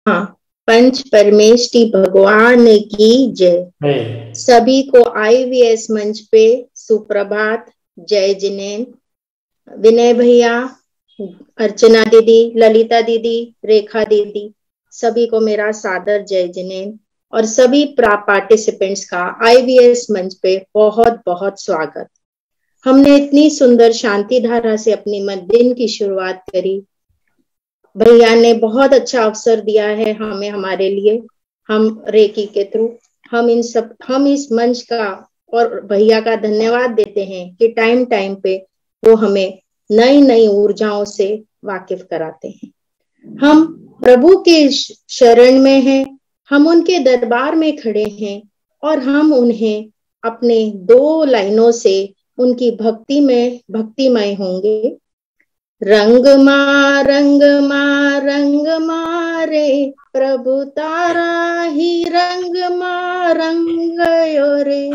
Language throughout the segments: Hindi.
हाँ, पंच परमेष्टि भगवान की जय। सभी को IVS मंच पे सुप्रभात, जय जिनेन। विनय भैया, अर्चना दीदी, ललिता दीदी, रेखा दीदी, सभी को मेरा सादर जय जिनेन और सभी पार्टिसिपेंट्स का IVS मंच पे बहुत बहुत स्वागत। हमने इतनी सुंदर शांति धारा से अपनी दिन की शुरुआत करी। भैया ने बहुत अच्छा अवसर दिया है हमें, हमारे लिए। हम रेकी के थ्रू हम इस मंच का और भैया का धन्यवाद देते हैं कि टाइम टाइम पे वो हमें नई नई ऊर्जाओं से वाकिफ कराते हैं। हम प्रभु के शरण में हैं, हम उनके दरबार में खड़े हैं और हम उन्हें अपने 2 लाइनों से उनकी भक्तिमय होंगे। रंग मा रे प्रभु तारा ही रंग गयो रे।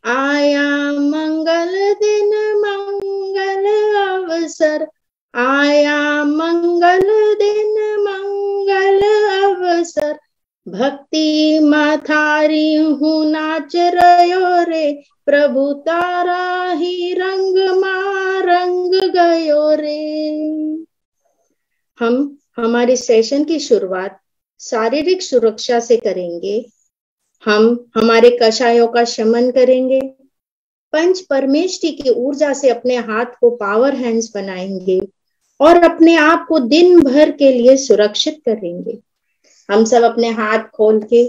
आया मंगल दिन मंगल अवसर, आया मंगल दिन मंगल अवसर, भक्ति माथारी हूँ नाच रयो रे, प्रभु तारा ही रंग गयो रे। हम हमारे सेशन की शुरुआत शारीरिक सुरक्षा से करेंगे। हम हमारे कषायों का शमन करेंगे। पंच परमेष्टि की ऊर्जा से अपने हाथ को पावर हैंड्स बनाएंगे और अपने आप को दिन भर के लिए सुरक्षित करेंगे। हम सब अपने हाथ खोल के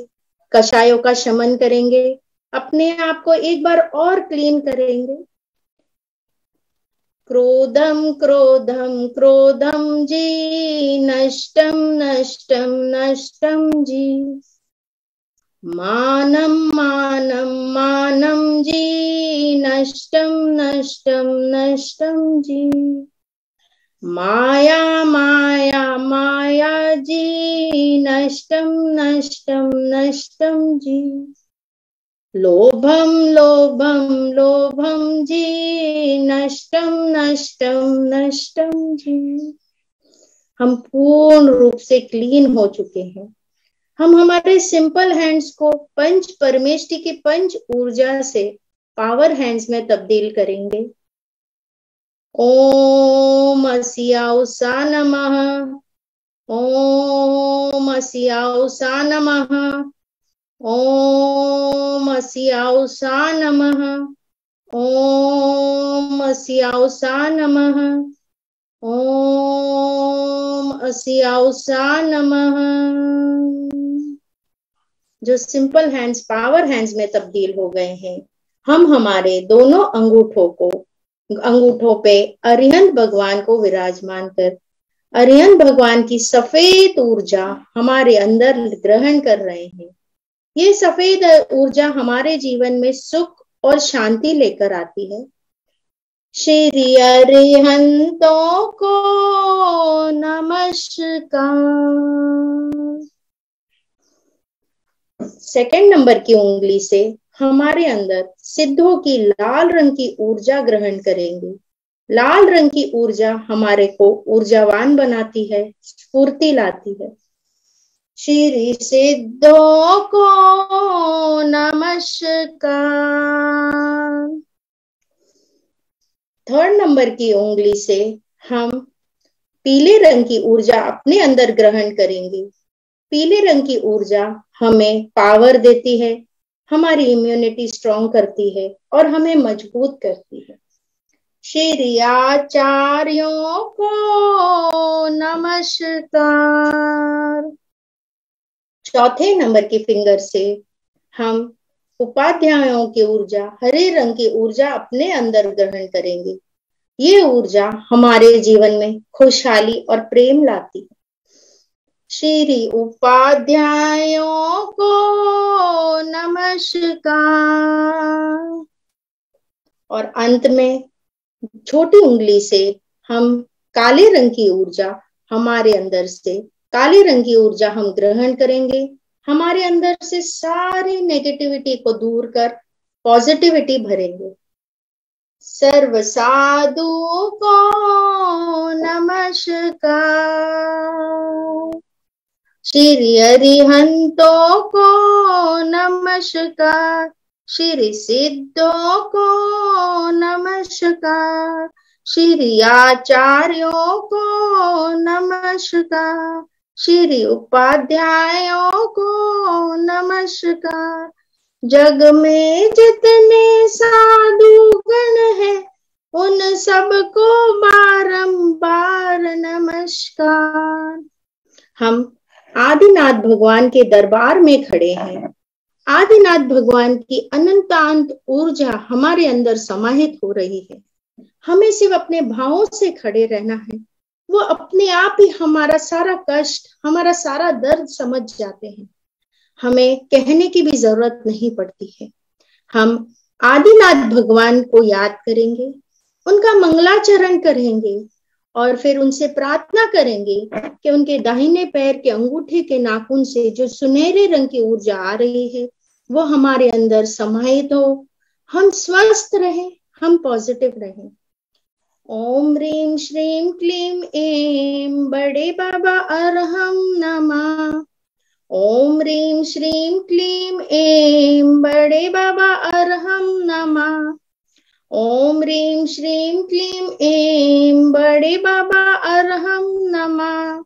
कषायों का शमन करेंगे, अपने आप को एक बार और क्लीन करेंगे। क्रोधम क्रोधम क्रोधम जी, नष्टम नष्टम नष्टम जी, मानम मानम मानम जी, नष्टम नष्टम नष्टम जी, माया माया माया जी, नष्टम नष्टम नष्टम जी, लोभम लोभम लोभम जी, नष्टम नष्टम नष्टम जी। हम पूर्ण रूप से क्लीन हो चुके हैं। हम हमारे सिंपल हैंड्स को पंच परमेष्टि की पंच ऊर्जा से पावर हैंड्स में तब्दील करेंगे। ओम अस्याउसा नमः, ओम अस्याउसा नमः, ओम अस्याउसा नमः, ओम अस्याउसा नमः, ओम अस्याउसा नमः। जो सिंपल हैंड्स पावर हैंड्स में तब्दील हो गए हैं, हम हमारे दोनों अंगूठों पे अरिहंत भगवान को विराजमान कर अरिहंत भगवान की सफेद ऊर्जा हमारे अंदर ग्रहण कर रहे हैं। ये सफेद ऊर्जा हमारे जीवन में सुख और शांति लेकर आती है। श्री अरिहंतों को नमस्कार। सेकंड नंबर की उंगली से हमारे अंदर सिद्धों की लाल रंग की ऊर्जा ग्रहण करेंगे। लाल रंग की ऊर्जा हमारे को ऊर्जावान बनाती है, स्फूर्ति लाती है। श्री सिद्धों को नमस्कार। थर्ड नंबर की उंगली से हम पीले रंग की ऊर्जा अपने अंदर ग्रहण करेंगे। पीले रंग की ऊर्जा हमें पावर देती है, हमारी इम्यूनिटी स्ट्रॉन्ग करती है और हमें मजबूत करती है। श्री आचार्यों को नमस्कार। चौथे नंबर की फिंगर से हम उपाध्यायों की ऊर्जा, हरे रंग की ऊर्जा अपने अंदर ग्रहण करेंगे। ये ऊर्जा हमारे जीवन में खुशहाली और प्रेम लाती है। श्री उपाध्यायों को नमस्कार। और अंत में छोटी उंगली से हम काले रंग की ऊर्जा हमारे अंदर से काले रंग की ऊर्जा हम ग्रहण करेंगे। हमारे अंदर से सारी नेगेटिविटी को दूर कर पॉजिटिविटी भरेंगे। सर्व साधु को नमस्कार। श्री अरिहंतों को नमस्कार, श्री सिद्धों को नमस्कार, श्री आचार्यों को नमस्कार, श्री उपाध्यायों को नमस्कार। जग में जितने साधु गण हैं उन सबको बारंबार नमस्कार। हम आदिनाथ भगवान के दरबार में खड़े हैं। आदिनाथ भगवान की अनंतांत ऊर्जा हमारे अंदर समाहित हो रही है। हमें सिर्फ अपने भावों से खड़े रहना है। वो अपने आप ही हमारा सारा कष्ट, हमारा सारा दर्द समझ जाते हैं। हमें कहने की भी जरूरत नहीं पड़ती है। हम आदिनाथ भगवान को याद करेंगे, उनका मंगलाचरण करेंगे और फिर उनसे प्रार्थना करेंगे कि उनके दाहिने पैर के अंगूठे के नाखून से जो सुनहरे रंग की ऊर्जा आ रही है वो हमारे अंदर समाहित हो, हम स्वस्थ रहें, हम पॉजिटिव रहें। ओम ह्रीं श्रीं क्लीं ऐं बड़े बाबा अरहम नमः। ओम ह्रीं श्रीं क्लीं ऐं बड़े बाबा अरहम नमः। ओम ह्रीं श्रीं क्लीं ऐं बड़े बाबा अरहम नमः।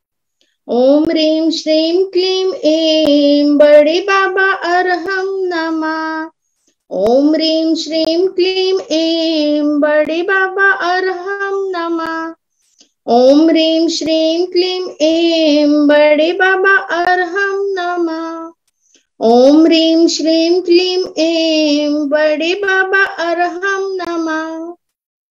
ओम ह्रीं श्रीं क्लीं ऐं बड़े बाबा अरहम नमः। ओम ह्रीं श्रीं क्लीं ऐं बड़े बाबा अरहम नमः। ओम ह्रीं श्रीं क्लीं ऐं बड़े बाबा अरहम नमः। ओम ह्रीं श्रीं क्लीं ऐं बड़े बाबा अरहम नमः।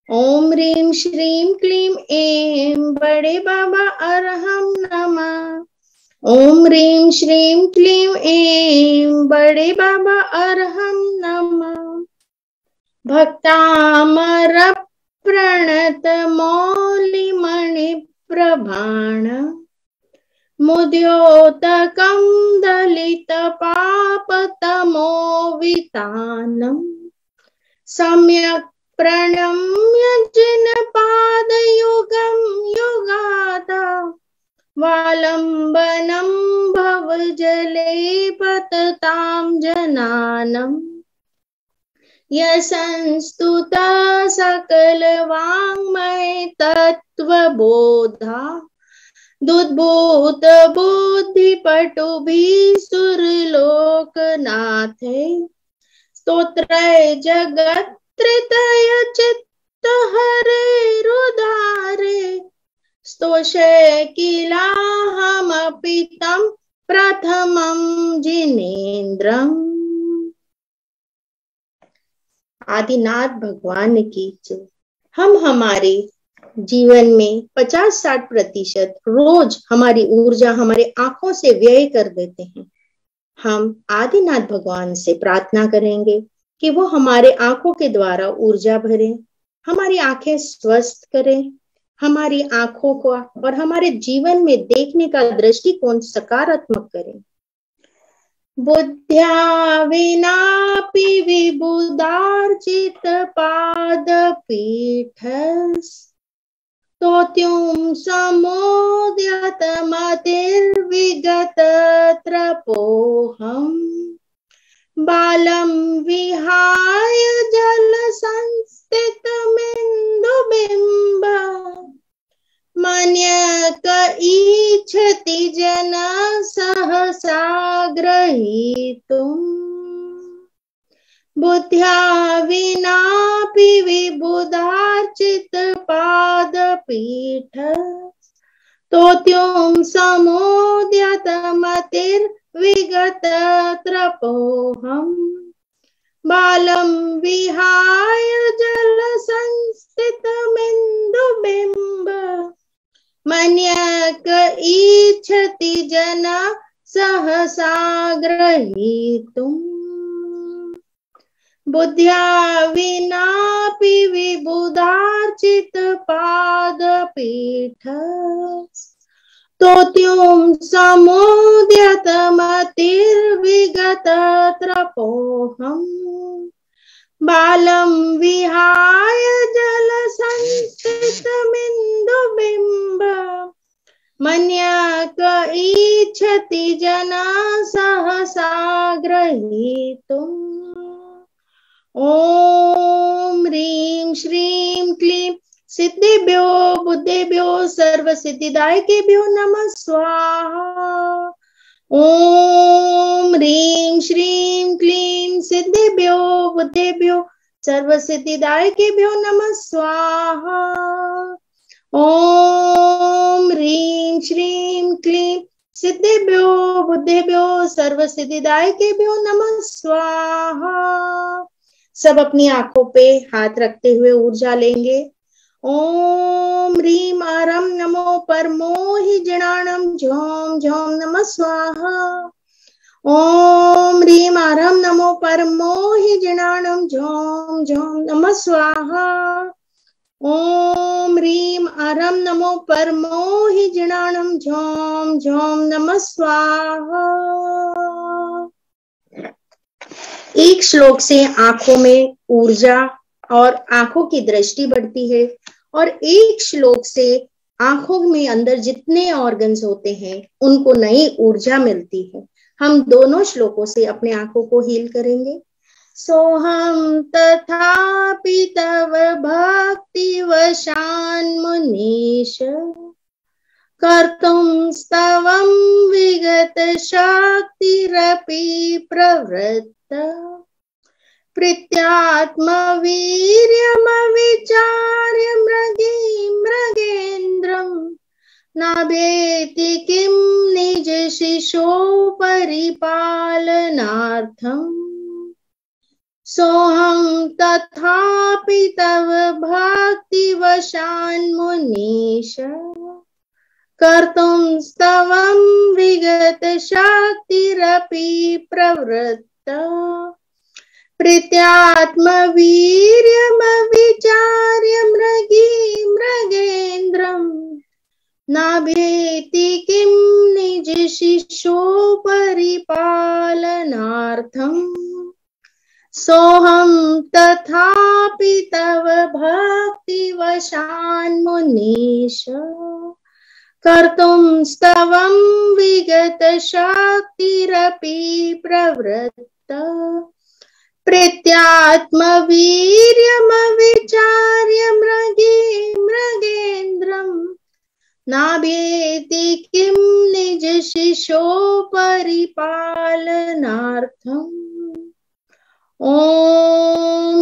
ओम ह्रीं श्रीं क्लीं ऐं बड़े बाबा अरहम नमः। ओम ह्रीं श्रीं क्लीं ऐं बड़े बाबा अरहम नमः। भक्तामर प्रणत मौलिमणि प्रभाण मुद्योतकं दलित पापतमो वितानम् सम्यक् प्रणम्य जिनपादयुगं युगादा वालम्बनं भवजले पततां जनानम् यसंस्तुता सकलवाङ्मय तत्त्वबोधा दुद्भूत बुद्धिपटुभिः सुरलोकनाथे स्तोत्रय जगत्त्रय चित्तहरेरुदारे स्तोषे किलाहमपि तं प्रथमं जिनेन्द्रम्। आदिनाथ भगवान की जय। हम हमारे जीवन में 50-60% रोज हमारी ऊर्जा हमारे आंखों से व्यय कर देते हैं। हम आदिनाथ भगवान से प्रार्थना करेंगे कि वो हमारे आंखों के द्वारा ऊर्जा भरें, हमारी आंखें स्वस्थ करें, हमारी आंखों को और हमारे जीवन में देखने का दृष्टिकोण सकारात्मक करें। बुद्ध्या विनापि विबुधार्चित पादपीठस्तोत्युं समोद्यतमतिर्विगत त्रपोऽहम् बालं विहाय जलसंस्थितमिन्दुबिम्ब मन्यक इच्छति जन सहसा ग्रहीतुम् बुद्ध्या विनापि विबुधार्चित पादपीठ स्तोत्युं समोद्यतमतिर्विगत त्रपोऽहम् बालं विहाय जलसंस्थितमिन्दुबिम्ब मन्यक इच्छति जन सहसा ग्रहीतुम् बुद्ध्या विनापि विबुधार्चित पादपीठ स्तोत्युं समोद्यतमतिर्विगत त्रपोऽहम् बालं विहाय जलसंस्थितमिन्दुबिम्ब मन्यक नेच्छति जना सहसा ग्रहीतुम्। ॐ ह्रीं श्रीं क्लीं सिद्धेभ्यो बुद्धेभ्यो सर्व सिद्धिदायकेभ्यो नमः स्वाहा। ॐ ह्रीं श्रीं क्लीं सिद्धेभ्यो बुद्धेभ्यो सर्व सिद्धिदायकेभ्यो नमः स्वाहा। ॐ ह्रीं श्रीं क्लीं सिद्धेभ्यो बुद्धेभ्यो सर्व सिद्धिदायकेभ्यो नमः स्वाहा। सब अपनी आंखों पे हाथ रखते हुए ऊर्जा लेंगे। ओम ह्रीं आरम नमो परमो हि जनाणम झोम झोम नमः स्वाहा। ओम ह्रीं आरम नमो परमो हि जनाणम झोम झोम नमः स्वाहा। ओम ह्रीं आरम नमो परमो हि जनाणम झोम झोम नमः स्वाहा। एक श्लोक से आंखों में ऊर्जा और आंखों की दृष्टि बढ़ती है और एक श्लोक से आंखों में अंदर जितने ऑर्गन्स होते हैं उनको नई ऊर्जा मिलती है। हम दोनों श्लोकों से अपने आंखों को हील करेंगे। सोहम तथापि तव भक्ति वशान मुनीश कर्तुं स्तवं विगत शक्तिरपि प्रवृत्त प्रीत्यात्मवीर्यमविचार्य मृगेन्द्रं नाभेति किं निज शिशो परिपालनार्थम्। सोहं तथापि तव भक्तिवशान् मुनीश कर्तुं स्तवं विगत शक्तिरपि प्रवृत्त प्रीत्यात्मवीर्यमविचार्य मृगेन्द्रं नाभेति किं निज शिशो परिपालनार्थम्। सोहं तथापि तव भक्तिवशान् मुनीश कर्तुं स्तवं विगत शक्तिरपि प्रवृत्त प्रीत्यात्मवीर्यमविचार्य मृगेन्द्रं नाभेति किं निज शिशो परिपालनार्थम्। ॐ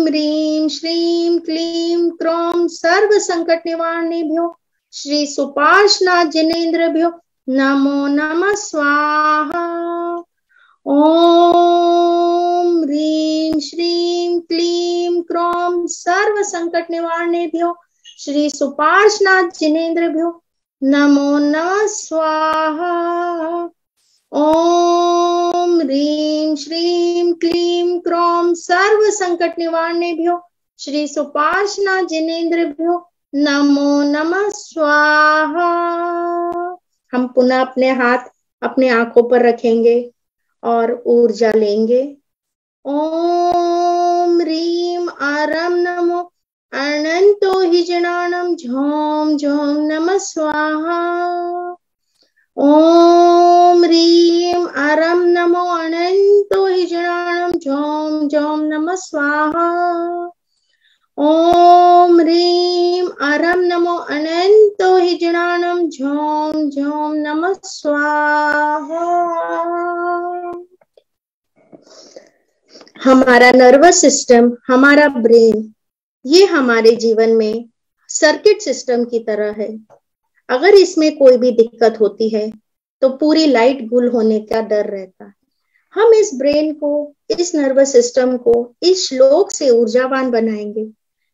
ह्रीं श्रीं क्लीं क्रों सर्व संकट निवारणेभ्यो श्री सुपार्श्वनाथ जिनेन्द्रभ्यो नमो नमः स्वाहा। ॐ ह्रीं श्रीं क्लीं क्रों सर्व संकट निवारणेभ्यो श्री सुपार्श्वनाथ जिनेन्द्रभ्यो नमो नमः स्वाहा। ॐ ह्रीं श्रीं क्लीं क्रों सर्व संकट निवारणेभ्यो श्री सुपार्श्वनाथ जिनेन्द्रभ्यो नमो नमः स्वाहा। हम पुनः अपने हाथ अपने आंखों पर रखेंगे और ऊर्जा लेंगे। ओम ह्रीं आरम नमो अनंतो हि जनाणम झोम झोम नमः स्वाहा। ओम ह्रीं आरम नमो अनंतो हि जनाणम झोम झोम नमः स्वाहा। ओम ह्रीं आरम नमो अनंतो हि जनाणम झोम झोम नमः स्वाहा। हमारा नर्वस सिस्टम, हमारा ब्रेन, ये हमारे जीवन में सर्किट सिस्टम की तरह है। अगर इसमें कोई भी दिक्कत होती है तो पूरी लाइट गुल होने का डर रहता है। हम इस ब्रेन को, इस नर्वस सिस्टम को इस श्लोक से ऊर्जावान बनाएंगे।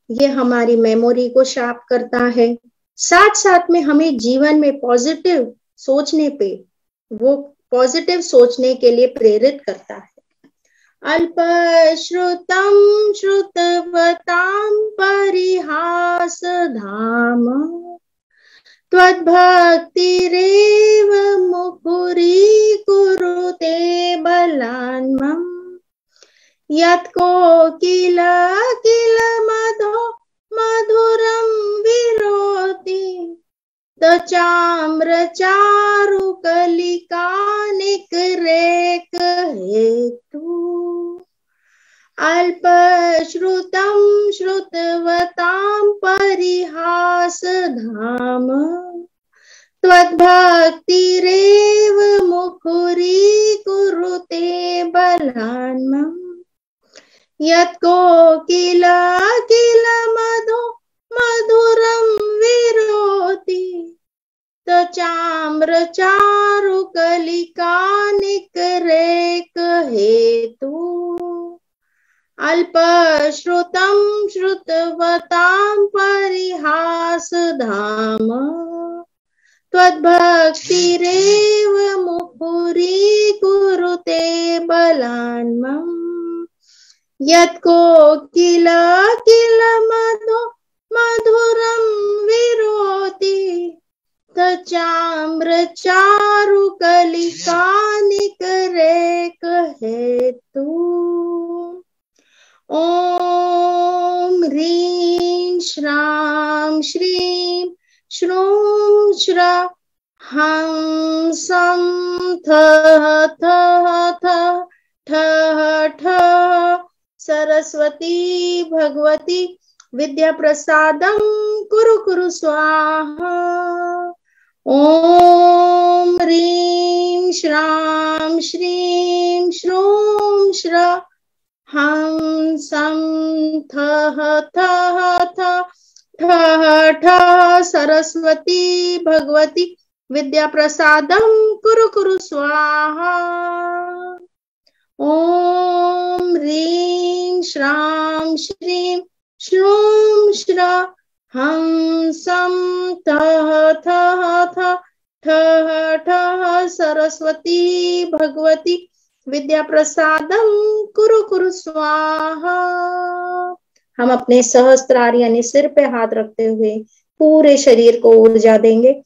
ये हमारी मेमोरी को शार्प करता है, साथ साथ में हमें जीवन में पॉजिटिव सोचने पे, वो पॉजिटिव सोचने के लिए प्रेरित करता है। अल्पश्रुतं श्रुतवतां परिहासधाम त्वद्भक्तिरेव मुकुरीकुरुते बलान्मम् यत्कोकिल किल मधुरं विरोति तचाम्रचारुकलिका निकरेक हेतु अल्पश्रुतं श्रुतवतां परिहास धाम त्वद्भक्तिरेव मुकुरी कुरुते बलान्मम् यत्कोकिल किल मधु मधुरं विरोति त्वचाम्र चारुकलिका निकरेक हेतु अल्पश्रुतं श्रुतवतां परिहास धाम त्वद्भक्तिरेव मुकुरी कुरुते बलान्मम् यत्कोकिल किल मधु मधुरं विरोति त्वचाम्र चारुकलिका निकरेक हेतु ॐ ह्रीं श्रां श्रीं श्रूं श्र हं सं थः थः थः ठः ठः सरस्वती भगवती विद्या प्रसादं कुरु कुरु स्वाहा। ॐ ह्रीं श्रां श्रीं श्रूं श्र हं सं थः थः थः ठः ठः सरस्वती भगवती विद्या प्रसादं कुरु कुरु स्वाहा। ॐ ह्रीं श्रां श्रीं श्रूं श्र हं सं थः थः थः ठः ठः सरस्वती भगवती विद्या प्रसादं कुरु कुरु स्वाहा। हम अपने सहस्त्रार यानी सिर पे हाथ रखते हुए पूरे शरीर को ऊर्जा देंगे।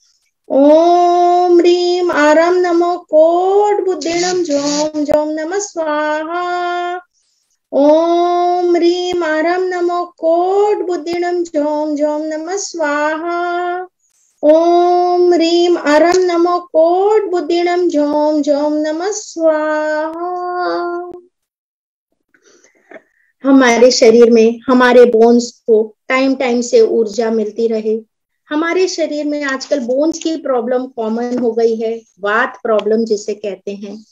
ओम ह्रीं आरम नमो कोट बुद्धिणम झोम झोम नमः स्वाहा। ओम ह्रीं आरम नमो कोट बुद्धिणम झोम झोम नमः स्वाहा। ओम ह्रीं आरम नमो कोट बुद्धिणम झोम झोम नमः स्वाहा। हमारे शरीर में हमारे बोन्स को टाइम टाइम से ऊर्जा मिलती रहे। हमारे शरीर में आजकल बोन्स की प्रॉब्लम कॉमन हो गई है, वात प्रॉब्लम जिसे कहते हैं।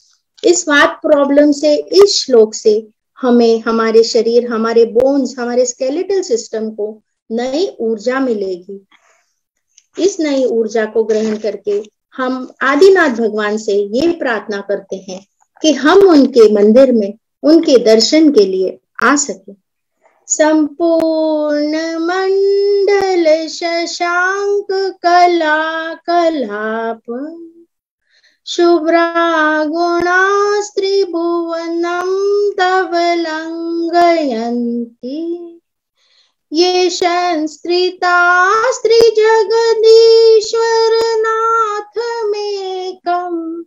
इस वात प्रॉब्लम से, इस श्लोक से हमें हमारे शरीर, हमारे बोन्स, हमारे स्केलेटल सिस्टम को नई ऊर्जा मिलेगी। इस नई ऊर्जा को ग्रहण करके हम आदिनाथ भगवान से ये प्रार्थना करते हैं कि हम उनके मंदिर में उनके दर्शन के लिए आ सके। संपूर्ण मंडल शशांक कला कलाप शुभ्रा गुणा स्त्रिभुवनं तव लंघयन्ति ये संस्कृता स्त्री जगदीश्वर नाथ मेकम्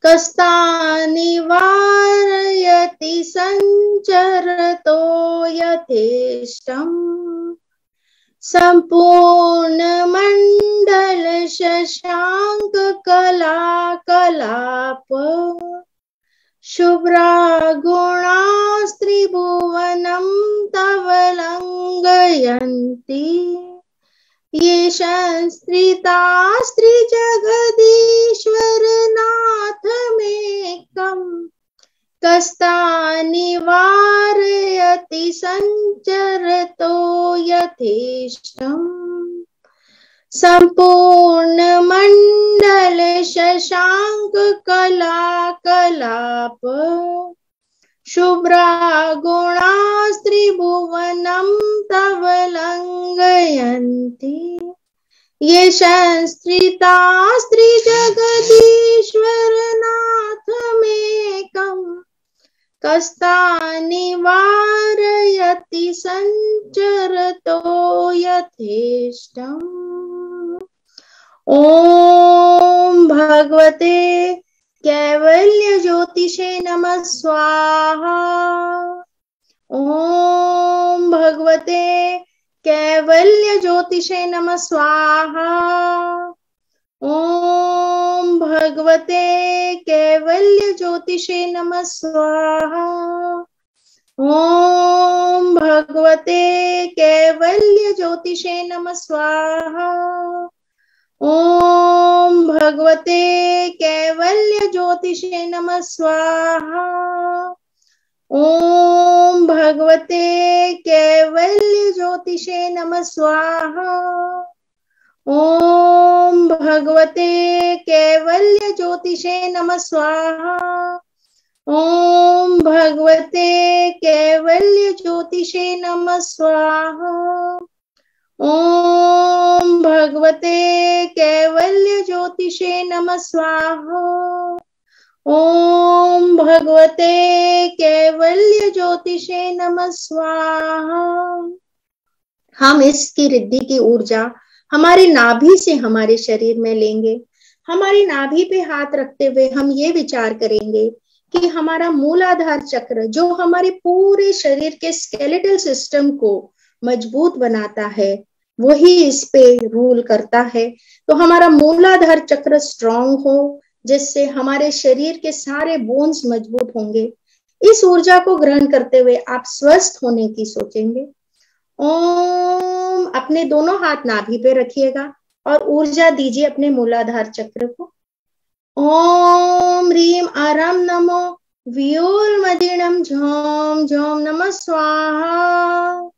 कस्तानि वारयति संचरतो यथेष्टम् संपूर्ण मंडल शशांक कला कलाप शुभ्रा गुणा स्त्रिभुवनं तव लंघयन्ति ये संस्कृता स्त्री जगदीश्वर नाथ मेकम् कस्तानि वारयति संचरतो यथेष्टम् संपूर्ण मंडल शशांक कला कलाप शुभ्रा गुणा स्त्रिभुवनं तव लंघयन्ति ये संस्कृता स्त्री जगदीश्वर नाथ मेकम् कस्तानि वारयति संचरतो यथेष्टम्। ओम भगवते कैवल्य ज्योतिषे नमः स्वाहा। ओम भगवते कैवल्य ज्योतिषे नमः स्वाहा। ओम ओम भगवते कैवल्य ज्योतिषे नमः स्वाहा। ओम भगवते कैवल्य ज्योतिषे नमः स्वाहा। ओम भगवते कैवल्य ज्योतिषे नमः स्वाहा। ओम भगवते कैवल्य ज्योतिषे नमः स्वाहा। ओम भगवते कैवल्य ज्योतिषे नमः स्वाहा। ओम भगवते कैवल्य ज्योतिषे नमः स्वाहा। ओम भगवते कैवल्य ज्योतिषे नमः स्वाहा। ओम भगवते कैवल्य ज्योतिषे नमः स्वाहा। हम इसकी रिद्धि की ऊर्जा हमारी नाभि से हमारे शरीर में लेंगे। हमारी नाभि पे हाथ रखते हुए हम ये विचार करेंगे कि हमारा मूलाधार चक्र जो हमारे पूरे शरीर के स्केलेटल सिस्टम को मजबूत बनाता है, वही इस पे रूल करता है। तो हमारा मूलाधार चक्र स्ट्रांग हो, जिससे हमारे शरीर के सारे बोन्स मजबूत होंगे। इस ऊर्जा को ग्रहण करते हुए आप स्वस्थ होने की सोचेंगे। ओम, अपने दोनों हाथ नाभि पे रखिएगा और ऊर्जा दीजिए अपने मूलाधार चक्र को। ओम ह्रीम आराम नमो व्योलमदिणम झोम झोम नमः स्वाहा।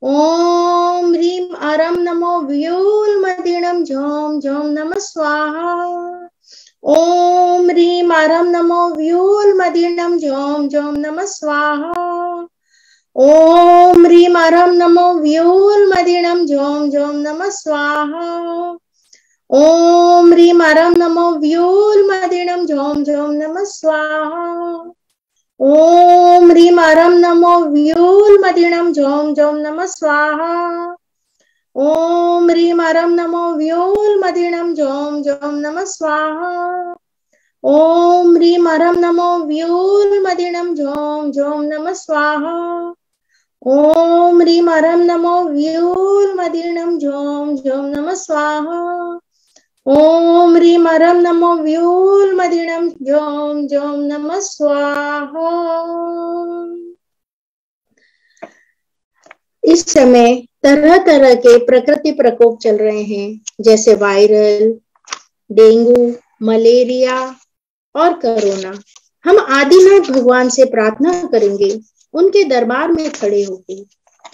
ओम ह्रीम आराम नमो व्योलमदिणम झोम झोम नमः स्वाहा। ओम ह्रीम आराम नमो व्योलमदिणम झोम झोम नमः स्वाहा। ओम ह्रीम आराम नमो व्योलमदिणम झोम झोम नमः स्वाहा। ओम ह्रीम आराम नमो व्योलमदिणम झोम झोम नमः स्वाहा। ओम ह्रीम आराम नमो व्योलमदिणम झोम झोम नमः स्वाहा। ओम ह्रीम आराम नमो व्योलमदिणम झोम झोम नमः स्वाहा। ओम ह्रीम आराम नमो व्योलमदिणम झोम झोम नमः स्वाहा। ओम ह्रीम आराम नमो व्योलमदिणम झोम झोम नमः स्वाहा। ओम ह्रीम आराम नमो व्योलमदिणम झोम झोम नमः स्वाहा। इस समय तरह तरह के प्रकृति प्रकोप चल रहे हैं, जैसे वायरल, डेंगू, मलेरिया और कोरोना। हम आदिनाथ भगवान से प्रार्थना करेंगे, उनके दरबार में खड़े होके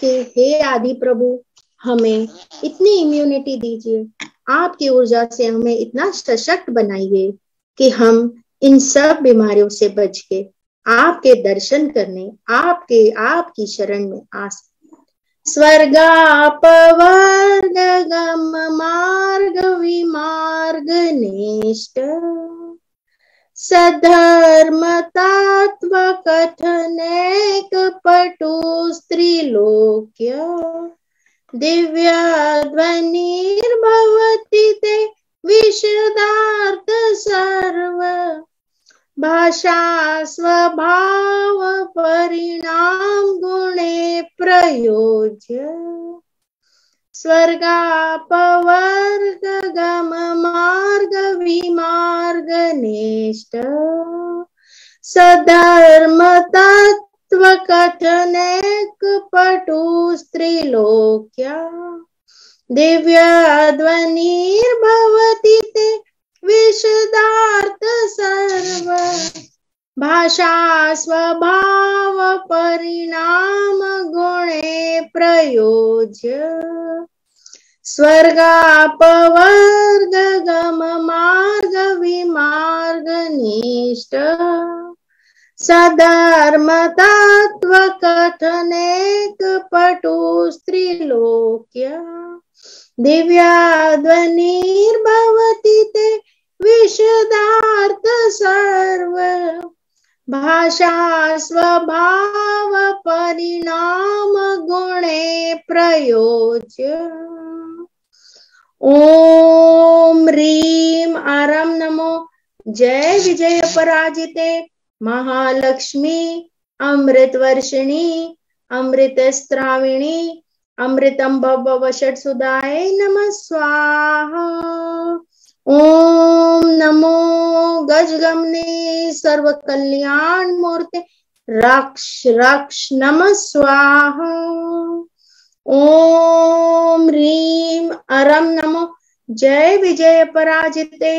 कि हे आदि प्रभु, हमें इतनी इम्यूनिटी दीजिए, आपकी ऊर्जा से हमें इतना सशक्त बनाइए कि हम इन सब बीमारियों से बच के आपके दर्शन करने, आपकी शरण में आ सके। स्वर्गापवर्ग गम मार्ग विमार्ग निष्ठ सधर्म तत्व कथनेक पटु स्त्रीलोक्य दिव्यध्वनिर्भवति ते विशदार्थ सर्व भाषा स्वभाव परिणाम गुणे प्रयोज्य स्वर्गापवर्ग गम मार्ग विमार्ग निष्ठ सधर्म तत्व कथनेक पटु स्त्रीलोक्या दिव्यध्वनिर्भवति ते विशदार्थ सर्व भाषा स्वभाव परिणाम गुणे प्रयोज्य स्वर्गापवर्ग गम मार्ग विमार्ग निष्ठ सधर्म तत्व कथनेक पटु स्त्रीलोक्य दिव्यध्वनिर्भवति ते विशदार्थ सर्व भाषा स्वभाव परिणाम गुणे प्रयोज्य। ओम ह्रीम आराम नमो जय विजय पराजिते महालक्ष्मी अमृत वर्षिणी अमृत स्त्राविणी अमृतम भव षट सुदाय नमः स्वाहा। ओम नमो गजगमने सर्व कल्याण मूर्ते रक्ष रक्ष नमः स्वाहा। ओम ह्रीम अरम नमो जय विजय पराजिते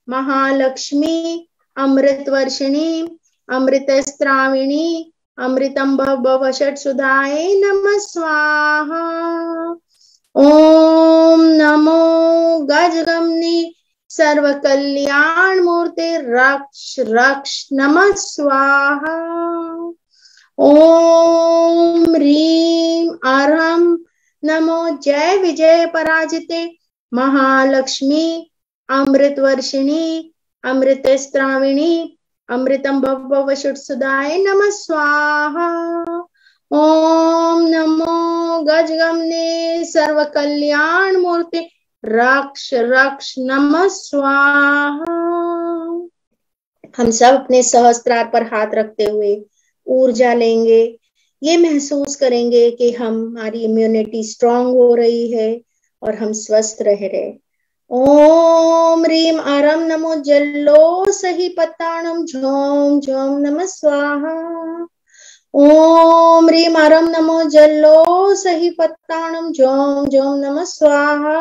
महालक्ष्मी अमृत वर्षिणी अमृत स्त्राविणी अमृतम भव षट सुधाय नमः स्वाहा। ओम नमो गजगमने सर्व कल्याण मूर्ते रक्ष रक्ष नमः स्वाहा। ओम ह्रीम अरहम नमो जय विजय पराजिते महालक्ष्मी अमृत वर्षिणी अमृत स्त्राविणी अमृतम भव षट सुधाय नमः स्वाहा। ओम नमो गजगमने सर्व कल्याण मूर्ते रक्ष रक्ष नमः स्वाहा। हम सब अपने सहस्त्रार पर हाथ रखते हुए ऊर्जा लेंगे। ये महसूस करेंगे कि हमारी इम्यूनिटी स्ट्रांग हो रही है और हम स्वस्थ रह रहे। ओम ह्रीम अरम नमो जल्लो सही पत्ताणम झोम झोम नमः स्वाहा। ओम ह्रीम अरम नमो जल्लो सही पत्ताणम झोम झोम नमः स्वाहा।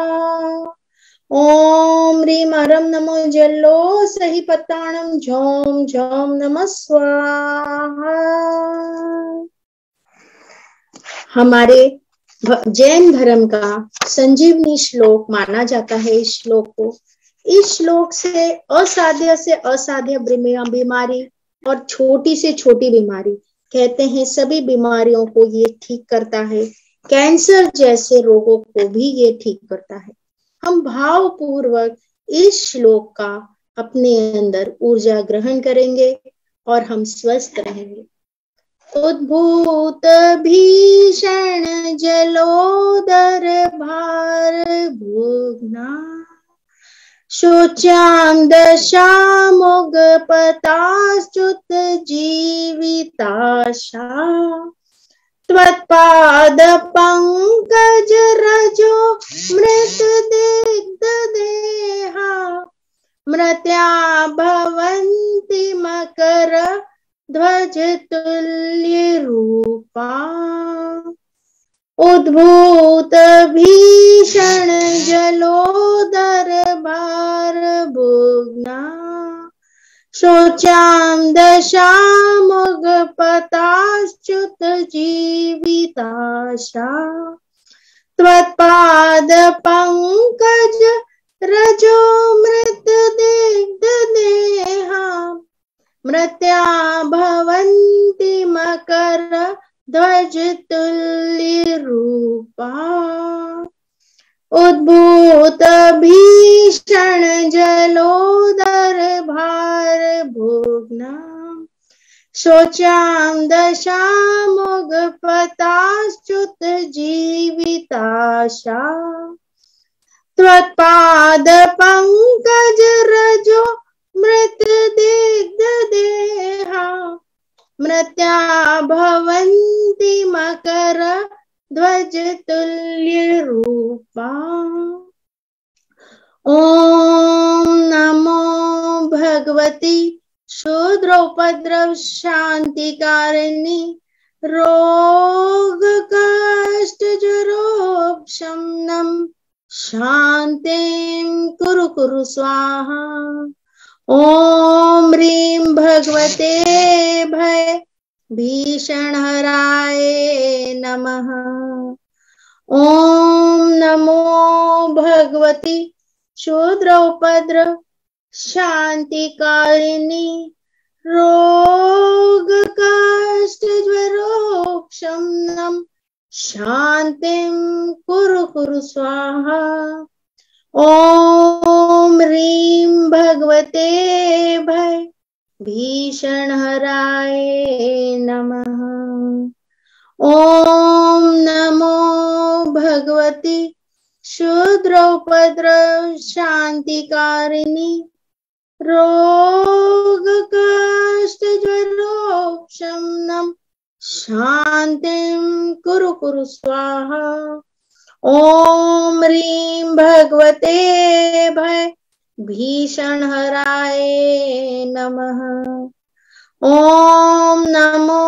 ओम ह्रीम अरम नमो जल्लो सही पत्ताणम झोम झोम नमः स्वाहा। हमारे जैन धर्म का संजीवनी श्लोक माना जाता है इस श्लोक को। इस श्लोक से असाध्य बीमारी और छोटी से छोटी बीमारी, कहते हैं सभी बीमारियों को ये ठीक करता है। कैंसर जैसे रोगों को भी ये ठीक करता है। हम भाव पूर्वक इस श्लोक का अपने अंदर ऊर्जा ग्रहण करेंगे और हम स्वस्थ रहेंगे। उद्भूत भीषण जलोदर भार भुग्ना शोचां दशामुग पताश्च्युत जीविताशा त्वत्पाद पंकज रजो मृत दिग्ध देहा मृत्या भवन्ति मकर ध्वज तुल्य रूपा। उद्भूत भीषण जलोदर भार भुग्ना शोचां दशामुग पताश्च्युत जीविताशा त्वत्पाद पंकज रजो मृत दिग्ध देहा मृत्या भवन्ति मकर ध्वज तुल्य रूपा। उद्भूत भीषण जलोदर भार भुग्ना शोचां दशामुग पताश्च्युत जीविताशा त्वत्पाद पंकज रजो मृत दिग्ध देहा मृत्या भवन्ति मकर ध्वज तुल्य रूपा। ओम नमो भगवती शूद्रोपद्रव शांतिकारिणी रोग कष्ट जरोपशमनम शांतिं कुरु कुरु स्वाहा। ओम ह्रीं भगवते भय भीषण हराय नमः। ओम नमो भगवती शूद्र उपद्रव शांतिकारिणी रोग कष्ट ज्वरोपशमनम शांतिं कुरु कुरु स्वाहा। ओम ह्रीं भगवते भय भीषण हराय नमः। ओम नमो भगवती शूद्र उपद्रव शांतिकारिणी रोग कष्ट ज्वरोपशमनम शांतिं कुरु कुरु स्वाहा। ओम ह्रीं भगवते भय भीषण हराय नमः। ओम नमो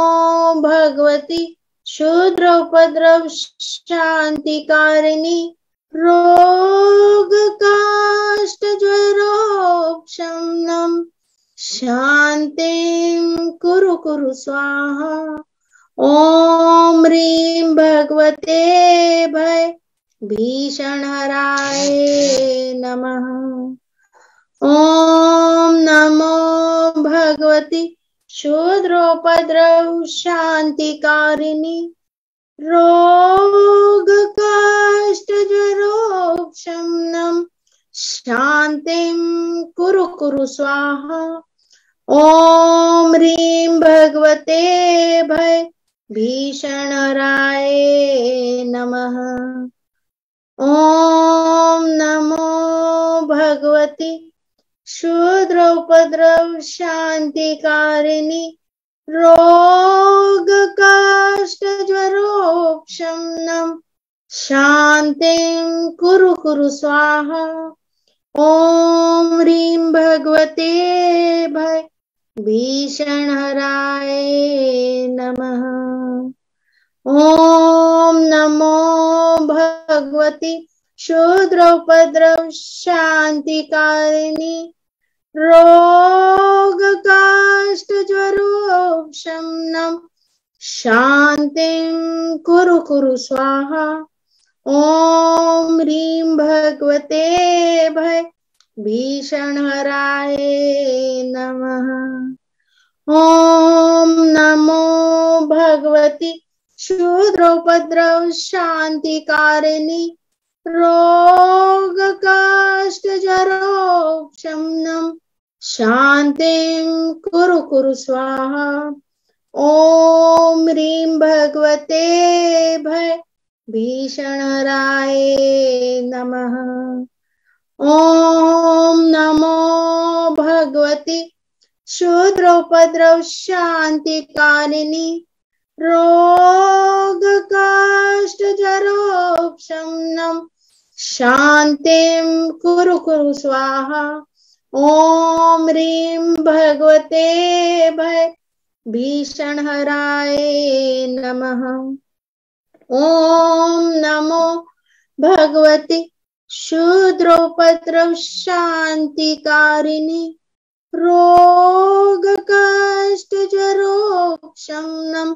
भगवती शूद्रोपद्रव शांतिकारिणी रोग काष्ठ ज्वरोपशमनम शांतिं कुरु कुरु स्वाहा। ओम ह्रीं भगवते भय भीषण हराय नमः। ओम नमो भगवती शूद्रोपद्रव शांतिकारिणी रोग काष्ठ ज्वरोपशमनम शांतिं कुरु कुरु स्वाहा। ओम ह्रीं भगवते भय भीषण हराय नमः। ओम नमो भगवती शूद्रोपद्रव शांतिकारिणी रोग काष्ठ ज्वरोपशमनम शांतिं कुरु कुरु स्वाहा। ओम ह्रीं भगवते भय भीषण हराय नमः। ओम नमो भगवती शूद्रोपद्रव शांतिकारिणी रोग काष्ठ ज्वरोपशमनम शांतिं कुरु कुरु स्वाहा। ओम ह्रीं भगवते भय भीषण हराय नमः। ओम नमो भगवती शूद्रोपद्रव शांतिकारिणी रोग काष्ठ ज्वरोपशमनम शांतिं कुरु कुरु स्वाहा। ओम ह्रीं भगवते भय भीषण हराय नमः। ओम नमो भगवती शूद्रोपद्रव शांतिकारिणी रोग काष्ठ ज्वरोपशमनम शांतिं कुरु कुरु स्वाहा। ओम ह्रीं भगवते भय भीषण हराय नमः। ओम नमो भगवती शूद्रोपद्रव शांतिकारिणी रोग काष्ठ ज्वरोपशमनम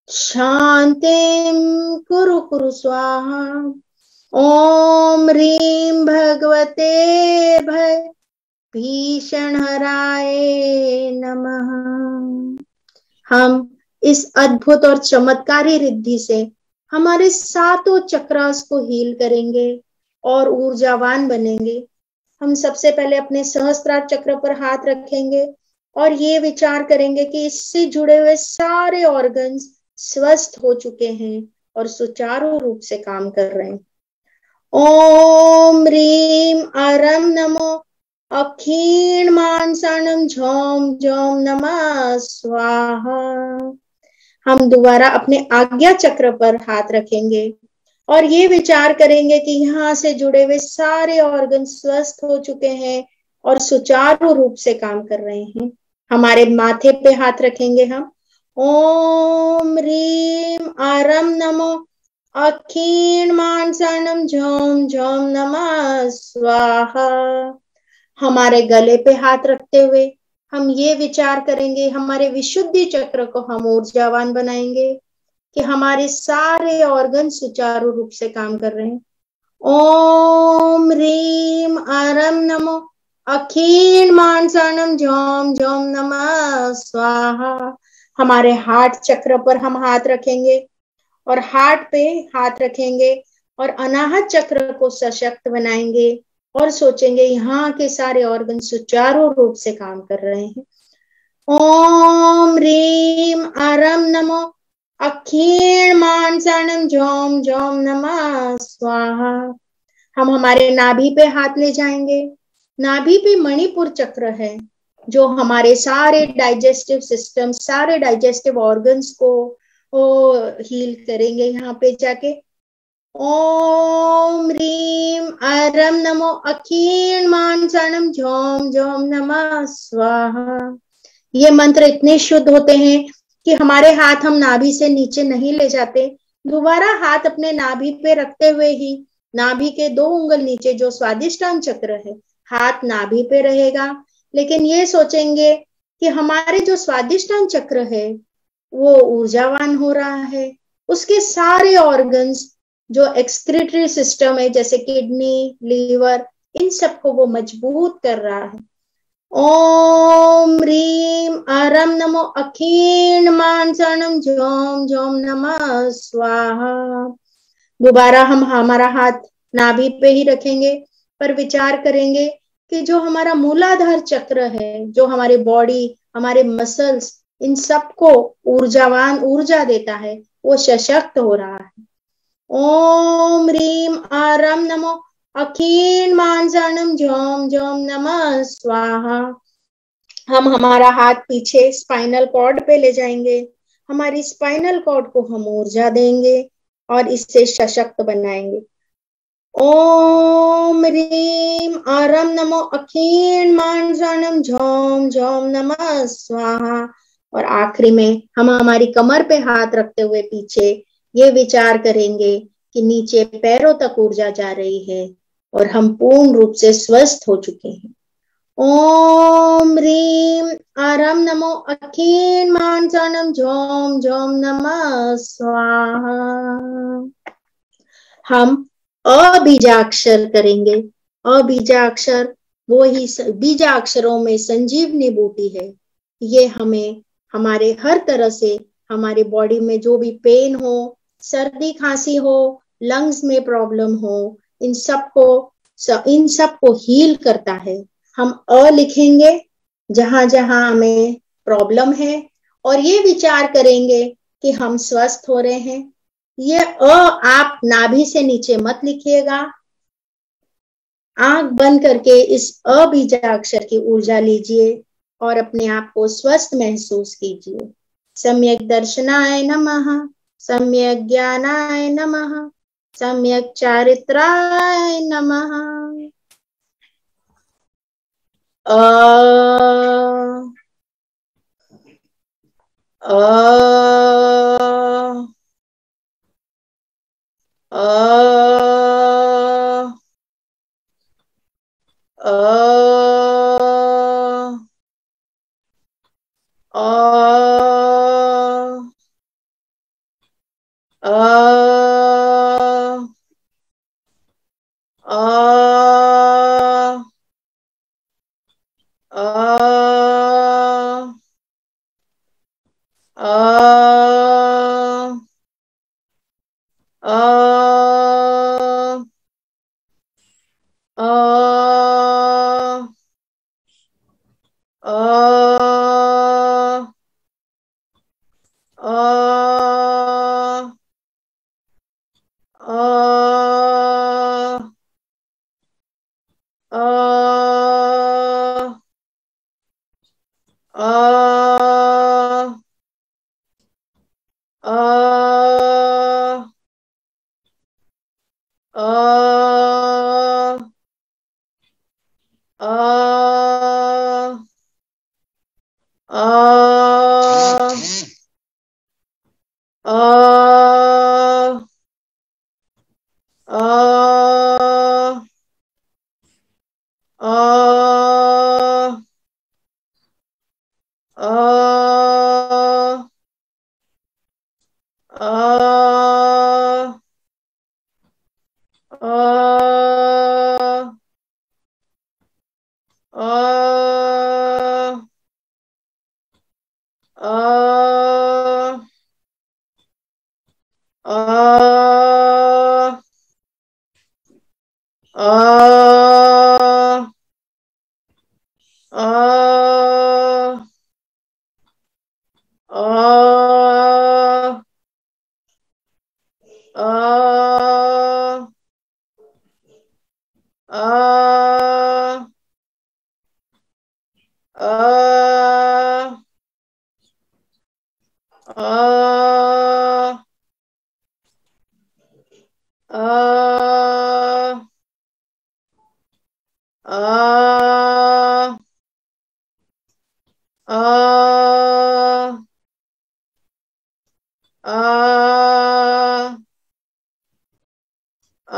शांतिं कुरु कुरु स्वाहा। ओम ह्रीं भगवते भय भीषण हराय नमः। हम इस अद्भुत और चमत्कारी रिद्धि से हमारे सातों चक्रास को हील करेंगे और ऊर्जावान बनेंगे। हम सबसे पहले अपने सहस्त्रार चक्र पर हाथ रखेंगे और ये विचार करेंगे कि इससे जुड़े हुए सारे ऑर्गन्स स्वस्थ हो चुके हैं और सुचारू रूप से काम कर रहे हैं। ओम ह्रीं अरम नमो अक्षीण मानसानम झोम झोम नमः स्वाहा। हम दोबारा अपने आज्ञा चक्र पर हाथ रखेंगे और ये विचार करेंगे कि यहाँ से जुड़े हुए सारे ऑर्गन स्वस्थ हो चुके हैं और सुचारू रूप से काम कर रहे हैं। हमारे माथे पे हाथ रखेंगे हम। ओम ह्रीं अरम नमो अक्षीण मानसानम झोम झोम नमः स्वाहा। हमारे गले पे हाथ रखते हुए हम ये विचार करेंगे, हमारे विशुद्धि चक्र को हम ऊर्जावान बनाएंगे कि हमारे सारे ऑर्गन सुचारू रूप से काम कर रहे हैं। ओम ह्रीं अरम नमो अक्षीण मानसानम झोम झोम नमः स्वाहा। हमारे हार्ट चक्र पर हम हाथ रखेंगे और हार्ट पे हाथ रखेंगे और अनाहत चक्र को सशक्त बनाएंगे और सोचेंगे यहाँ के सारे ऑर्गन सुचारू रूप से काम कर रहे हैं। ओम ह्रीं अरम नमो अक्षीण मानसानम झोम झोम नमः स्वाहा। हम हमारे नाभि पे हाथ ले जाएंगे। नाभि पे मणिपुर चक्र है जो हमारे सारे डाइजेस्टिव सिस्टम, सारे डाइजेस्टिव ऑर्गन्स को हील करेंगे। यहाँ पे जाके ओम ह्रीं अरम नमो अखीण मानसणम झोम झोम नमः स्वाहा। ये मंत्र इतने शुद्ध होते हैं कि हमारे हाथ हम नाभि से नीचे नहीं ले जाते। दोबारा हाथ अपने नाभि पे रखते हुए ही नाभि के 2 उंगल नीचे जो स्वादिष्टान चक्र है, हाथ नाभि पे रहेगा। लेकिन ये सोचेंगे कि हमारे जो स्वादिष्टान चक्र है वो ऊर्जावान हो रहा है। उसके सारे ऑर्गन्स जो एक्सक्रीटरी सिस्टम है जैसे किडनी, लीवर, इन सबको वो मजबूत कर रहा है। ओम ह्रीम अरम नमो अखीण मानसणम झोम झोम नमः स्वाहा। दोबारा हम हमारा हाथ नाभि पे ही रखेंगे, पर विचार करेंगे कि जो हमारा मूलाधार चक्र है, जो हमारे बॉडी, हमारे मसल्स, इन सबको ऊर्जावान ऊर्जा देता है, वो सशक्त हो रहा है। ओम ह्रीम आरम नमो अखीण मानसणम झोम झोम नमः स्वाहा। हम हमारा हाथ पीछे स्पाइनल कॉर्ड पे ले जाएंगे, हमारी स्पाइनल कॉर्ड को हम ऊर्जा देंगे और इससे सशक्त बनाएंगे। ओम ह्रीम आरम नमो अखीण मानसणम झोम झोम नमः स्वाहा। और आखिरी में हम हमारी कमर पे हाथ रखते हुए पीछे ये विचार करेंगे कि नीचे पैरों तक ऊर्जा जा रही है और हम पूर्ण रूप से स्वस्थ हो चुके हैं। ओम ह्रीम आरम नमो अखीण मानसणम झोम झोम नमः स्वाहा। हम अबीजाक्षर करेंगे। अबीजाक्षर वो ही बीजाक्षरों में संजीवनी बूटी है। ये हमें हमारे हर तरह से, हमारे बॉडी में जो भी पेन हो, सर्दी खांसी हो, लंग्स में प्रॉब्लम हो, इन सबको हील करता है। हम लिखेंगे जहां जहां हमें प्रॉब्लम है और ये विचार करेंगे कि हम स्वस्थ हो रहे हैं। ये आप नाभि से नीचे मत लिखिएगा। आंख बंद करके इस बीजाक्षर की ऊर्जा लीजिए और अपने आप को स्वस्थ महसूस कीजिए। सम्यक दर्शनाय नमः, सम्यक ज्ञानाय नमः, सम्यक चारित्राय नमः। अ अ अ अ अ अ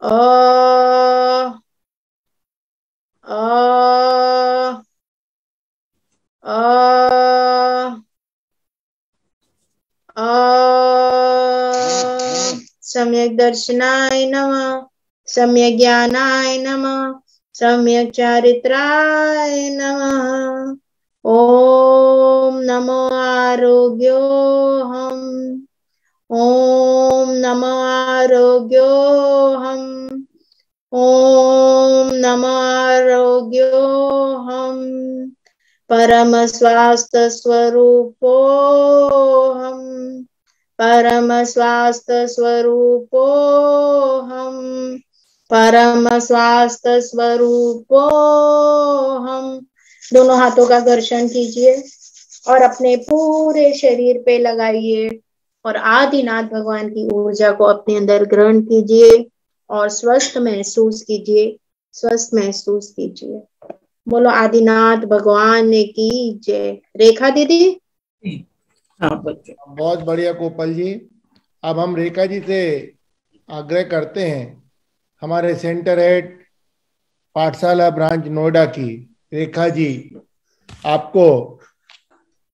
अ अ अ सम्यक दर्शनाय नमः, सम्यक ज्ञानाय नमः, सम्यक चारित्राय नमः। ओम नमो आरोग्योऽहम्, ओम नमो आरोग्योऽहम्, ओम नमो आरोग्योऽहम्, परम स्वास्थ्य स्वरूपोऽहम्, परम स्वास्थ्य स्वरूपोऽहम्, परम स्वास्थ्य स्वरूपोऽहम्। दोनों हाथों का घर्षण कीजिए और अपने पूरे शरीर पे लगाइए और आदिनाथ भगवान की ऊर्जा को अपने अंदर ग्रहण कीजिए और स्वस्थ महसूस कीजिए, स्वस्थ महसूस कीजिए। बोलो आदिनाथ भगवान की जय। रेखा दीदी। बहुत बढ़िया गोपाल जी। अब हम रेखा जी से आग्रह करते हैं, हमारे सेंटर हेड पाठशाला ब्रांच नोएडा की रेखा जी आपको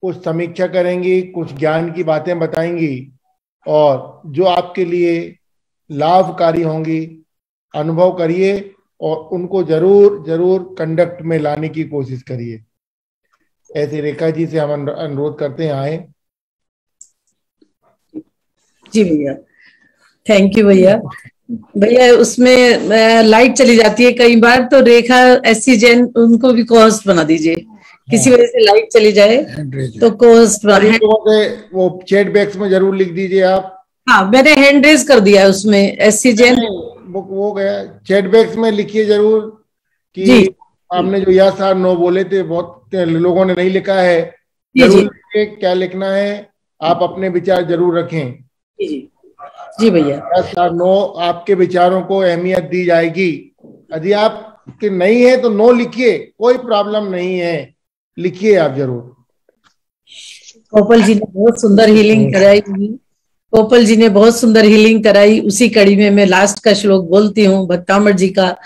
कुछ समीक्षा करेंगी, कुछ ज्ञान की बातें बताएंगी और जो आपके लिए लाभकारी होंगी अनुभव करिए और उनको जरूर जरूर कंडक्ट में लाने की कोशिश करिए। ऐसे रेखा जी से हम अनुरोध करते हैं, आए। जी भैया, थैंक यू भैया। भैया उसमें लाइट चली जाती है कई बार, तो रेखा एससी जैन उनको भी कोहोस्ट बना दीजिए। किसी वजह से लाइट चली जाए तो कोहोस्ट वो चैट बॉक्स में जरूर लिख दीजिए आप। हाँ, मैंने हैंड रेज कर दिया है उसमें एससी जैन। वो गया, चैट बॉक्स में लिखिए जरूर कि जी, आपने जो यस और नो बोले थे, बहुत लोगों ने नहीं लिखा है, जरूर क्या लिखना है, आप अपने विचार जरूर रखें। जी भैया। यस और नो, आपके विचारों को अहमियत दी जाएगी। यदि आपके नहीं है तो नो लिखिए, कोई प्रॉब्लम नहीं है, लिखिए आप जरूर। गोपाल जी ने बहुत सुंदर हीलिंग कराई, गोपाल जी ने बहुत सुंदर हीलिंग कराई। उसी कड़ी में मैं लास्ट का श्लोक बोलती हूँ भक्तामर जी का।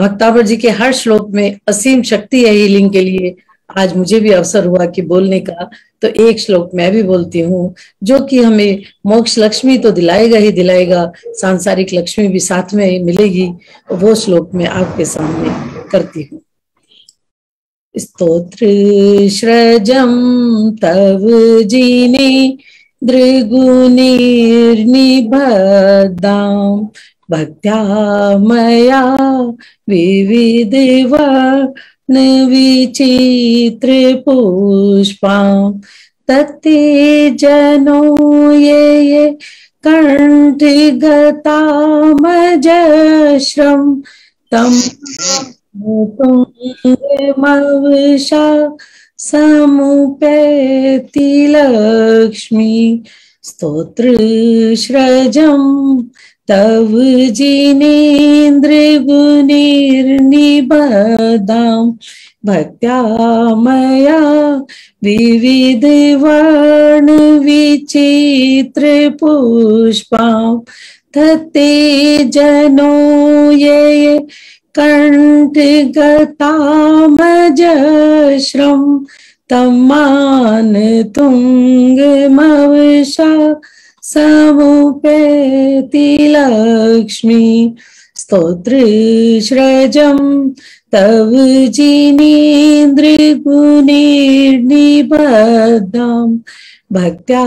भक्तामर जी के हर श्लोक में असीम शक्ति है हीलिंग के लिए। आज मुझे भी अवसर हुआ कि बोलने का, तो एक श्लोक मैं भी बोलती हूँ जो कि हमें मोक्ष लक्ष्मी तो दिलाएगा ही दिलाएगा, सांसारिक लक्ष्मी भी साथ में मिलेगी। वो श्लोक मैं आपके सामने करती हूँ। स्तोत्र श्रजम तव जीने दृगुनिर्निबद्धां भक्त्या मया विविधवर्णविचित्रपुष्पां तत्ते जनो ये कण्ठगतामजस्रं तं तुङ्गमविशा समुपेति लक्ष्मी स्तोत्र श्रजं तव जिनेन्द्र गुणैर्निबद्धां भक्त्या मया विविध वर्ण विचित्र पुष्पां तत्ते जनो ये कण्ठगतामजश्रं तम्मान तुंगमवशा समुपेति लक्ष्मी स्तोत्र श्रजं तव जिनेन्द्र गुणैर्निबद्धां भक्त्या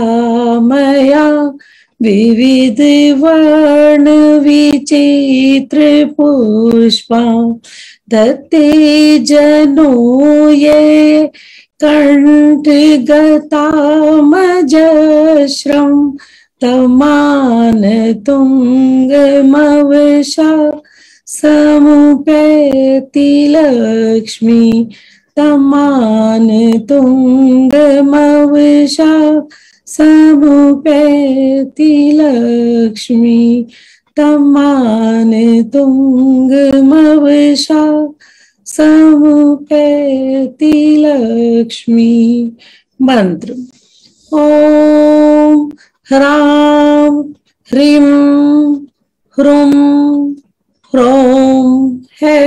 मया विविध वर्ण विचित्र पुष्पां दत्ते जनो ये कण्ठगतामजश्रं तमान तुंगमवशा समुपेति लक्ष्मी तमान तुंगमवशा समुपेति लक्ष्मी तमान तुंगमवशा समुपेति लक्ष्मी। मंत्र ओम ह्रां ह्रीं ह्रूं ह्रौं है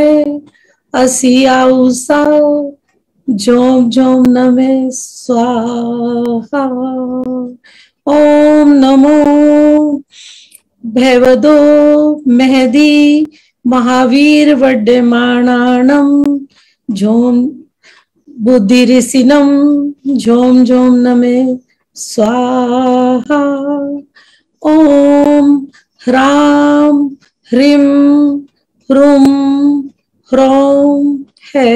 असियाउसा जोम जोम नमः स्वाहा। ओम नमो भगवतो Mehdi Mahavir वड्डमाणानं zone बुद्धिरिसिनं zone zone नमः स्वाहा। ओम ह्रां ह्रीं ह्रूं ह्रौं है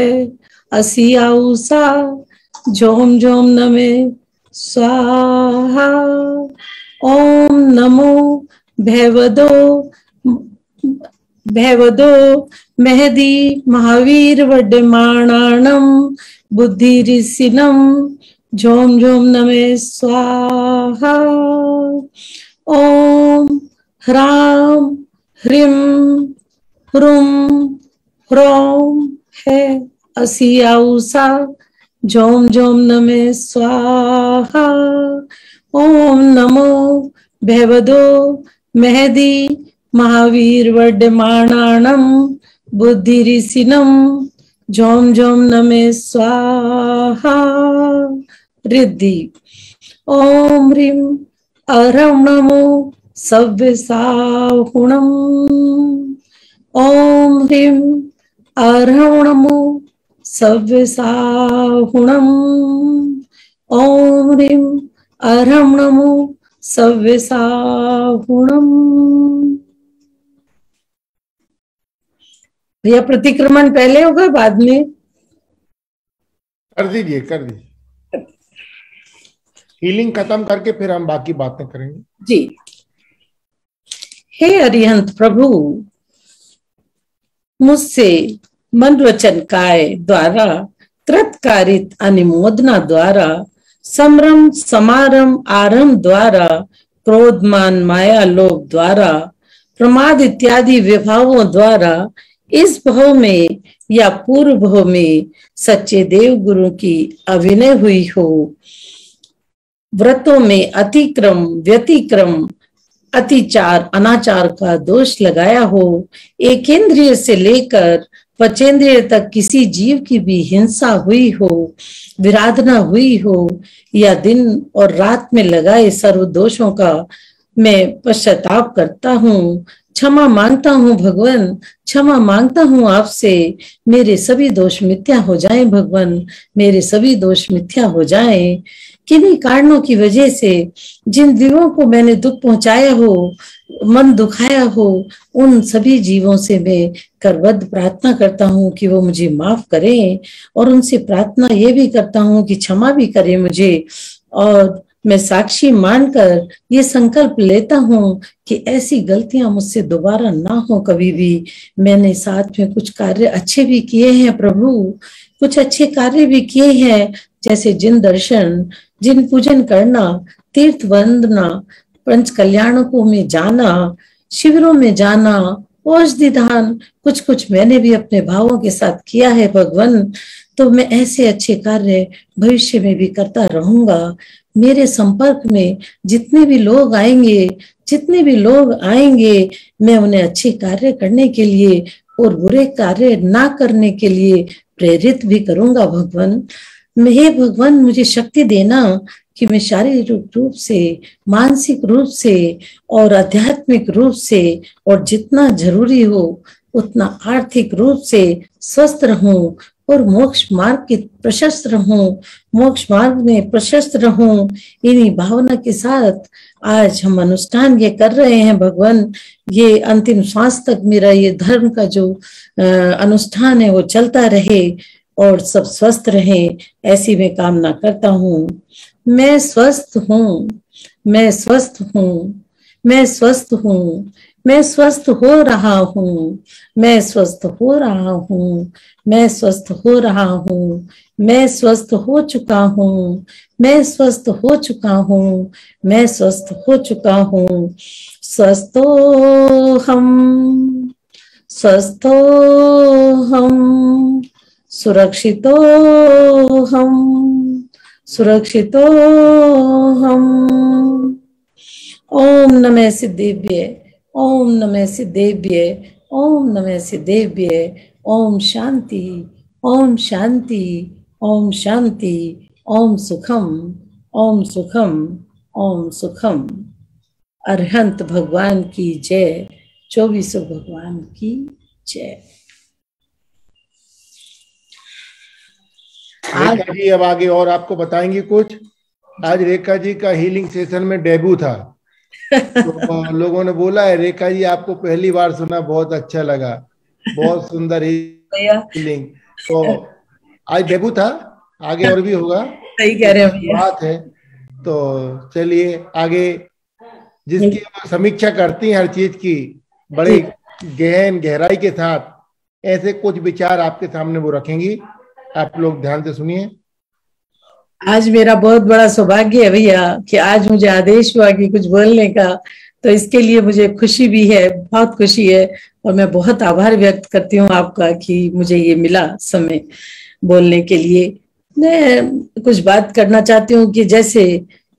असियाउसा झोम झोम नमः स्वाहा। ओम नमो भगवतो मेहदी महावीर वड्डमाणानं बुद्धिरिसिनं झोम झोम नमः स्वाहा। ओम ह्रां ह्रीं ह्रूं ह्रौं है असियाउसा झोम झोम नमः स्वाहा। ओम नमो भगवतो मेहदी महावीर वड्डमाणानं बुद्धिरिसिनं झोम झोम नमः स्वाहा। रिद्धि ओम ह्रीं अरं नमो सव्यसाहुणम्। ओम ह्रीं अरं नमो सव्यसाहुणम्। ओम ह्रीं अरं नमो सव्यसाहुणम्। यह प्रतिक्रमण पहले होगा बाद में? कर दीजिए कर दीजिए, हीलिंग खत्म करके फिर हम बाकी बातें करेंगे जी। हे अरिहंत प्रभु, मुझसे मन वचन काय द्वारा कृतकारित अनुमोदना द्वारा समरम समारम आरंभ द्वारा क्रोध मान माया लोभ द्वारा प्रमाद इत्यादि विभावों द्वारा इस भव में या पूर्व भव में सच्चे देव गुरु की अभिनय हुई हो, व्रतों में अतिक्रम व्यतिक्रम अतिचार अनाचार का दोष लगाया हो, एकेंद्रिय से लेकर पचेंद्रिय तक किसी जीव की भी हिंसा हुई हो, विराधना हुई हो, या दिन और रात में लगाए सर्व दोषों का मैं पश्चाताप करता हूँ, क्षमा मांगता हूँ भगवान, क्षमा मांगता हूँ आपसे। मेरे सभी दोष मिथ्या हो जाएं भगवान, मेरे सभी दोष मिथ्या हो जाएं। किन्हीं कारणों की वजह से जिन जीवों को मैंने दुख पहुंचाया हो, मन दुखाया हो, उन सभी जीवों से मैं करबद्ध प्रार्थना करता हूँ कि वो मुझे माफ करें, और उनसे प्रार्थना ये भी करता हूँ कि क्षमा भी करें मुझे। और मैं साक्षी मानकर ये संकल्प लेता हूँ कि ऐसी गलतियां मुझसे दोबारा ना हो कभी भी। मैंने साथ में कुछ कार्य अच्छे भी किए हैं प्रभु, कुछ अच्छे कार्य भी किए हैं, जैसे जिन दर्शन, जिन पूजन करना, तीर्थ वंदना, पंच कल्याणकों में जाना, शिविरों में जाना, औषधि दान, कुछ कुछ मैंने भी अपने भावों के साथ किया है भगवान। तो मैं ऐसे अच्छे कार्य भविष्य में भी करता रहूंगा। मेरे संपर्क में जितने भी लोग आएंगे, मैं उन्हें अच्छे कार्य करने के लिए और बुरे कार्य ना करने के लिए प्रेरित भी करूंगा भगवान। हे भगवान, मुझे शक्ति देना कि मैं शारीरिक रूप से, मानसिक रूप से और आध्यात्मिक रूप से, और जितना जरूरी हो उतना आर्थिक रूप से स्वस्थ रहूं और मोक्ष मार्ग के प्रशस्त रहूं, मोक्ष मार्ग में प्रशस्त रहूं। इन्हीं भावना के साथ आज हम अनुष्ठान ये कर रहे हैं भगवान। ये अंतिम श्वास तक मेरा ये धर्म का जो अनुष्ठान है वो चलता रहे और सब स्वस्थ रहे, ऐसी मैं कामना करता हूँ। मैं स्वस्थ हूँ, मैं स्वस्थ हूँ, मैं स्वस्थ हूँ, मैं स्वस्थ हो रहा हूँ, मैं स्वस्थ हो रहा हूँ, मैं स्वस्थ हो रहा हूँ, मैं स्वस्थ हो चुका हूँ, मैं स्वस्थ हो चुका हूँ, मैं स्वस्थ हो चुका हूँ। स्वस्थो हम, स्वस्थो हम, सुरक्षितो हम, सुरक्षितो हम। ओम नमः सिद्धेभ्य, ओम नमः सिद्धेभ्य, ओम नमः सिद्धेभ्य। ओम शांति, ओम शांति, ओम शांति, ओम सुखम, ओम सुखम, ओम सुखम। अरहंत भगवान की जय, 24 भगवान की जय। रेखा जी अब आगे और आपको बताएंगी कुछ। आज रेखा जी का हीलिंग सेशन में डेब्यू था, तो लोगों ने बोला है रेखा जी आपको पहली बार सुना, बहुत अच्छा लगा, बहुत सुंदर हीलिंग। तो आज डेब्यू था, आगे और भी होगा। सही कह रहे हैं बात है। तो चलिए आगे, जिसकी समीक्षा करती हैं हर चीज की बड़ी गहन गहराई के साथ, ऐसे कुछ विचार आपके सामने वो रखेंगी, आप लोग ध्यान से सुनिए। आज मेरा बहुत बड़ा सौभाग्य है भैया कि आज मुझे आदेश हुआ कि कुछ बोलने का, तो इसके लिए मुझे खुशी भी है, बहुत खुशी है। और मैं बहुत आभार व्यक्त करती हूँ आपका कि मुझे ये मिला समय बोलने के लिए। मैं कुछ बात करना चाहती हूँ कि जैसे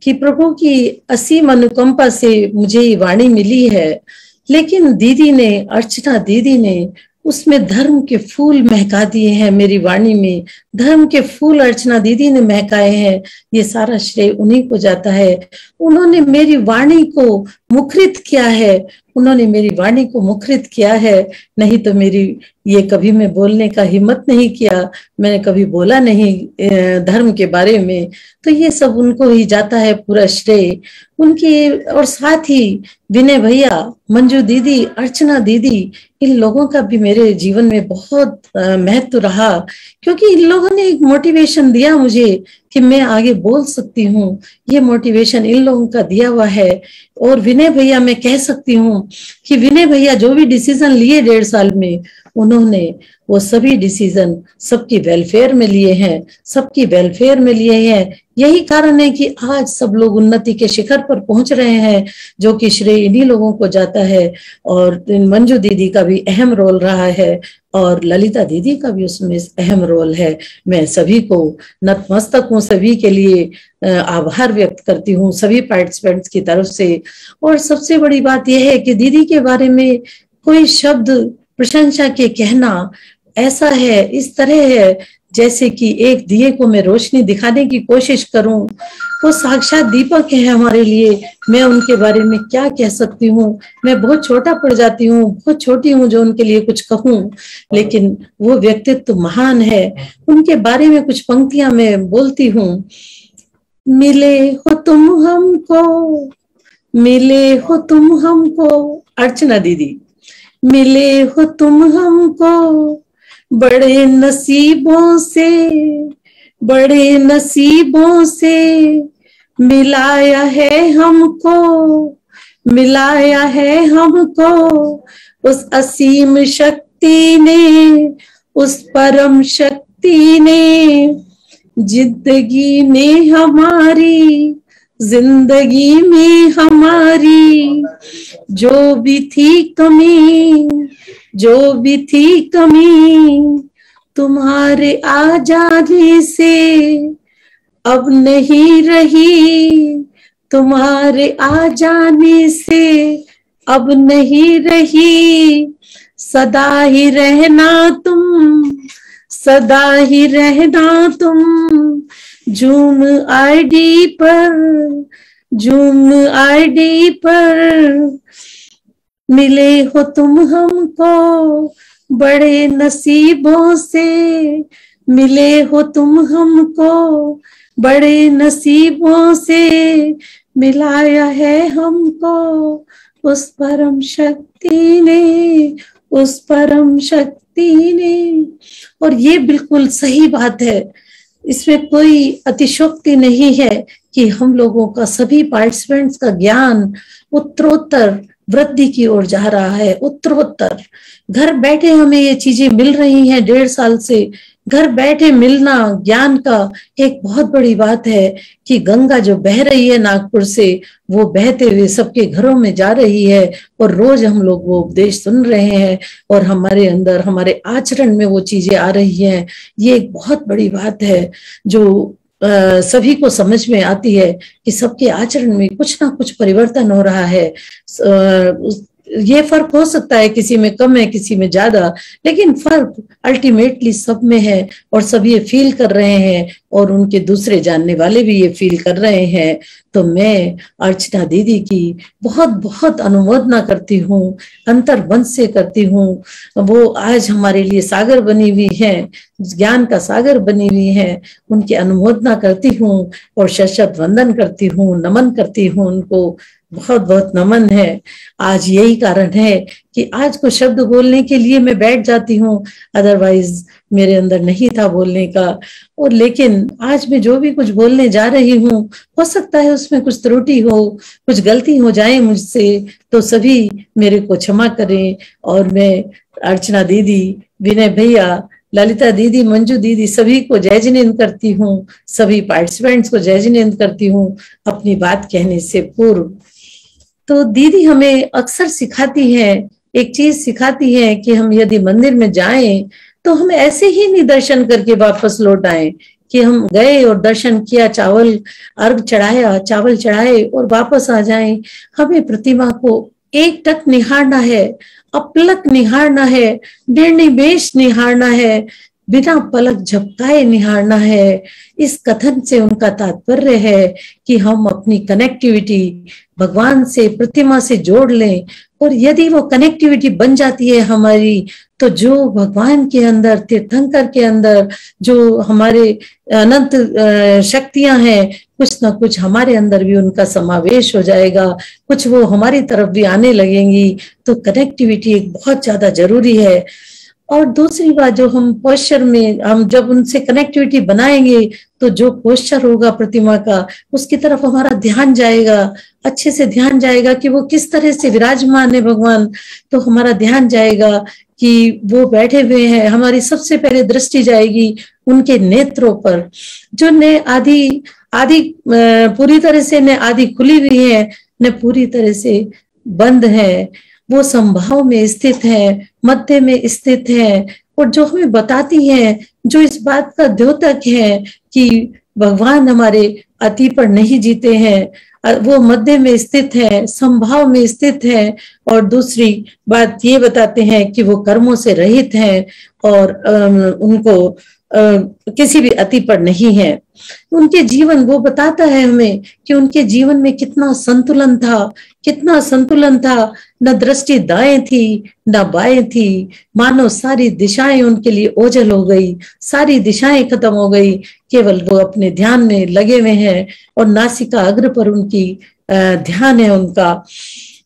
कि प्रभु की असीम अनुकंपा से मुझे ये वाणी मिली है, लेकिन दीदी ने, अर्चना दीदी ने उसमें धर्म के फूल महका दिए हैं। मेरी वाणी में धर्म के फूल अर्चना दीदी ने महकाए हैं। ये सारा श्रेय उन्हीं को जाता है। उन्होंने मेरी वाणी को मुखरित किया है, उन्होंने मेरी वाणी को मुखरित किया है। नहीं तो मेरी ये कभी मैं बोलने का हिम्मत नहीं किया, मैंने कभी बोला नहीं धर्म के बारे में। तो ये सब उनको ही जाता है पूरा श्रेय उनकी। और साथ ही विनय भैया, मंजू दीदी, अर्चना दीदी, इन लोगों का भी मेरे जीवन में बहुत महत्व रहा, क्योंकि इन लोगों ने एक मोटिवेशन दिया मुझे कि मैं आगे बोल सकती हूँ। ये मोटिवेशन इन लोगों का दिया हुआ है। और विनय भैया, मैं कह सकती हूँ कि विनय भैया जो भी डिसीजन लिए 1.5 साल में, उन्होंने वो सभी डिसीजन सबकी वेलफेयर में लिए हैं, सबकी वेलफेयर में लिए हैं। यही कारण है कि आज सब लोग उन्नति के शिखर पर पहुंच रहे हैं, जो कि श्रेय इन्हीं लोगों को जाता है। और मंजू दीदी का भी अहम रोल रहा है और ललिता दीदी का भी उसमें अहम रोल है। मैं सभी को नतमस्तक हूँ, सभी के लिए आभार व्यक्त करती हूँ, सभी पार्टिसिपेंट्स की तरफ से। और सबसे बड़ी बात यह है कि दीदी के बारे में कोई शब्द प्रशंसा के कहना ऐसा है, इस तरह है जैसे कि एक दिए को मैं रोशनी दिखाने की कोशिश करूं। वो साक्षात दीपक है हमारे लिए। मैं उनके बारे में क्या कह सकती हूँ, मैं बहुत छोटा पड़ जाती हूँ, बहुत छोटी हूँ जो उनके लिए कुछ कहूँ, लेकिन वो व्यक्तित्व महान है। उनके बारे में कुछ पंक्तियां मैं बोलती हूँ। मिले हो तुम हमको, मिले हो तुम हमको, अर्चना दीदी, मिले हो तुम हमको बड़े नसीबों से, बड़े नसीबों से मिलाया है हमको, मिलाया है हमको उस असीम शक्ति ने, उस परम शक्ति शक्ति ने जिंदगी में हमारी, जिंदगी में हमारी जो भी थी कमी, जो भी थी कमी, तुम्हारे आ जाने से अब नहीं रही, तुम्हारे आ जाने से अब नहीं रही। सदा ही रहना तुम, सदा ही रहना तुम, जूम आईडी पर, जूम आईडी पर। मिले हो तुम हमको बड़े नसीबों से, मिले हो तुम हमको बड़े नसीबों से, मिलाया है हमको उस परम शक्ति ने, उस परम शक्ति ने। और ये बिल्कुल सही बात है, इसमें कोई अतिशयोक्ति नहीं है कि हम लोगों का, सभी पार्टिसिपेंट्स का ज्ञान उत्तरोत्तर वृद्धि की ओर जा रहा है, उत्तरोत्तर। घर बैठे हमें ये चीजें मिल रही हैं 1.5 साल से। घर बैठे मिलना ज्ञान का एक बहुत बड़ी बात है कि गंगा जो बह रही है नागपुर से, वो बहते हुए सबके घरों में जा रही है और रोज हम लोग वो उपदेश सुन रहे हैं और हमारे अंदर, हमारे आचरण में वो चीजें आ रही हैं। ये एक बहुत बड़ी बात है जो सभी को समझ में आती है कि सबके आचरण में कुछ ना कुछ परिवर्तन हो रहा है। ये फर्क हो सकता है, किसी में कम है, किसी में ज्यादा, लेकिन फर्क अल्टीमेटली सब में है और सब ये फील कर रहे हैं और उनके दूसरे जानने वाले भी ये फील कर रहे हैं। तो मैं अर्चना दीदी की बहुत बहुत अनुमोदना करती हूँ, अंतर वंश से करती हूँ। वो आज हमारे लिए सागर बनी हुई है, ज्ञान का सागर बनी हुई है। उनकी अनुमोदना करती हूँ और शत वंदन करती हूँ, नमन करती हूँ उनको, बहुत बहुत नमन है। आज यही कारण है कि आज को शब्द बोलने के लिए मैं बैठ जाती हूँ, अदरवाइज मेरे अंदर नहीं था बोलने का। और लेकिन आज मैं जो भी कुछ बोलने जा रही हूँ, हो सकता है उसमें कुछ त्रुटि हो, कुछ गलती हो जाए मुझसे, तो सभी मेरे को क्षमा करें। और मैं अर्चना दीदी, विनय भैया, ललिता दीदी, मंजू दीदी, सभी को जय जिनेंद्र करती हूँ, सभी पार्टिसिपेंट्स को जय जिनेंद्र करती हूँ अपनी बात कहने से पूर्व। तो दीदी हमें अक्सर सिखाती है, एक चीज सिखाती है कि हम यदि मंदिर में जाएं तो हम ऐसे ही नहीं दर्शन करके वापस लौट आए कि हम गए और दर्शन किया, चावल अर्घ चढ़ाया, चावल चढ़ाए और वापस आ जाएं। हमें प्रतिमा को एक टक निहारना है, अपलक निहारना है, निर्निमेष निहारना है, बिना पलक झपकाए निहारना है। इस कथन से उनका तात्पर्य है कि हम अपनी कनेक्टिविटी भगवान से, प्रतिमा से जोड़ लें। और यदि वो कनेक्टिविटी बन जाती है हमारी, तो जो भगवान के अंदर, तीर्थंकर के अंदर जो हमारे अनंत शक्तियां हैं, कुछ ना कुछ हमारे अंदर भी उनका समावेश हो जाएगा, कुछ वो हमारी तरफ भी आने लगेंगी। तो कनेक्टिविटी एक बहुत ज्यादा जरूरी है। और दूसरी बात, जो हम पोस्चर में, हम जब उनसे कनेक्टिविटी बनाएंगे तो जो पोस्चर होगा प्रतिमा का, उसकी तरफ हमारा ध्यान जाएगा, अच्छे से ध्यान जाएगा कि वो किस तरह से विराजमान है भगवान। तो हमारा ध्यान जाएगा कि वो बैठे हुए हैं, हमारी सबसे पहले दृष्टि जाएगी उनके नेत्रों पर, जो ने आधी पूरी तरह से न आधी खुली हुई है, न पूरी तरह से बंद है। वो संभाव में स्थित है, मध्य में स्थित है, और जो हमें बताती है, जो इस बात का द्योतक है कि भगवान हमारे अति पर नहीं जीते हैं, वो मध्य में स्थित है, संभाव में स्थित है। और दूसरी बात ये बताते हैं कि वो कर्मों से रहित हैं और उनको किसी भी अति पर नहीं है। उनके जीवन, वो बताता है हमें कि उनके जीवन में कितना संतुलन था, कितना संतुलन था। न दृष्टि दाएं थी न बाएं थी, मानो सारी दिशाएं उनके लिए ओझल हो गई, सारी दिशाएं खत्म हो गई। केवल वो अपने ध्यान में लगे हुए हैं और नासिका अग्र पर उनकी ध्यान है उनका।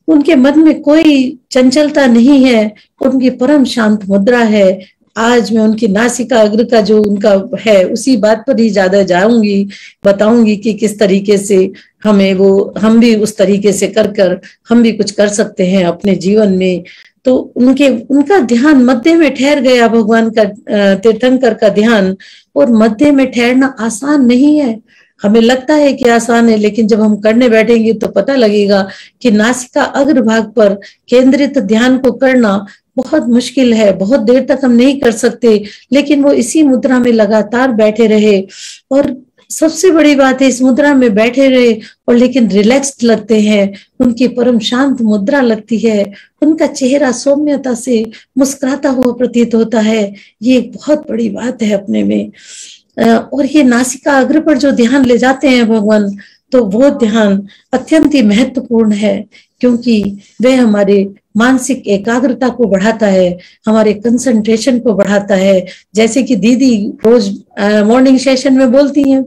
उनके मन में कोई चंचलता नहीं है, उनकी परम शांत मुद्रा है। आज मैं उनकी नासिका अग्र का जो उनका है, उसी बात पर ही ज्यादा जाऊंगी, बताऊंगी कि किस तरीके से हम भी उस तरीके से कर हम भी कुछ कर सकते हैं अपने जीवन में। तो उनका ध्यान मध्य में ठहर गया, भगवान का तीर्थंकर का ध्यान। और मध्य में ठहरना आसान नहीं है, हमें लगता है कि आसान है, लेकिन जब हम करने बैठेंगे तो पता लगेगा कि नासिका अग्रभाग पर केंद्रित ध्यान को करना बहुत मुश्किल है, बहुत देर तक हम नहीं कर सकते। लेकिन वो इसी मुद्रा में लगातार बैठे रहे, और सबसे बड़ी बात है इस मुद्रा में बैठे रहे और लेकिन रिलैक्स्ड लगते हैं, उनकी परम शांत मुद्रा लगती है, उनका चेहरा सौम्यता से मुस्कुराता हुआ प्रतीत होता है। ये एक बहुत बड़ी बात है अपने में। और ये नासिका अग्र पर जो ध्यान ले जाते हैं भगवान, तो वो ध्यान अत्यंत ही महत्वपूर्ण है, क्योंकि वह हमारे मानसिक एकाग्रता को बढ़ाता है, हमारे कंसंट्रेशन को बढ़ाता है। जैसे कि दीदी रोज मॉर्निंग सेशन में बोलती हैं,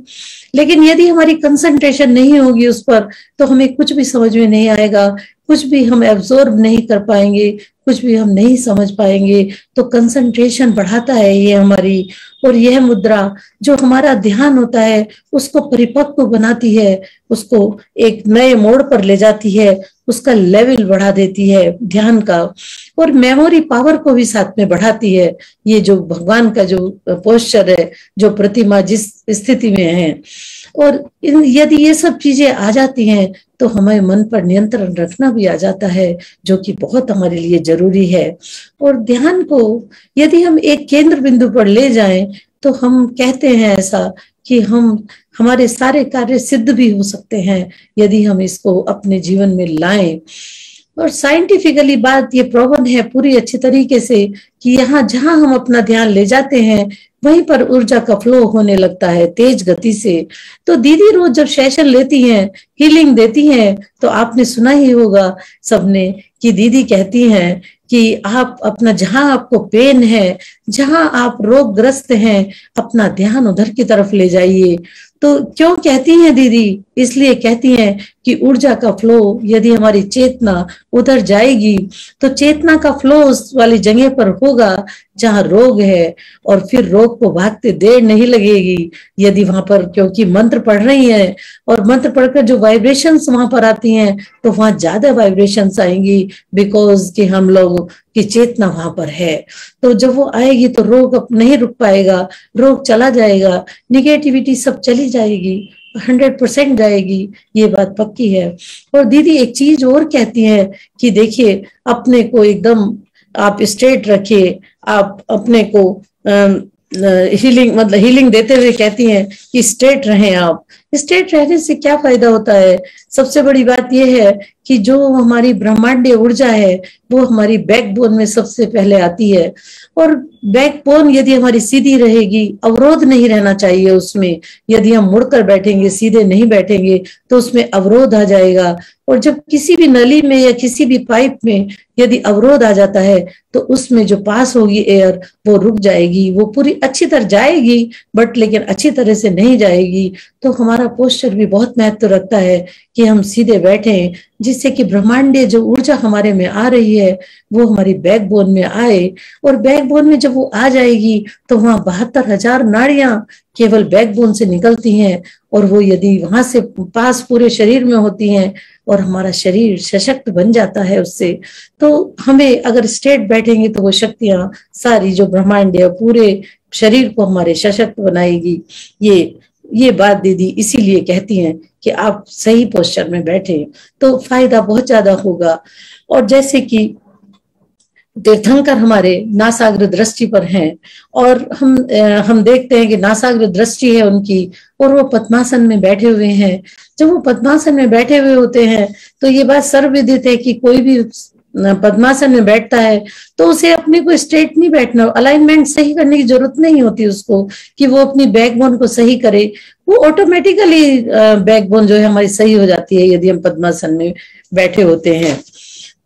लेकिन यदि हमारी कंसंट्रेशन नहीं होगी उस पर, तो हमें कुछ भी समझ में नहीं आएगा, कुछ भी हम एब्जॉर्ब नहीं कर पाएंगे, कुछ भी हम नहीं समझ पाएंगे। तो कंसंट्रेशन बढ़ाता है ये हमारी, और यह मुद्रा जो हमारा ध्यान होता है उसको परिपक्व बनाती है, उसको एक नए मोड़ पर ले जाती है, उसका लेवल बढ़ा देती है ध्यान का, और मेमोरी पावर को भी साथ में बढ़ाती है। ये जो भगवान का जो पोस्चर है, जो प्रतिमा जिस स्थिति में है, और यदि ये सब चीजें आ जाती हैं तो हमें मन पर नियंत्रण रखना भी आ जाता है, जो कि बहुत हमारे लिए जरूरी है। और ध्यान को यदि हम एक केंद्र बिंदु पर ले जाएं तो हम कहते हैं ऐसा कि हमारे सारे कार्य सिद्ध भी हो सकते हैं यदि हम इसको अपने जीवन में लाएं। और साइंटिफिकली बात ये प्रूवन है पूरी अच्छी तरीके से कि यहाँ जहां हम अपना ध्यान ले जाते हैं वहीं पर ऊर्जा का फ्लो होने लगता है तेज गति से। तो दीदी रोज जब सेशन लेती हैं, हीलिंग देती हैं, तो आपने सुना ही होगा सबने कि दीदी कहती हैं कि आप अपना, जहां आपको पेन है, जहां आप रोगग्रस्त हैं, अपना ध्यान उधर की तरफ ले जाइए। तो क्यों कहती हैं दीदी? इसलिए कहती हैं कि ऊर्जा का फ्लो, यदि हमारी चेतना उधर जाएगी तो चेतना का फ्लो उस वाली जगह पर होगा जहां रोग है, और फिर रोग को भागते देर नहीं लगेगी यदि वहां पर, क्योंकि मंत्र पढ़ रही है और मंत्र पढ़कर जो वाइब्रेशंस वहां पर आती हैं तो वहां ज्यादा वाइब्रेशंस आएंगी, बिकॉज कि हम लोग की चेतना वहां पर है। तो जब वो आएगी तो रोग अब नहीं रुक पाएगा, रोग चला जाएगा, निगेटिविटी सब चली जाएगी, 100% जाएगी, ये बात पक्की है। और दीदी एक चीज और कहती है कि देखिए, अपने को एकदम आप स्ट्रेट रखिए, आप अपने को हीलिंग देते हुए कहती हैं कि स्ट्रेट रहें। आप स्ट्रेट रहने से क्या फायदा होता है? सबसे बड़ी बात यह है कि जो हमारी ब्रह्मांडीय ऊर्जा है वो हमारी बैकबोन में सबसे पहले आती है, और बैकबोन यदि हमारी सीधी रहेगी, अवरोध नहीं रहना चाहिए उसमें। यदि हम मुड़कर बैठेंगे, सीधे नहीं बैठेंगे, तो उसमें अवरोध आ जाएगा। और जब किसी भी नली में या किसी भी पाइप में यदि अवरोध आ जाता है तो उसमें जो पास होगी एयर वो रुक जाएगी, वो पूरी अच्छी तरह जाएगी बट लेकिन अच्छी तरह से नहीं जाएगी। तो हमारा पोस्चर भी बहुत महत्व रखता है कि हम सीधे बैठें, जिससे कि ब्रह्मांडीय जो ऊर्जा हमारे में आ रही है वो हमारी बैकबोन में आए। और बैकबोन में जब वो आ जाएगी तो वहां 72,000 नाड़ियां केवल बैकबोन से निकलती हैं, और वो यदि वहां से पास पूरे शरीर में होती हैं और हमारा शरीर सशक्त बन जाता है उससे, तो हमें अगर स्ट्रेट बैठेंगे तो वो शक्तियां सारी जो ब्रह्मांडीय पूरे शरीर को हमारे सशक्त बनाएगी। ये बात दीदी इसीलिए कहती हैं कि आप सही पोस्चर में बैठे तो फायदा बहुत ज्यादा होगा। और जैसे कि तीर्थंकर हमारे नासाग्र दृष्टि पर हैं, और हम देखते हैं कि नासाग्र दृष्टि है उनकी, और वो पद्मासन में बैठे हुए हैं। जब वो पद्मासन में बैठे हुए होते हैं तो ये बात सर्वविदित है कि कोई भी पद्मासन में बैठता है तो उसे अपने को स्ट्रेट नहीं बैठना, अलाइनमेंट सही करने की जरूरत नहीं होती उसको कि वो अपनी बैकबोन को सही करे, वो ऑटोमेटिकली बैकबोन जो है हमारी सही हो जाती है यदि हम पद्मासन में बैठे होते हैं।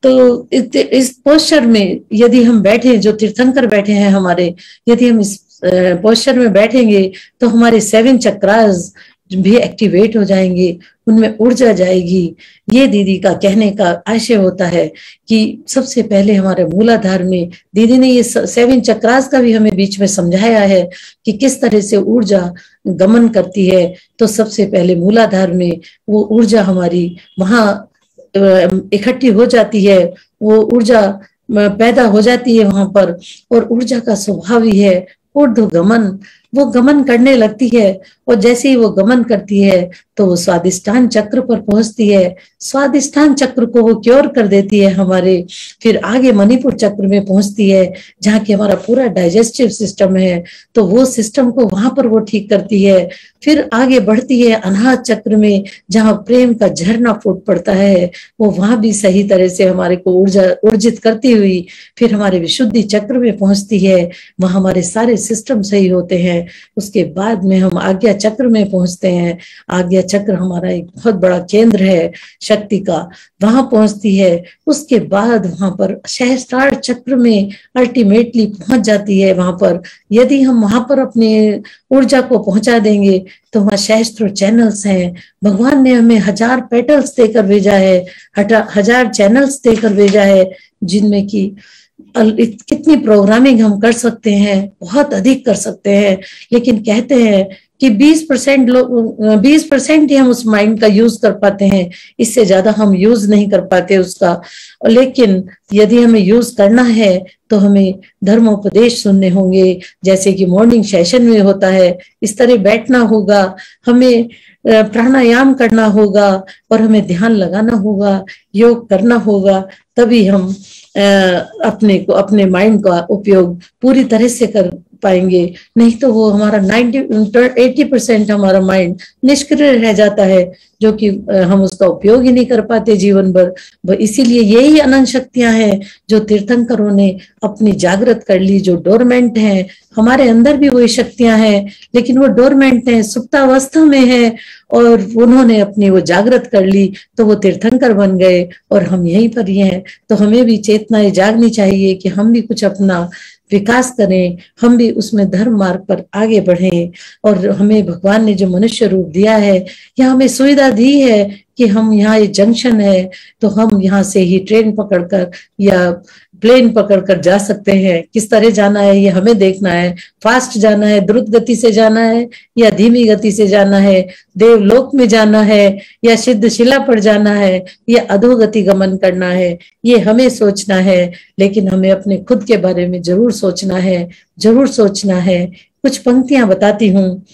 तो इस पोस्चर में यदि हम बैठे, जो तीर्थंकर बैठे हैं हमारे, यदि हम इस पोस्चर में बैठेंगे तो हमारे 7 चक्रास भी एक्टिवेट हो जाएंगे, उनमें ऊर्जा जाएगी। ये दीदी का कहने का आशय होता है कि सबसे पहले हमारे मूलाधार में, दीदी ने ये 7 चक्रास का भी हमें बीच में समझाया है कि किस तरह से ऊर्जा गमन करती है। तो सबसे पहले मूलाधार में वो ऊर्जा हमारी वहां इकट्ठी हो जाती है, वो ऊर्जा पैदा हो जाती है वहां पर। और ऊर्जा का स्वभाव ही है ऊर्ध्वगमन, वो गमन करने लगती है। और जैसे ही वो गमन करती है तो वो स्वादिष्टान चक्र पर पहुंचती है। स्वादिष्टान चक्र को वो क्योर कर देती है हमारे, फिर आगे मणिपुर चक्र में पहुंचती है जहाँ की हमारा पूरा डाइजेस्टिव सिस्टम है, तो वो सिस्टम को वहां पर वो ठीक करती है। फिर आगे बढ़ती है अनाहत चक्र में जहाँ प्रेम का झरना फूट पड़ता है, वो वहां भी सही तरह से हमारे को ऊर्जा ऊर्जित करती हुई फिर हमारे विशुद्धि चक्र में पहुंचती है। वहां हमारे सारे सिस्टम सही होते हैं। उसके बाद में हम आज्ञा चक्र में पहुंचते हैं। आज्ञा चक्र हमारा एक बहुत बड़ा केंद्र है शक्ति का, वहां पहुंचती है। उसके बाद वहां पर सहस्त्रार चक्र में अल्टीमेटली पहुंच जाती है। वहां पर यदि हम वहां पर अपने ऊर्जा को पहुंचा देंगे तो वहां सहस्त्र चैनल्स हैं। भगवान ने हमें 1000 पेटल्स देकर भेजा है, 1000 चैनल्स देकर भेजा है, जिनमें की कितनी प्रोग्रामिंग हम कर सकते हैं, बहुत अधिक कर सकते हैं। लेकिन कहते हैं कि 20% ही हम उस माइंड का यूज कर पाते हैं, इससे ज्यादा हम यूज नहीं कर पाते उसका। लेकिन यदि हमें यूज करना है तो हमें धर्मोपदेश सुनने होंगे, जैसे कि मॉर्निंग सेशन में होता है, इस तरह बैठना होगा, हमें प्राणायाम करना होगा और हमें ध्यान लगाना होगा, योग करना होगा, तभी हम अपने माइंड का उपयोग पूरी तरह से कर पाएंगे। नहीं तो वो हमारा 80% हमारा माइंड निष्क्रिय रह जाता है, जो कि हम उसका उपयोग ही नहीं कर पाते जीवन भर। इसीलिए यही अनंत शक्तियां हैं जो तीर्थंकरों ने अपनी जागृत कर ली, जो डोरमेंट हैं। हमारे अंदर भी वही शक्तियां हैं, लेकिन वो डोरमेंट हैं, सुप्तावस्था में है, और उन्होंने अपनी वो जागृत कर ली तो वो तीर्थंकर बन गए और हम यहीं पर ही हैं। तो हमें भी चेतना जागनी चाहिए कि हम भी कुछ अपना विकास करें, हम भी उसमें धर्म मार्ग पर आगे बढ़ें। और हमें भगवान ने जो मनुष्य रूप दिया है, या हमें सुविधा दी है कि हम यहाँ ये जंक्शन है तो हम यहाँ से ही ट्रेन पकड़कर या प्लेन पकड़कर जा सकते हैं। किस तरह जाना है ये हमें देखना है, फास्ट जाना है, द्रुत गति से जाना है या धीमी गति से जाना है, देवलोक में जाना है या सिद्ध शिला पर जाना है या अधोगति गमन करना है, ये हमें सोचना है। लेकिन हमें अपने खुद के बारे में जरूर सोचना है, जरूर सोचना है। कुछ पंक्तियां बताती हूँ।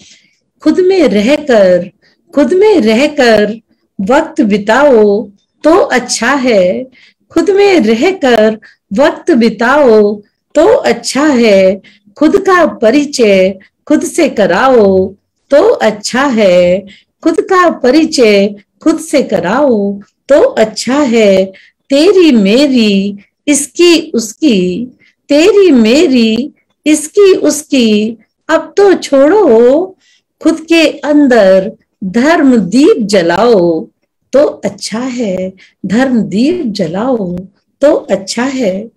खुद में रहकर वक्त बिताओ तो अच्छा है, खुद में रहकर वक्त बिताओ तो अच्छा है, खुद का परिचय खुद से कराओ तो अच्छा है, खुद का परिचय खुद से कराओ तो अच्छा है। तेरी मेरी इसकी उसकी, तेरी मेरी इसकी उसकी, अब तो छोड़ो, खुद के अंदर धर्म दीप जलाओ तो अच्छा है, धर्म दीप जलाओ तो अच्छा है।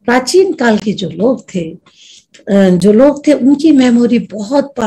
प्राचीन काल के जो लोग थे उनकी मेमोरी बहुत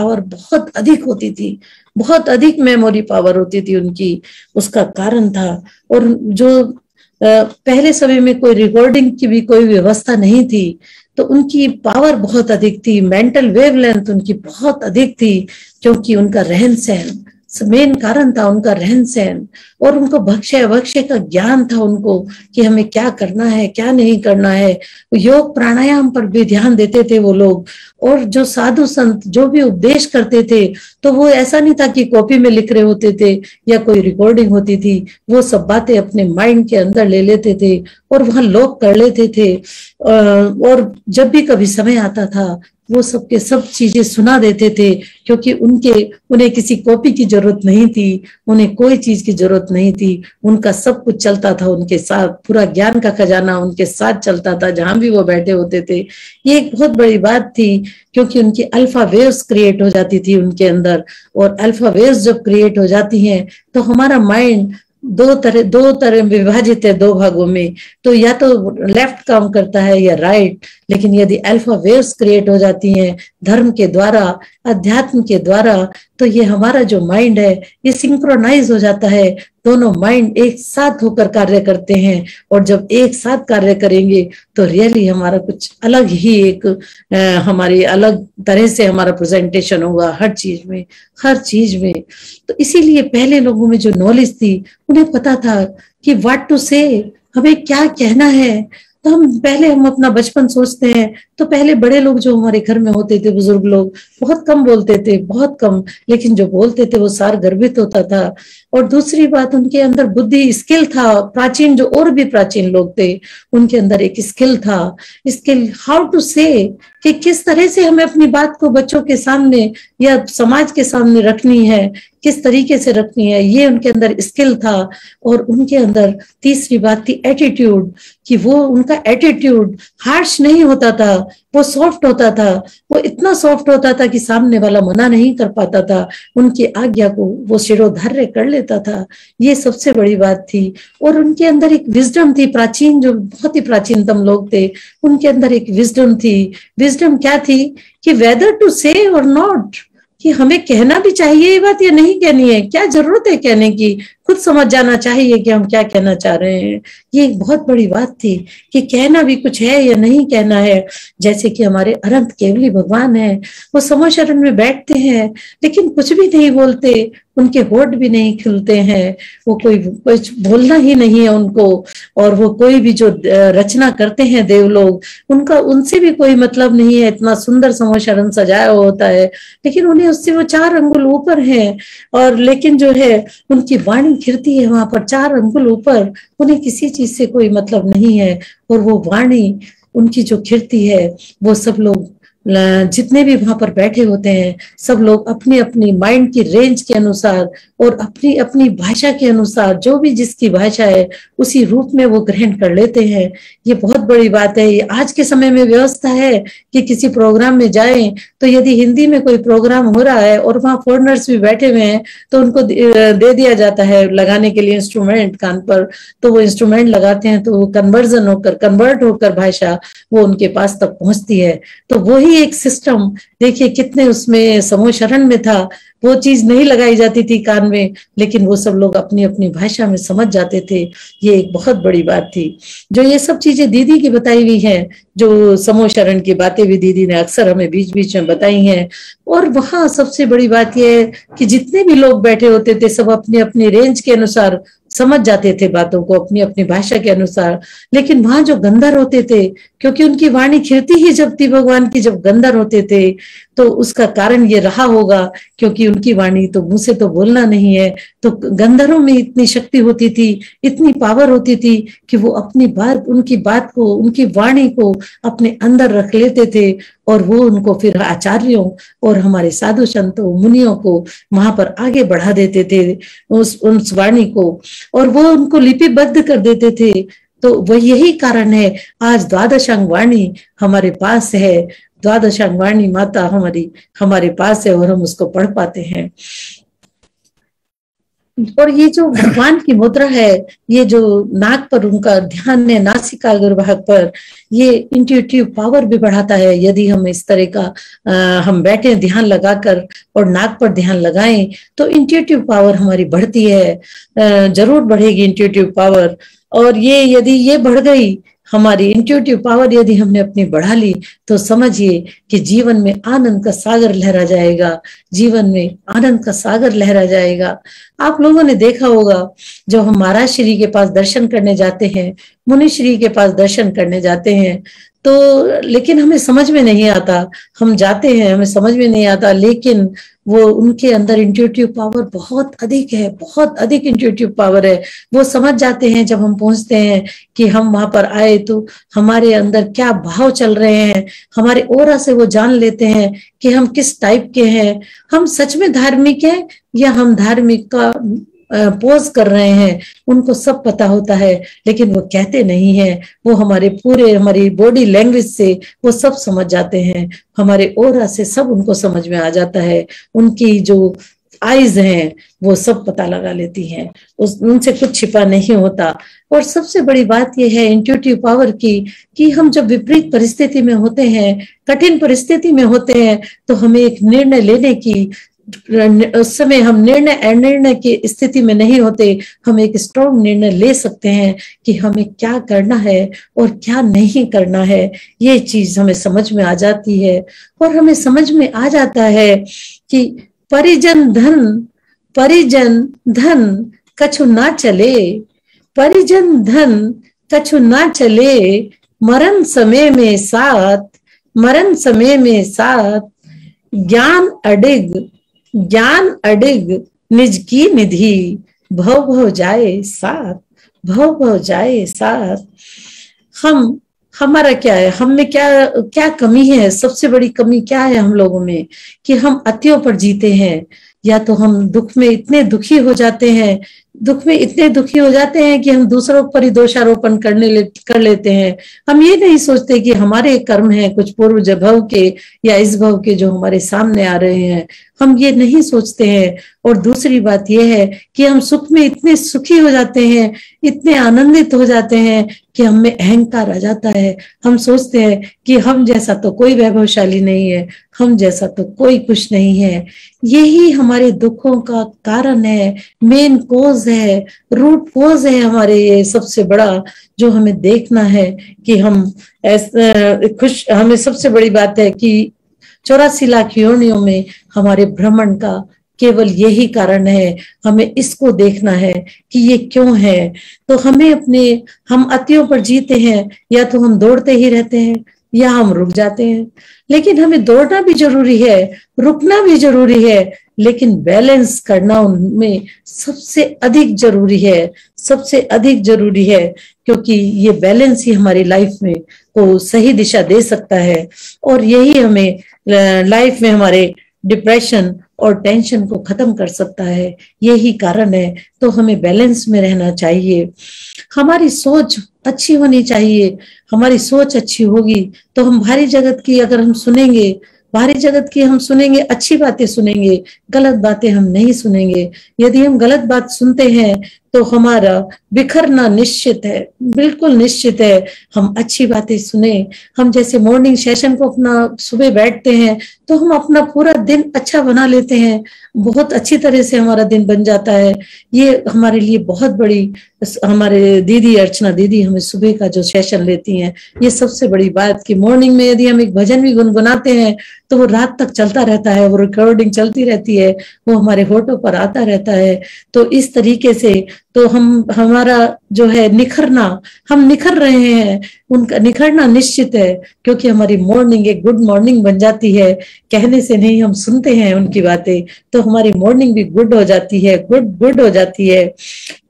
अधिक होती थी, बहुत अधिक मेमोरी पावर होती थी उनकी। उसका कारण था, और जो पहले समय में कोई रिकॉर्डिंग की भी कोई व्यवस्था नहीं थी, तो उनकी पावर बहुत अधिक थी, मेंटल वेवलेंथ उनकी बहुत अधिक थी, क्योंकि उनका रहन सहन मेन कारण था, उनका रहन सहन। और उनको भक्ष्य अभक्ष्य का ज्ञान था उनको, कि हमें क्या करना है क्या नहीं करना है। योग प्राणायाम पर भी ध्यान देते थे वो लोग। और जो साधु संत जो भी उपदेश करते थे, तो वो ऐसा नहीं था कि कॉपी में लिख रहे होते थे या कोई रिकॉर्डिंग होती थी, वो सब बातें अपने माइंड के अंदर ले लेते थे और वहां लोग कर लेते थे। और जब भी कभी समय आता था वो सबके सब चीजें सुना देते थे, क्योंकि उन्हें किसी कॉपी की जरूरत नहीं थी, उन्हें कोई चीज की जरूरत नहीं थी। उनका सब कुछ चलता था उनके साथ, पूरा ज्ञान का खजाना उनके साथ चलता था जहां भी वो बैठे होते थे। ये एक बहुत बड़ी बात थी, क्योंकि उनकी अल्फा वेव्स क्रिएट हो जाती थी उनके अंदर। और अल्फा वेव्स जब क्रिएट हो जाती हैं तो हमारा माइंड दो तरह विभाजित है, 2 भागों में। तो या तो लेफ्ट काम करता है या राइट। लेकिन यदि अल्फा वेव्स क्रिएट हो जाती हैं धर्म के द्वारा, अध्यात्म के द्वारा, तो ये हमारा जो माइंड है ये सिंक्रोनाइज हो जाता है। दोनों माइंड एक साथ होकर कार्य करते हैं, और जब एक साथ कार्य करेंगे तो रियली हमारा कुछ अलग ही हमारी अलग तरह से हमारा प्रेजेंटेशन होगा हर चीज में। तो इसीलिए पहले लोगों में जो नॉलेज थी, उन्हें पता था कि व्हाट टू से, हमें क्या कहना है, तो हम अपना बचपन सोचते हैं, तो पहले बड़े लोग जो हमारे घर में होते थे, बुजुर्ग लोग, बहुत कम बोलते थे, बहुत कम, लेकिन जो बोलते थे वो सार गर्भित होता था। और दूसरी बात, उनके अंदर बुद्धि, स्किल था। प्राचीन जो और भी प्राचीन लोग थे, उनके अंदर एक स्किल था, स्किल हाउ टू से, कि किस तरह से हमें अपनी बात को बच्चों के सामने या समाज के सामने रखनी है, किस तरीके से रखनी है, ये उनके अंदर स्किल था। और उनके अंदर तीसरी बात थी एटीट्यूड, कि वो उनका एटीट्यूड हार्श नहीं होता था, वो सॉफ्ट होता था। वो इतना सॉफ्ट होता था कि सामने वाला मना नहीं कर पाता था, उनकी आज्ञा को वो शिरोधार्य कर लेता था। ये सबसे बड़ी बात थी। और उनके अंदर एक विजडम थी। प्राचीन जो बहुत ही प्राचीनतम लोग थे, उनके अंदर एक विजडम थी। विजडम क्या थी कि वेदर टू से और नॉट, कि हमें कहना भी चाहिए ये बात या नहीं कहनी है, क्या जरूरत है कहने की, खुद समझ जाना चाहिए कि हम क्या कहना चाह रहे हैं। ये एक बहुत बड़ी बात थी कि कहना भी कुछ है या नहीं कहना है। जैसे कि हमारे अनंत केवली भगवान है, वो समो शरण में बैठते हैं लेकिन कुछ भी नहीं बोलते, उनके होठ भी नहीं खुलते हैं, वो कोई कुछ बोलना ही नहीं है उनको। और वो कोई भी जो रचना करते हैं देव लोग, उनका उनसे भी कोई मतलब नहीं है। इतना सुंदर समो शरण सजाया होता है, लेकिन उन्हें उससे वो 4 अंगुल ऊपर है। और लेकिन जो है उनकी वाणी खिरती है वहां पर 4 अंगुल ऊपर, उन्हें किसी चीज से कोई मतलब नहीं है। और वो वाणी उनकी जो खिरती है, वो सब लोग जितने भी वहां पर बैठे होते हैं, सब लोग अपनी अपनी माइंड की रेंज के अनुसार और अपनी अपनी भाषा के अनुसार, जो भी जिसकी भाषा है उसी रूप में वो ग्रहण कर लेते हैं। ये बहुत बड़ी बात है। ये आज के समय में व्यवस्था है कि किसी प्रोग्राम में जाएं तो यदि हिंदी में कोई प्रोग्राम हो रहा है और वहां फॉरेनर्स भी बैठे हुए हैं, तो उनको दे दिया जाता है लगाने के लिए इंस्ट्रूमेंट कान पर, तो वो इंस्ट्रूमेंट लगाते हैं, तो वो कन्वर्ट होकर भाषा वो उनके पास तक पहुंचती है। तो वही एक सिस्टम देखिए कितने उसमें समो शरण में था। वो चीज नहीं लगाई जाती थी कान में, लेकिन वो सब लोग अपनी अपनी भाषा में समझ जाते थे। ये एक बहुत बड़ी बात थी। जो ये सब चीजें दीदी की बताई हुई हैं, जो समो शरण की बातें भी दीदी ने अक्सर हमें बीच बीच में बताई हैं। और वहां सबसे बड़ी बात यह है कि जितने भी लोग बैठे होते थे, सब अपनी अपनी रेंज के अनुसार समझ जाते थे बातों को, अपनी अपनी भाषा के अनुसार। लेकिन वहां जो गंधर्व होते थे, क्योंकि उनकी वाणी खिरती ही जब थी भगवान की, जब गंधर्व होते थे, तो उसका कारण ये रहा होगा क्योंकि उनकी वाणी तो मुंह से तो बोलना नहीं है। तो गंधर्वों में इतनी शक्ति होती थी, इतनी पावर होती थी कि वो अपनी बात, उनकी बात को, उनकी वाणी को अपने अंदर रख लेते थे। और वो उनको फिर आचार्यों और हमारे साधु संतों मुनियों को वहां पर आगे बढ़ा देते थे उस वाणी को, और वो उनको लिपिबद्ध कर देते थे। तो वो यही कारण है आज द्वादशांग वाणी हमारे पास है। द्वादशांग वाणी माता हमारे पास है और हम उसको पढ़ पाते हैं। और ये जो भगवान की मुद्रा है, ये जो नाक पर उनका ध्यान है, नासिका अग्रभाग पर, ये इंट्यूटिव पावर भी बढ़ाता है। यदि हम इस तरह का हम बैठे ध्यान लगाकर और नाक पर ध्यान लगाएं तो इंट्यूटिव पावर हमारी बढ़ती है, जरूर बढ़ेगी इंट्यूटिव पावर। और ये यदि ये बढ़ गई हमारी इंट्यूटिव पावर, यदि हमने अपनी बढ़ा ली, तो समझिए कि जीवन में आनंद का सागर लहरा जाएगा, जीवन में आनंद का सागर लहरा जाएगा। आप लोगों ने देखा होगा जब हम महाराज श्री के पास दर्शन करने जाते हैं, मुनि श्री के पास दर्शन करने जाते हैं, तो लेकिन हमें समझ में नहीं आता, हम जाते हैं हमें समझ में नहीं आता, लेकिन वो उनके अंदर इंट्यूटिव पावर बहुत अधिक है, बहुत अधिक इंट्यूटिव पावर है। वो समझ जाते हैं जब हम पहुंचते हैं कि हम वहां पर आए, तो हमारे अंदर क्या भाव चल रहे हैं, हमारे ओरा से वो जान लेते हैं कि हम किस टाइप के हैं, हम सच में धार्मिक हैं या हम धार्मिक का पोज कर रहे हैं। उनको सब पता होता है, लेकिन वो कहते नहीं है। वो हमारी बॉडी लैंग्वेज से वो सब समझ जाते हैं, हमारे ओरा से सब उनको समझ में आ जाता है। उनकी जो आईज हैं वो सब पता लगा लेती हैं, उनसे कुछ छिपा नहीं होता। और सबसे बड़ी बात यह है इंट्यूटिव पावर की, कि हम जब विपरीत परिस्थिति में होते हैं, कठिन परिस्थिति में होते हैं, तो हमें एक निर्णय लेने की, उस समय हम निर्णय की स्थिति में नहीं होते, हम एक स्ट्रॉन्ग निर्णय ले सकते हैं कि हमें क्या करना है और क्या नहीं करना है। ये चीज हमें समझ में आ जाती है। और हमें समझ में आ जाता है कि परिजन धन कछु ना चले, परिजन धन कछु ना चले, मरण समय में साथ, मरण समय में साथ, ज्ञान अडिग निज की निधि, भव भव जाए साथ, भव भव जाए साथ। हमारा क्या है, हम में क्या कमी है? सबसे बड़ी कमी क्या है हम लोगों में कि हम अतियों पर जीते हैं, या तो हम दुख में इतने दुखी हो जाते हैं, दुख में इतने दुखी हो जाते हैं कि हम दूसरों पर ही दोषारोपण कर लेते हैं। हम ये नहीं सोचते कि हमारे कर्म हैं कुछ पूर्व भव के या इस भव के जो हमारे सामने आ रहे हैं, हम ये नहीं सोचते हैं। और दूसरी बात यह है कि हम सुख में इतने सुखी हो जाते हैं, इतने आनंदित हो जाते हैं कि हम में अहंकार आ जाता है। हम सोचते हैं कि हम जैसा तो कोई वैभवशाली नहीं है, हम जैसा तो कोई कुछ नहीं है। यही हमारे दुखों का कारण है, मेन कोज है, रूट कोज है हमारे। ये सबसे बड़ा जो हमें देखना है कि हम हमें सबसे बड़ी बात है कि 84 लाख योनियों में हमारे भ्रमण का केवल यही कारण है। हमें इसको देखना है कि ये क्यों है। तो हम अतियों पर जीते हैं, या तो हम दौड़ते ही रहते हैं या हम रुक जाते हैं। लेकिन हमें दौड़ना भी जरूरी है, रुकना भी जरूरी है, लेकिन बैलेंस करना उनमें सबसे अधिक जरूरी है, सबसे अधिक जरूरी है। क्योंकि ये बैलेंस ही हमारी लाइफ में को सही दिशा दे सकता है, और यही हमें लाइफ में हमारे डिप्रेशन और टेंशन को खत्म कर सकता है। यही कारण है। तो हमें बैलेंस में रहना चाहिए, हमारी सोच अच्छी होनी चाहिए। हमारी सोच अच्छी होगी तो हम बाहरी जगत की अगर हम सुनेंगे, बाहरी जगत की हम सुनेंगे, अच्छी बातें सुनेंगे, गलत बातें हम नहीं सुनेंगे। यदि हम गलत बात सुनते हैं तो हमारा बिखरना निश्चित है, बिल्कुल निश्चित है। हम अच्छी बातें सुने, हम जैसे मॉर्निंग सेशन को अपना सुबह बैठते हैं तो हम अपना पूरा दिन अच्छा बना लेते हैं, बहुत अच्छी तरह से हमारा दिन बन जाता है। ये हमारे लिए बहुत बड़ी, हमारे दीदी अर्चना दीदी हमें सुबह का जो सेशन लेती हैं, ये सबसे बड़ी बात कि मॉर्निंग में यदि हम एक भजन भी गुनगुनाते हैं तो वो रात तक चलता रहता है, वो रिकॉर्डिंग चलती रहती है, वो हमारे होठों पर आता रहता है। तो इस तरीके से तो हमारा जो है निखरना, हम निखर रहे हैं, उनका निखरना निश्चित है। क्योंकि हमारी मॉर्निंग एक गुड मॉर्निंग बन जाती है, कहने से नहीं, हम सुनते हैं उनकी बातें तो हमारी मॉर्निंग भी गुड हो जाती है, गुड हो जाती है।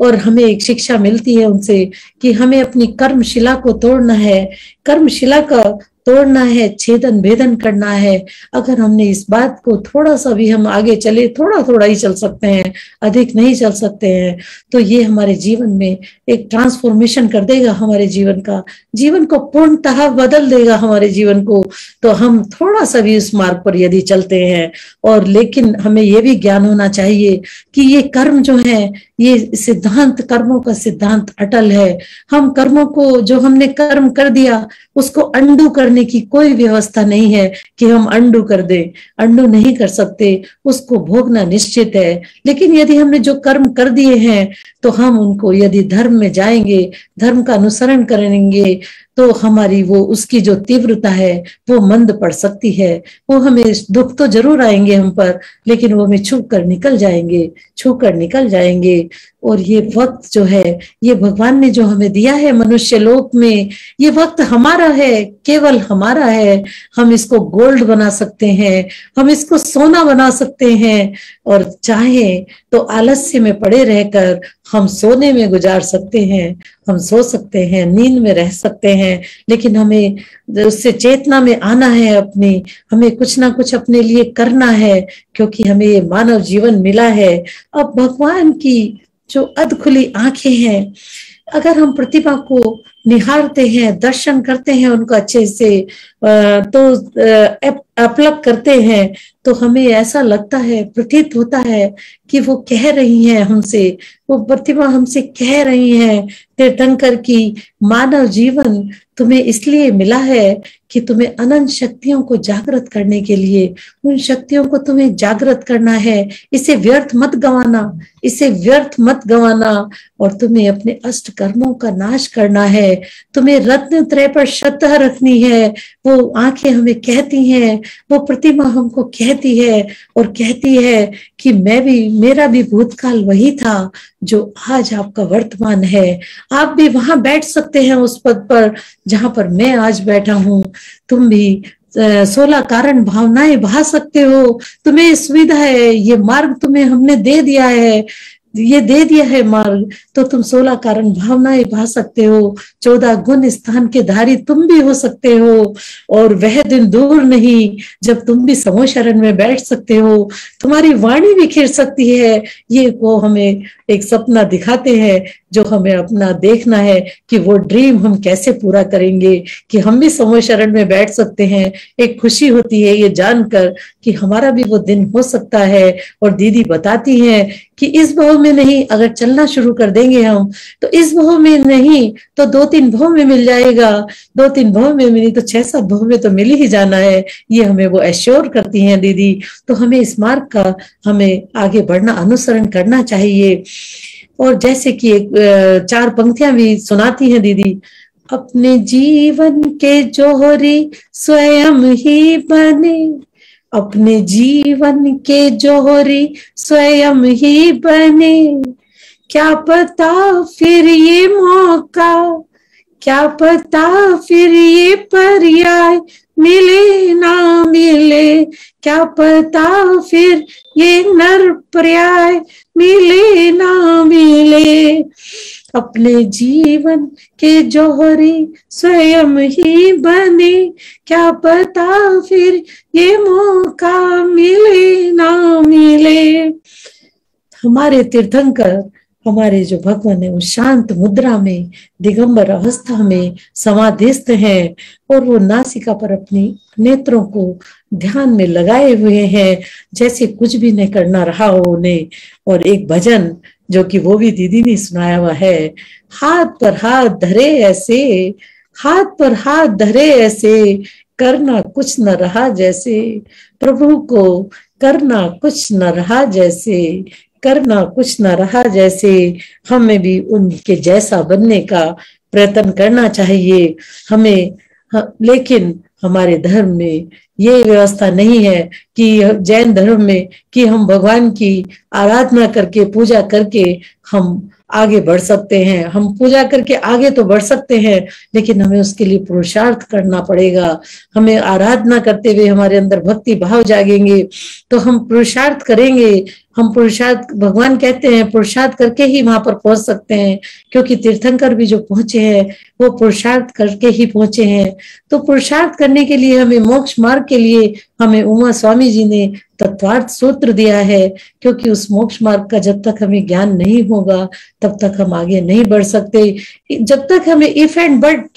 और हमें एक शिक्षा मिलती है उनसे कि हमें अपनी कर्मशिला को तोड़ना है, कर्मशिला का तोड़ना है, छेदन भेदन करना है। अगर हमने इस बात को थोड़ा सा भी हम आगे चले, थोड़ा ही चल सकते हैं, अधिक नहीं चल सकते हैं, तो ये हमारे जीवन में एक ट्रांसफॉर्मेशन कर देगा, हमारे जीवन को पूर्णतः बदल देगा हमारे जीवन को। तो हम थोड़ा सा भी उस मार्ग पर यदि चलते हैं, और लेकिन हमें ये भी ज्ञान होना चाहिए कि ये कर्म जो है, ये सिद्धांत, कर्मों का सिद्धांत अटल है। हम कर्मों को, जो हमने कर्म कर दिया उसको अंडू करने की कोई व्यवस्था नहीं है कि हम अंडू कर दें, अंडू नहीं कर सकते, उसको भोगना निश्चित है। लेकिन यदि हमने जो कर्म कर दिए हैं तो हम उनको यदि धर्म में जाएंगे, धर्म का अनुसरण करेंगे, तो हमारी वो उसकी जो तीव्रता है वो मंद पड़ सकती है। वो हमें दुख तो जरूर आएंगे हम पर, लेकिन वो हमें छू कर निकल जाएंगे। और ये वक्त जो है, ये भगवान ने जो हमें दिया है मनुष्य लोक में, ये वक्त हमारा है, केवल हमारा है। हम इसको गोल्ड बना सकते हैं, हम इसको सोना बना सकते हैं, और चाहे तो आलस्य में पड़े रहकर हम सोने में गुजार सकते हैं, हम सो सकते हैं, नींद में रह सकते हैं। लेकिन हमें उससे चेतना में आना है, हमें कुछ ना कुछ अपने लिए करना है, क्योंकि हमें ये मानव जीवन मिला है। अब भगवान की जो अधखुली आंखें हैं, अगर हम प्रतिभा को निहारते हैं, दर्शन करते हैं उनका अच्छे से, तो अपलक करते हैं, तो हमें ऐसा लगता है, प्रतीत होता है कि वो कह रही हैं हमसे, वो प्रतिभा हमसे कह रही हैं तीर्थंकर की मानव जीवन तुम्हें इसलिए मिला है कि तुम्हें अनंत शक्तियों को जागृत करने के लिए, उन शक्तियों को तुम्हें जागृत करना है। इसे व्यर्थ मत गंवाना, और तुम्हें अपने अष्ट कर्मों का नाश करना है। है, तुम्हें रत्न त्रय पर श्रद्धा रखनी है। वो आंखें हमें कहती हैं, वो प्रतिमा हमको कहती है और कहती है कि मेरा भी भूतकाल वही था जो आज आपका वर्तमान है। आप भी वहां बैठ सकते हैं उस पद पर जहां पर मैं आज बैठा हूं। तुम भी 16 कारण भावनाएं बहा सकते हो। तुम्हें सुविधा है, ये मार्ग तुम्हें हमने दे दिया है, ये दे दिया है मार्ग, तो तुम 16 कारण भावनाएं बहा सकते हो। 14 गुण स्थान के धारी तुम भी हो सकते हो। और वह दिन दूर नहीं जब तुम भी समूह शरण में बैठ सकते हो, तुम्हारी वाणी भी खिर सकती है। ये वो हमें एक सपना दिखाते हैं जो हमें अपना देखना है कि वो ड्रीम हम कैसे पूरा करेंगे कि हम भी समूह शरण में बैठ सकते हैं। एक खुशी होती है ये जानकर कि हमारा भी वो दिन हो सकता है। और दीदी बताती हैं कि इस भाव में नहीं, अगर चलना शुरू कर देंगे हम तो इस भाव में नहीं तो 2-3 भाव में मिल जाएगा, 2-3 भाव में मिली तो 6-7 भाव में तो मिल ही जाना है। ये हमें वो एश्योर करती हैं दीदी। तो हमें इस मार्ग का हमें आगे बढ़ना, अनुसरण करना चाहिए। और जैसे कि एक 4 पंक्तियां भी सुनाती हैं दीदी, अपने जीवन के जोहरी स्वयं ही बने, अपने जीवन के जोहरी स्वयं ही बने, क्या पता फिर ये मौका, क्या पता फिर ये पर्याय मिले ना मिले, क्या पता फिर ये नर पर्याय मिले ना मिले। अपने जीवन के जोहरी स्वयं ही बने, क्या पता फिर ये मौका मिले ना मिले। हमारे तीर्थंकर, हमारे जो भगवान है वो शांत मुद्रा में, दिगंबर अवस्था में समाधिस्थ हैं और वो नासिका पर अपनी नेत्रों को ध्यान में लगाए हुए हैं, जैसे कुछ भी नहीं करना रहा हो उन्हें। और एक भजन जो कि वो भी दीदी ने सुनाया हुआ है, हाथ पर हाथ धरे ऐसे, हाथ पर हाथ धरे ऐसे, करना कुछ न रहा जैसे, प्रभु को करना कुछ न रहा जैसे, करना कुछ न रहा जैसे। हमें भी उनके जैसा बनने का प्रयत्न करना चाहिए हमें। लेकिन हमारे धर्म में ये व्यवस्था नहीं है कि जैन धर्म में कि हम भगवान की आराधना करके, पूजा करके हम आगे बढ़ सकते हैं। हम पूजा करके आगे तो बढ़ सकते हैं, लेकिन हमें उसके लिए पुरुषार्थ करना पड़ेगा। हमें आराधना करते हुए हमारे अंदर भक्ति भाव जागेंगे तो हम पुरुषार्थ करेंगे। हम पुरुषार्थ, भगवान कहते हैं पुरुषार्थ करके ही वहां पर पहुंच सकते हैं, क्योंकि तीर्थंकर भी जो पहुंचे हैं वो पुरुषार्थ करके ही पहुंचे हैं। तो पुरुषार्थ करने के लिए हमें, मोक्ष मार्ग के लिए हमें उमा स्वामी जी ने तत्वार्थ सूत्र दिया है, क्योंकि उस मोक्ष मार्ग का जब तक हमें ज्ञान नहीं होगा तब तक हम आगे नहीं बढ़ सकते। जब तक हमें इफ एंड बट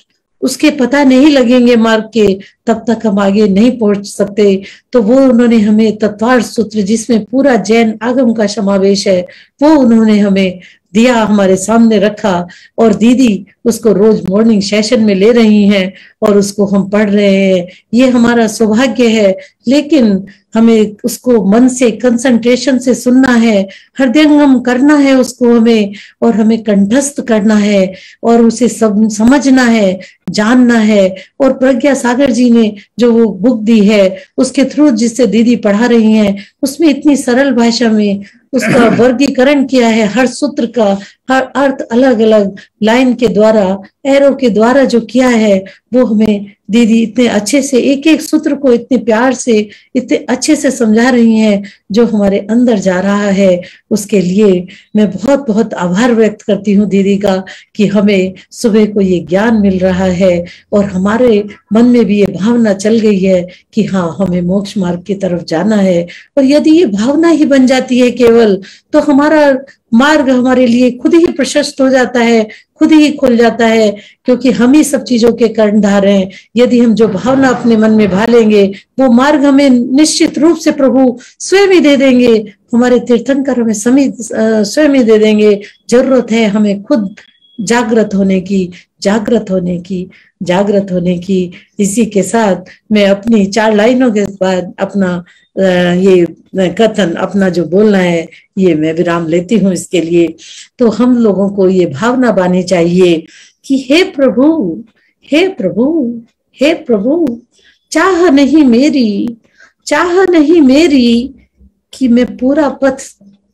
उसके पता नहीं लगेंगे मार्ग के, तब तक हम आगे नहीं पहुंच सकते। तो वो उन्होंने हमें तत्वार्थ सूत्र, जिसमें पूरा जैन आगम का समावेश है, वो उन्होंने हमें दिया, हमारे सामने रखा। और दीदी उसको रोज मॉर्निंग सेशन में ले रही हैं और उसको हम पढ़ रहे हैं। ये हमारा सौभाग्य है, लेकिन हमें उसको मन से, कंसंट्रेशन से सुनना है, हृदयंगम करना है उसको हमें, और हमें कंठस्थ करना है और उसे समझना है, जानना है। और प्रज्ञा सागर जी ने जो वो बुक दी है उसके थ्रू जिससे दीदी पढ़ा रही हैं, उसमें इतनी सरल भाषा में उसका वर्गीकरण किया है, हर सूत्र का हर अर्थ अलग अलग लाइन के द्वारा, एरो के द्वारा जो किया है, वो हमें दीदी इतने अच्छे से एक एक सूत्र को इतने प्यार से, इतने अच्छे से समझा रही हैं, जो हमारे अंदर जा रहा है। उसके लिए मैं बहुत बहुत आभार व्यक्त करती हूँ दीदी का, कि हमें सुबह को ये ज्ञान मिल रहा है और हमारे मन में भी ये भावना चल गई है कि हाँ, हमें मोक्ष मार्ग की तरफ जाना है। और यदि ये भावना ही बन जाती है केवल, तो हमारा मार्ग हमारे लिए खुद ही प्रशस्त हो जाता है, खुद ही खुल जाता है, क्योंकि हम ही सब चीजों के कर्णधार हैं। यदि हम जो भावना अपने मन में भा लेंगे, वो मार्ग हमें निश्चित रूप से प्रभु स्वयं ही दे देंगे। हमारे तीर्थंकर हमें स्वयं ही दे देंगे। जरूरत है हमें खुद जागृत होने की, जागृत होने की, जागृत होने की। इसी के साथ मैं अपनी 4 लाइनों के बाद अपना ये कथन, अपना जो बोलना है, ये मैं विराम लेती हूँ। इसके लिए तो हम लोगों को ये भावना बानी चाहिए कि हे प्रभु, हे प्रभु, हे प्रभु, चाह नहीं मेरी कि मैं पूरा पथ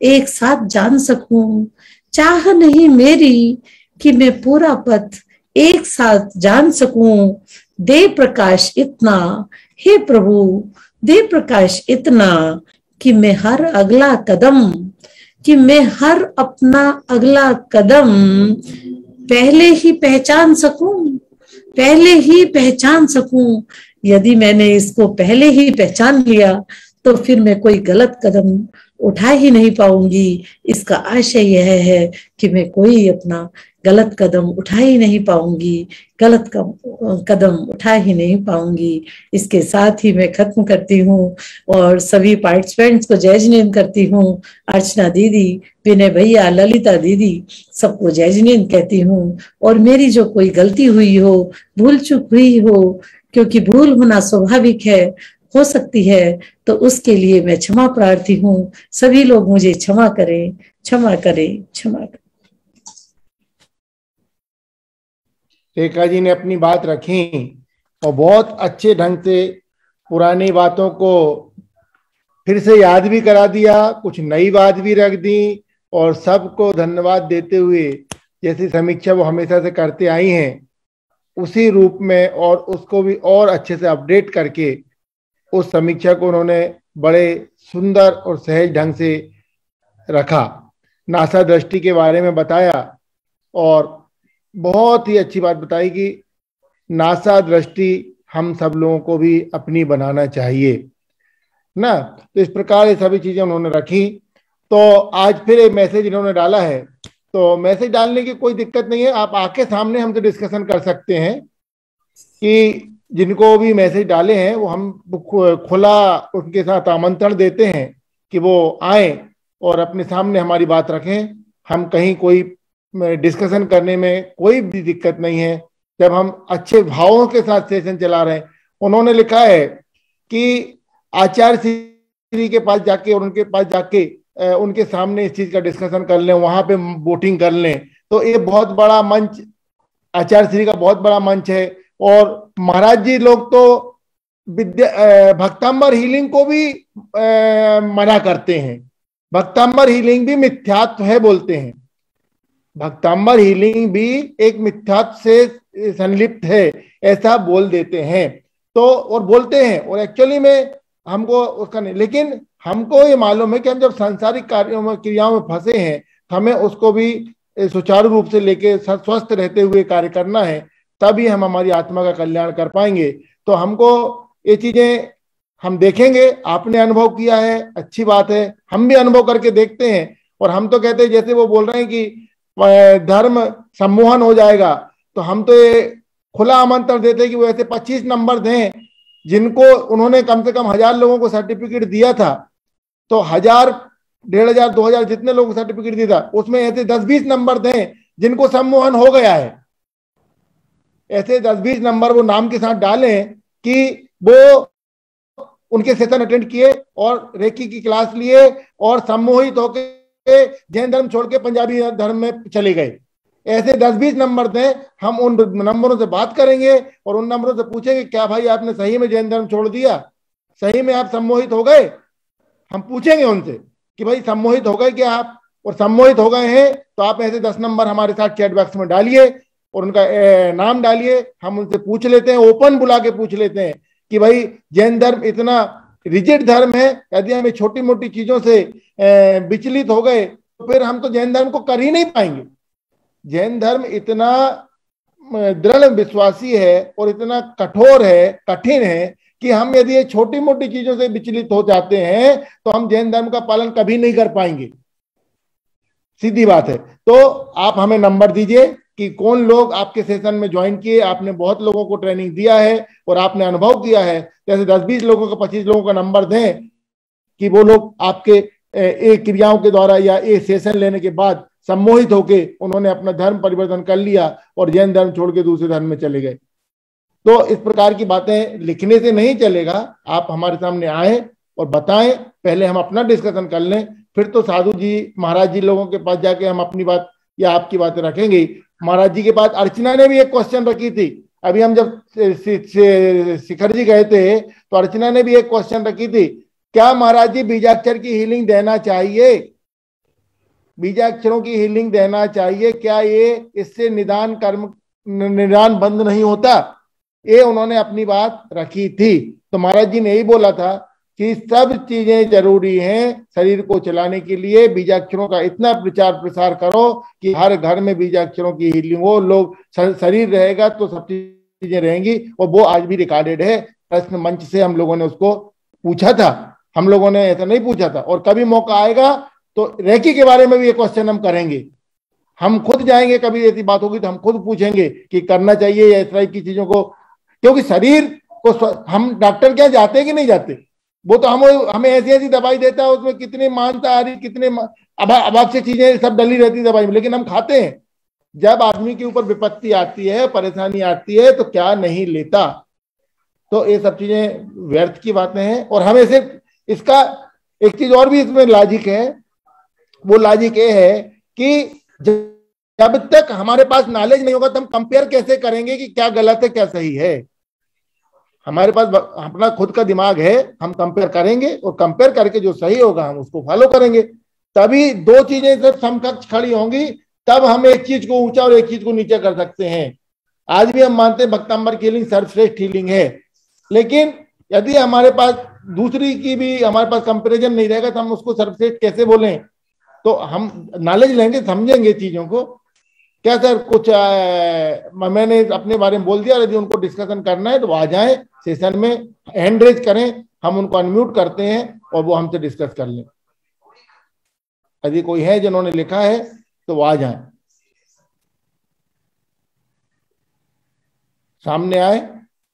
एक साथ जान सकूं, चाह नहीं मेरी कि मैं पूरा पथ एक साथ जान सकूं। दे प्रकाश इतना, हे प्रभु, दे प्रकाश इतना कि मैं हर अपना अगला कदम पहले ही पहचान सकूं। यदि मैंने इसको पहले ही पहचान लिया तो फिर मैं कोई गलत कदम उठा ही नहीं पाऊंगी। इसका आशय यह है कि मैं कोई अपना गलत कदम उठा ही नहीं पाऊंगी। इसके साथ ही मैं खत्म करती हूँ और सभी पार्टिसिपेंट्स को जय जिनेंद्र करती हूँ। अर्चना दीदी, विनय भैया, ललिता दीदी, सबको जय जिनेंद्र कहती हूँ। और मेरी जो कोई गलती हुई हो, भूल चूक हुई हो, क्योंकि भूल होना स्वाभाविक है, हो सकती है, तो उसके लिए मैं क्षमा प्रार्थी हूँ। सभी लोग मुझे क्षमा करें। रेखा जी ने अपनी बात रखी और बहुत अच्छे ढंग से पुरानी बातों को फिर से याद भी करा दिया, कुछ नई बात भी रख दी और सबको धन्यवाद देते हुए जैसी समीक्षा वो हमेशा से करते आई हैं उसी रूप में, और उसको भी और अच्छे से अपडेट करके उस समीक्षा को उन्होंने बड़े सुंदर और सहज ढंग से रखा। नासा दृष्टि के बारे में बताया और बहुत ही अच्छी बात बताई कि नासा दृष्टि हम सब लोगों को भी अपनी बनाना चाहिए ना। तो इस प्रकार ये सभी चीजें उन्होंने रखी। तो आज फिर एक मैसेज इन्होंने डाला है, तो मैसेज डालने की कोई दिक्कत नहीं है, आप आके सामने हमसे डिस्कशन कर सकते हैं कि जिनको भी मैसेज डाले हैं वो हम खुला उनके साथ आमंत्रण देते हैं कि वो आए और अपने सामने हमारी बात रखें। हम कहीं कोई डिस्कशन करने में कोई भी दिक्कत नहीं है जब हम अच्छे भावों के साथ सेशन चला रहे हैं। उन्होंने लिखा है कि आचार्य श्री के पास जाके और उनके पास जाके उनके सामने इस चीज का डिस्कशन कर लें, वहां पे वोटिंग कर लें। तो ये बहुत बड़ा मंच, आचार्य श्री का बहुत बड़ा मंच है। और महाराज जी लोग तो भक्तांबर हीलिंग को भी मना करते हैं। भक्तांबर हीलिंग भी मिथ्यात्व है बोलते हैं। भक्तांबर हीलिंग भी एक मिथ्यात्व से संलिप्त है ऐसा बोल देते हैं। तो और बोलते हैं और एक्चुअली में हमको उसका नहीं, लेकिन हमको ये मालूम है कि हम जब सांसारिक कार्यों में क्रियाओं में फंसे हैं हमें उसको भी सुचारू रूप से लेके स्वस्थ रहते हुए कार्य करना है, तभी हम हमारी आत्मा का कल्याण कर पाएंगे। तो हमको ये चीजें हम देखेंगे, आपने अनुभव किया है, अच्छी बात है, हम भी अनुभव करके देखते हैं। और हम तो कहते हैं जैसे वो बोल रहे हैं कि धर्म सम्मोहन हो जाएगा, तो हम तो ये खुला आमंत्रण देते हैं कि वो ऐसे 25 नंबर दें जिनको उन्होंने कम से कम 1000 लोगों को सर्टिफिकेट दिया था। तो 1000, 1500, 2000 जितने लोगों को सर्टिफिकेट दिया था उसमें ऐसे 10-20 नंबर दें जिनको सम्मोहन हो गया है। ऐसे 10-20 नंबर वो नाम के साथ डालें कि वो उनके सेशन अटेंड किए और रेकी की क्लास लिए और सम्मोहित होकर जैन धर्म छोड़ के पंजाबी धर्म में चले गए। ऐसे 10-20 नंबर दें, हम उन नंबरों से बात करेंगे और उन नंबरों से पूछेंगे क्या भाई आपने सही में जैन धर्म छोड़ दिया, सही में आप सम्मोहित हो गए। हम पूछेंगे उनसे कि भाई सम्मोहित हो गए क्या आप, और सम्मोहित हो गए हैं तो आप ऐसे 10 नंबर हमारे साथ चैट बॉक्स में डालिए और उनका नाम डालिए। हम उनसे पूछ लेते हैं, ओपन बुला के पूछ लेते हैं कि भाई जैन धर्म इतना रिजिड धर्म है, यदि हमें छोटी मोटी चीजों से विचलित हो गए तो फिर हम तो जैन धर्म को कर ही नहीं पाएंगे। जैन धर्म इतना दृढ़ विश्वासी है और इतना कठोर है, कठिन है कि हम यदि ये छोटी मोटी चीजों से विचलित हो जाते हैं तो हम जैन धर्म का पालन कभी नहीं कर पाएंगे, सीधी बात है। तो आप हमें नंबर दीजिए कि कौन लोग आपके सेशन में ज्वाइन किए, आपने बहुत लोगों को ट्रेनिंग दिया है और आपने अनुभव किया है। जैसे 10-20 लोगों का, 25 लोगों का नंबर दें कि वो लोग आपके एक क्रियाओं के द्वारा या एक सेशन लेने के बाद सम्मोहित होके उन्होंने अपना धर्म परिवर्तन कर लिया और जैन धर्म छोड़ के दूसरे धर्म में चले गए। तो इस प्रकार की बातें लिखने से नहीं चलेगा, आप हमारे सामने आए और बताएं। पहले हम अपना डिस्कशन कर लें, फिर तो साधु जी महाराज जी लोगों के पास जाके हम अपनी बात या आपकी बातें रखेंगे। महाराज जी के पास अर्चना ने भी एक क्वेश्चन रखी थी। अभी हम जब शिखर जी गए थे तो अर्चना ने भी एक क्वेश्चन रखी थी, क्या महाराज जी बीजाक्षर की हीलिंग देना चाहिए? बीजाक्षरों की हीलिंग देना चाहिए क्या? ये इससे निदान बंद नहीं होता? ये उन्होंने अपनी बात रखी थी। तो महाराज जी ने यही बोला था कि सब चीजें जरूरी हैं शरीर को चलाने के लिए। बीजाक्षरों का इतना प्रचार प्रसार करो कि हर घर में बीजाक्षरों की हीलिंग हो। लोग शरीर रहेगा तो सब चीजें रहेंगी। और वो आज भी रिकॉर्डेड है। प्रश्न मंच से हम लोगों ने उसको पूछा था, हम लोगों ने ऐसा नहीं पूछा था। और कभी मौका आएगा तो रेकी के बारे में भी ये क्वेश्चन हम करेंगे। हम खुद जाएंगे, कभी ऐसी बात होगी तो हम खुद पूछेंगे कि करना चाहिए या इस तरह की चीजों को। क्योंकि शरीर को हम डॉक्टर क्या जाते हैं कि नहीं जाते? वो तो हमें ऐसी ऐसी दवाई देता है, उसमें कितनी मांसाहारी कितने अभाग से चीजें सब डली रहती दवाई में, लेकिन हम खाते हैं। जब आदमी के ऊपर विपत्ति आती है, परेशानी आती है तो क्या नहीं लेता। तो ये सब चीजें व्यर्थ की बातें हैं। और हमें सिर्फ इसका एक चीज और भी इसमें लॉजिक है। वो लॉजिक ये है कि जब तक हमारे पास नॉलेज नहीं होगा तो हम कंपेयर कैसे करेंगे कि क्या गलत है क्या सही है। हमारे पास अपना खुद का दिमाग है, हम कंपेयर करेंगे और कंपेयर करके जो सही होगा हम उसको फॉलो करेंगे। तभी दो चीजें जब समकक्ष खड़ी होंगी तब हम एक चीज को ऊंचा और एक चीज को नीचा कर सकते हैं। आज भी हम मानते हैं भक्तांबर की हीलिंग सर्वश्रेष्ठ हीलिंग है, लेकिन यदि हमारे पास दूसरी की भी हमारे पास कंपेरिजन नहीं रहेगा तो हम उसको सर्वश्रेष्ठ कैसे बोलें? तो हम नॉलेज लेंगे, समझेंगे चीजों को। क्या सर कुछ मैंने अपने बारे में बोल दिया, यदि उनको डिस्कशन करना है तो आ जाएं सेशन में, हैंड रेज करें, हम उनको अनम्यूट करते हैं और वो हमसे डिस्कस कर लें। यदि कोई है जिन्होंने लिखा है तो वो आ जाएं, सामने आए,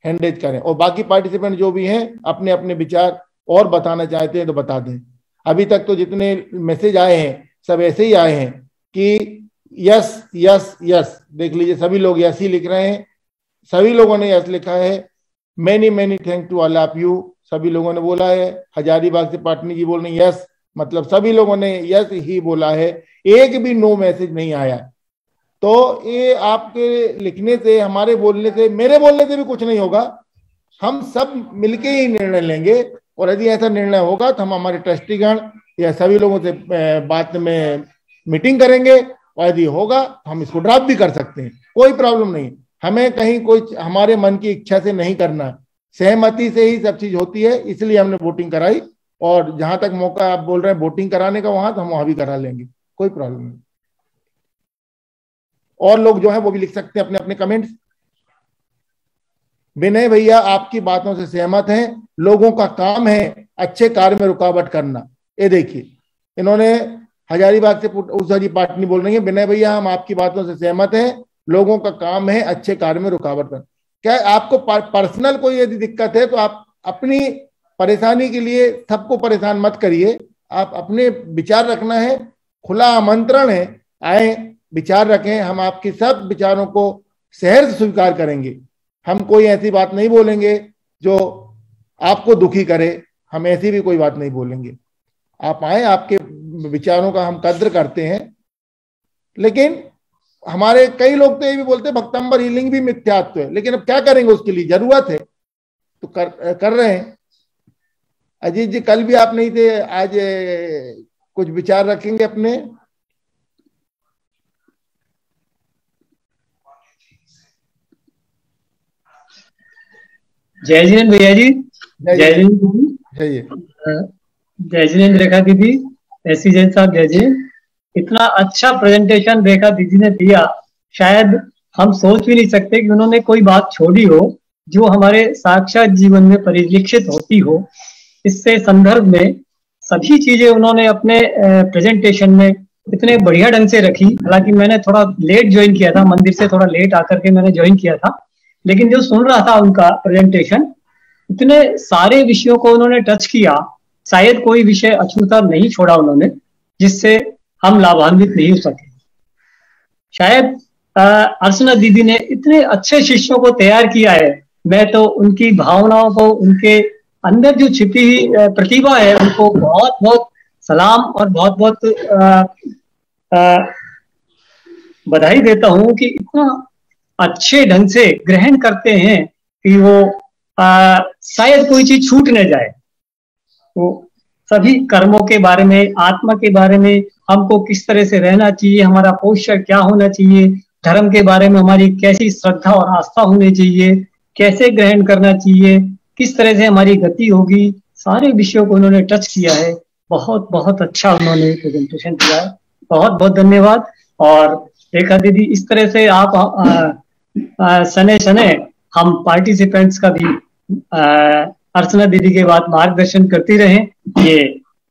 हैंड रेज करें। और बाकी पार्टिसिपेंट जो भी हैं अपने अपने विचार और बताना चाहते हैं तो बता दें। अभी तक तो जितने मैसेज आए हैं सब ऐसे ही आए हैं कि यस यस यस। देख लीजिए सभी लोग यस ही लिख रहे हैं, सभी लोगों ने यस लिखा है। Many many thank to all of you, सभी लोगों ने बोला है। हजारीबाग से पाटनी जी बोल रहे हैं यस, मतलब सभी लोगों ने यस ही बोला है, एक भी नो मैसेज नहीं आया। तो ये आपके लिखने से, हमारे बोलने से, मेरे बोलने से भी कुछ नहीं होगा। हम सब मिलके ही निर्णय लेंगे और यदि ऐसा निर्णय होगा तो हम हमारे ट्रस्टीगण या सभी लोगों से बात में मीटिंग करेंगे और यदि होगा तो हम इसको ड्रॉप भी कर सकते हैं, कोई प्रॉब्लम नहीं। हमें कहीं कोई हमारे मन की इच्छा से नहीं करना, सहमति से ही सब चीज होती है। इसलिए हमने वोटिंग कराई और जहां तक मौका आप बोल रहे हैं वोटिंग कराने का वहां, तो हम वहां भी करा लेंगे, कोई प्रॉब्लम नहीं। और लोग जो है वो भी लिख सकते हैं अपने अपने कमेंट्स। विनय भैया आपकी बातों से सहमत हैं, लोगों का काम है अच्छे कार्य में रुकावट करना। ये देखिए इन्होंने हजारीबाग से उषा जी पाटनी बोल रही है, विनय भैया हम आपकी बातों से सहमत हैं, लोगों का काम है अच्छे कार्य में रुकावट करना। क्या आपको पर्सनल कोई यदि दिक्कत है तो आप अपनी परेशानी के लिए सबको परेशान मत करिए। आप अपने विचार रखना है, खुला आमंत्रण है, आए विचार रखें। हम आपके सब विचारों को सहर्ष स्वीकार करेंगे। हम कोई ऐसी बात नहीं बोलेंगे जो आपको दुखी करे, हम ऐसी भी कोई बात नहीं बोलेंगे। आप आए, आपके विचारों का हम कद्र करते हैं। लेकिन हमारे कई लोग तो ये भी बोलते हैं भक्तंबर हीलिंग भी मिथ्यात्व है, लेकिन अब क्या करेंगे, उसके लिए जरूरत है तो कर रहे हैं। अजीत जी कल भी आप नहीं थे, आज कुछ विचार रखेंगे अपने? जय जिनेन्द्र भैया जी, जय जिनेन्द्र दीदी, जय जिनेन्द्र रेखा दीदी, ऐसी जैन साहब जय जय। इतना अच्छा प्रेजेंटेशन रेखा दीदी ने दिया, शायद हम सोच भी नहीं सकते कि उन्होंने कोई बात छोड़ी हो जो हमारे साक्षात जीवन में परिलक्षित होती हो। इससे संदर्भ में सभी चीजें उन्होंने अपने प्रेजेंटेशन में इतने बढ़िया ढंग से रखी। हालांकि मैंने थोड़ा लेट ज्वाइन किया था, मंदिर से थोड़ा लेट आकर के मैंने ज्वाइन किया था, लेकिन जो सुन रहा था उनका प्रेजेंटेशन, इतने सारे विषयों को उन्होंने टच किया। शायद कोई विषय अछूता नहीं छोड़ा उन्होंने जिससे हम लाभान्वित नहीं हो सके। शायद अर्चना दीदी ने इतने अच्छे शिष्यों को तैयार किया है। मैं तो उनकी भावनाओं को, उनके अंदर जो छिपी हुई प्रतिभा है, उनको बहुत बहुत सलाम और बहुत बहुत बधाई देता हूँ कि इतना अच्छे ढंग से ग्रहण करते हैं कि वो शायद कोई चीज छूट न जाए। तो सभी कर्मों के बारे में, आत्मा के बारे में, हमको किस तरह से रहना चाहिए, हमारा पोस्चर क्या होना चाहिए, धर्म के बारे में हमारी कैसी श्रद्धा और आस्था होनी चाहिए, कैसे ग्रहण करना चाहिए, किस तरह से हमारी गति होगी, सारे विषयों को उन्होंने टच किया है। बहुत बहुत अच्छा उन्होंने प्रेजेंटेशन किया है, बहुत बहुत धन्यवाद। और रेखा दीदी, इस तरह से आप सने सने हम पार्टिसिपेंट्स का भी अर्चना दीदी के बाद मार्गदर्शन करती रहें, ये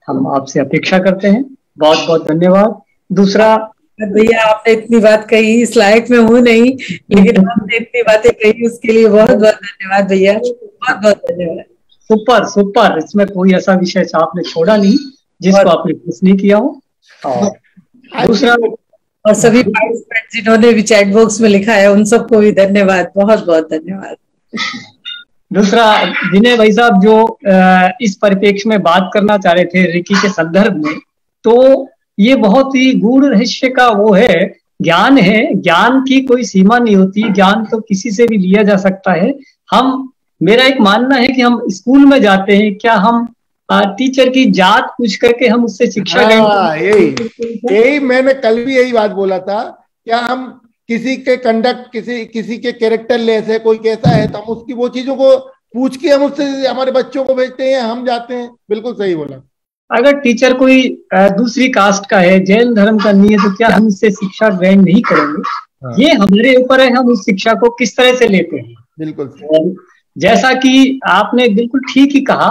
हम आपसे अपेक्षा करते हैं। बहुत बहुत धन्यवाद। दूसरा, भैया आपने इतनी बात कही, इस लायक में हूँ नहीं, लेकिन आपने इतनी बातें कही उसके लिए बहुत बहुत धन्यवाद भैया, बहुत बहुत धन्यवाद। सुपर सुपर, इसमें कोई ऐसा विषय आपने छोड़ा नहीं जिसको आपने मिस नहीं किया हो। और दूसरा, और सभी पार्टिसिपेंट जिन्होंने भी चैट बॉक्स में लिखा है उन सबको भी धन्यवाद, बहुत बहुत धन्यवाद। दूसरा, विनय भाई साहब जो इस परिप्रेक्ष्य में बात करना चाह रहे थे रेकी के संदर्भ में, तो ये बहुत ही गूढ़ रहस्य का वो है, ज्ञान है, ज्ञान की कोई सीमा नहीं होती, ज्ञान तो किसी से भी लिया जा सकता है। मेरा एक मानना है कि हम स्कूल में जाते हैं, क्या हम टीचर की जात पूछ करके हम उससे शिक्षा यही मैंने कल भी यही बात बोला था, क्या हम किसी के कंडक्ट, किसी के कैरेक्टर लेस है, कोई कैसा है, तो हम उसकी वो चीजों को पूछ के हम उससे हमारे बच्चों को भेजते हैं, हम जाते हैं। बिल्कुल सही बोला। अगर टीचर कोई दूसरी कास्ट का है, जैन धर्म का नहीं है, तो क्या हम इससे शिक्षा ग्रहण नहीं करेंगे? ये हमारे ऊपर है, हम उस शिक्षा को किस तरह से लेते हैं। बिल्कुल। जैसा कि आपने बिल्कुल ठीक ही कहा,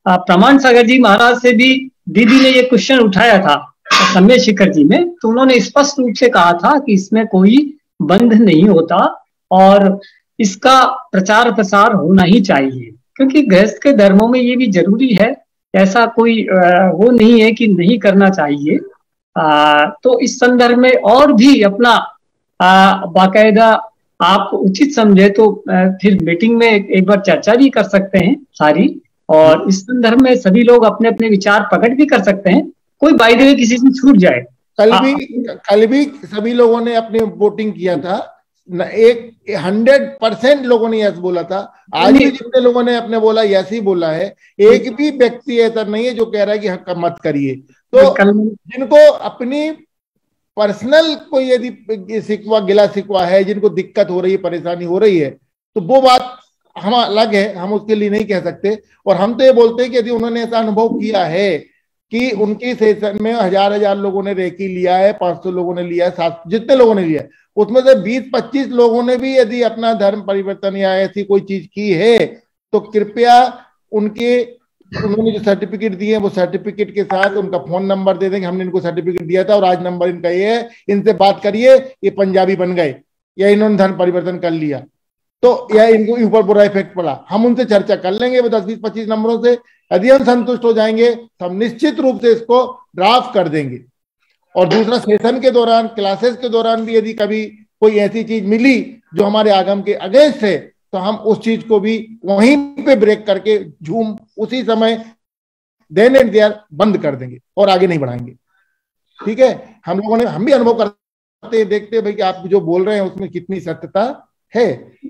प्रमाण सागर जी महाराज से भी दीदी ने ये क्वेश्चन उठाया था सम्य शिखर जी में, तो उन्होंने स्पष्ट रूप से कहा था कि इसमें कोई बंध नहीं होता और इसका प्रचार प्रसार होना ही चाहिए, क्योंकि गृहस्थ के धर्मों में ये भी जरूरी है, ऐसा कोई वो नहीं है कि नहीं करना चाहिए। तो इस संदर्भ में और भी अपना बाकायदा आप उचित समझे तो फिर मीटिंग में एक बार चर्चा भी कर सकते हैं सारी, और इस संदर्भ में सभी लोग अपने अपने विचार प्रकट भी कर सकते हैं। कोई बाय द वे किसी से छूट जाए, कल भी सभी लोगों ने अपने वोटिंग किया था, 100% लोगों ने यस बोला था। आज भी जितने लोगों ने अपने बोला यस ही बोला है, एक भी व्यक्ति ऐसा नहीं है जो कह रहा है कि हक मत करिए। तो जिनको अपनी पर्सनल कोई यदि सिकवा गिला सिकवा है, जिनको दिक्कत हो रही है, परेशानी हो रही है, तो वो बात हम अलग है, हम उसके लिए नहीं कह सकते। और हम तो ये बोलते हैं कि यदि उन्होंने ऐसा अनुभव किया है कि उनकी सेशन में 1000 लोगों ने रेकी लिया है, 500 लोगों ने लिया है, 7 जितने लोगों ने लिया है, उसमें से 20-25 लोगों ने भी यदि अपना धर्म परिवर्तन या ऐसी कोई चीज की है, तो कृपया उन्होंने जो सर्टिफिकेट दिए हैं वो सर्टिफिकेट के साथ उनका फोन नंबर दे देंगे, हमने इनको सर्टिफिकेट दिया था और आज नंबर इनका ये है, इनसे बात करिए, ये पंजाबी बन गए या इन्होंने धर्म परिवर्तन कर लिया, तो या इनको ऊपर बुरा इफेक्ट पड़ा, हम उनसे चर्चा कर लेंगे 10-20-25 नंबरों से। यदि हम संतुष्ट हो जाएंगे तो हम निश्चित रूप से इसको ड्राफ्ट कर देंगे। और दूसरा, सेशन के दौरान, क्लासेस के दौरान भी यदि कभी कोई ऐसी चीज मिली जो हमारे आगम के अगेंस्ट है, तो हम उस चीज को भी वहीं पे ब्रेक करके उसी समय देन एंड देयर बंद कर देंगे और आगे नहीं बढ़ाएंगे। ठीक है, हम भी अनुभव करते हैं, देखते हैं भाई कि आप जो बोल रहे हैं उसमें कितनी सत्यता है।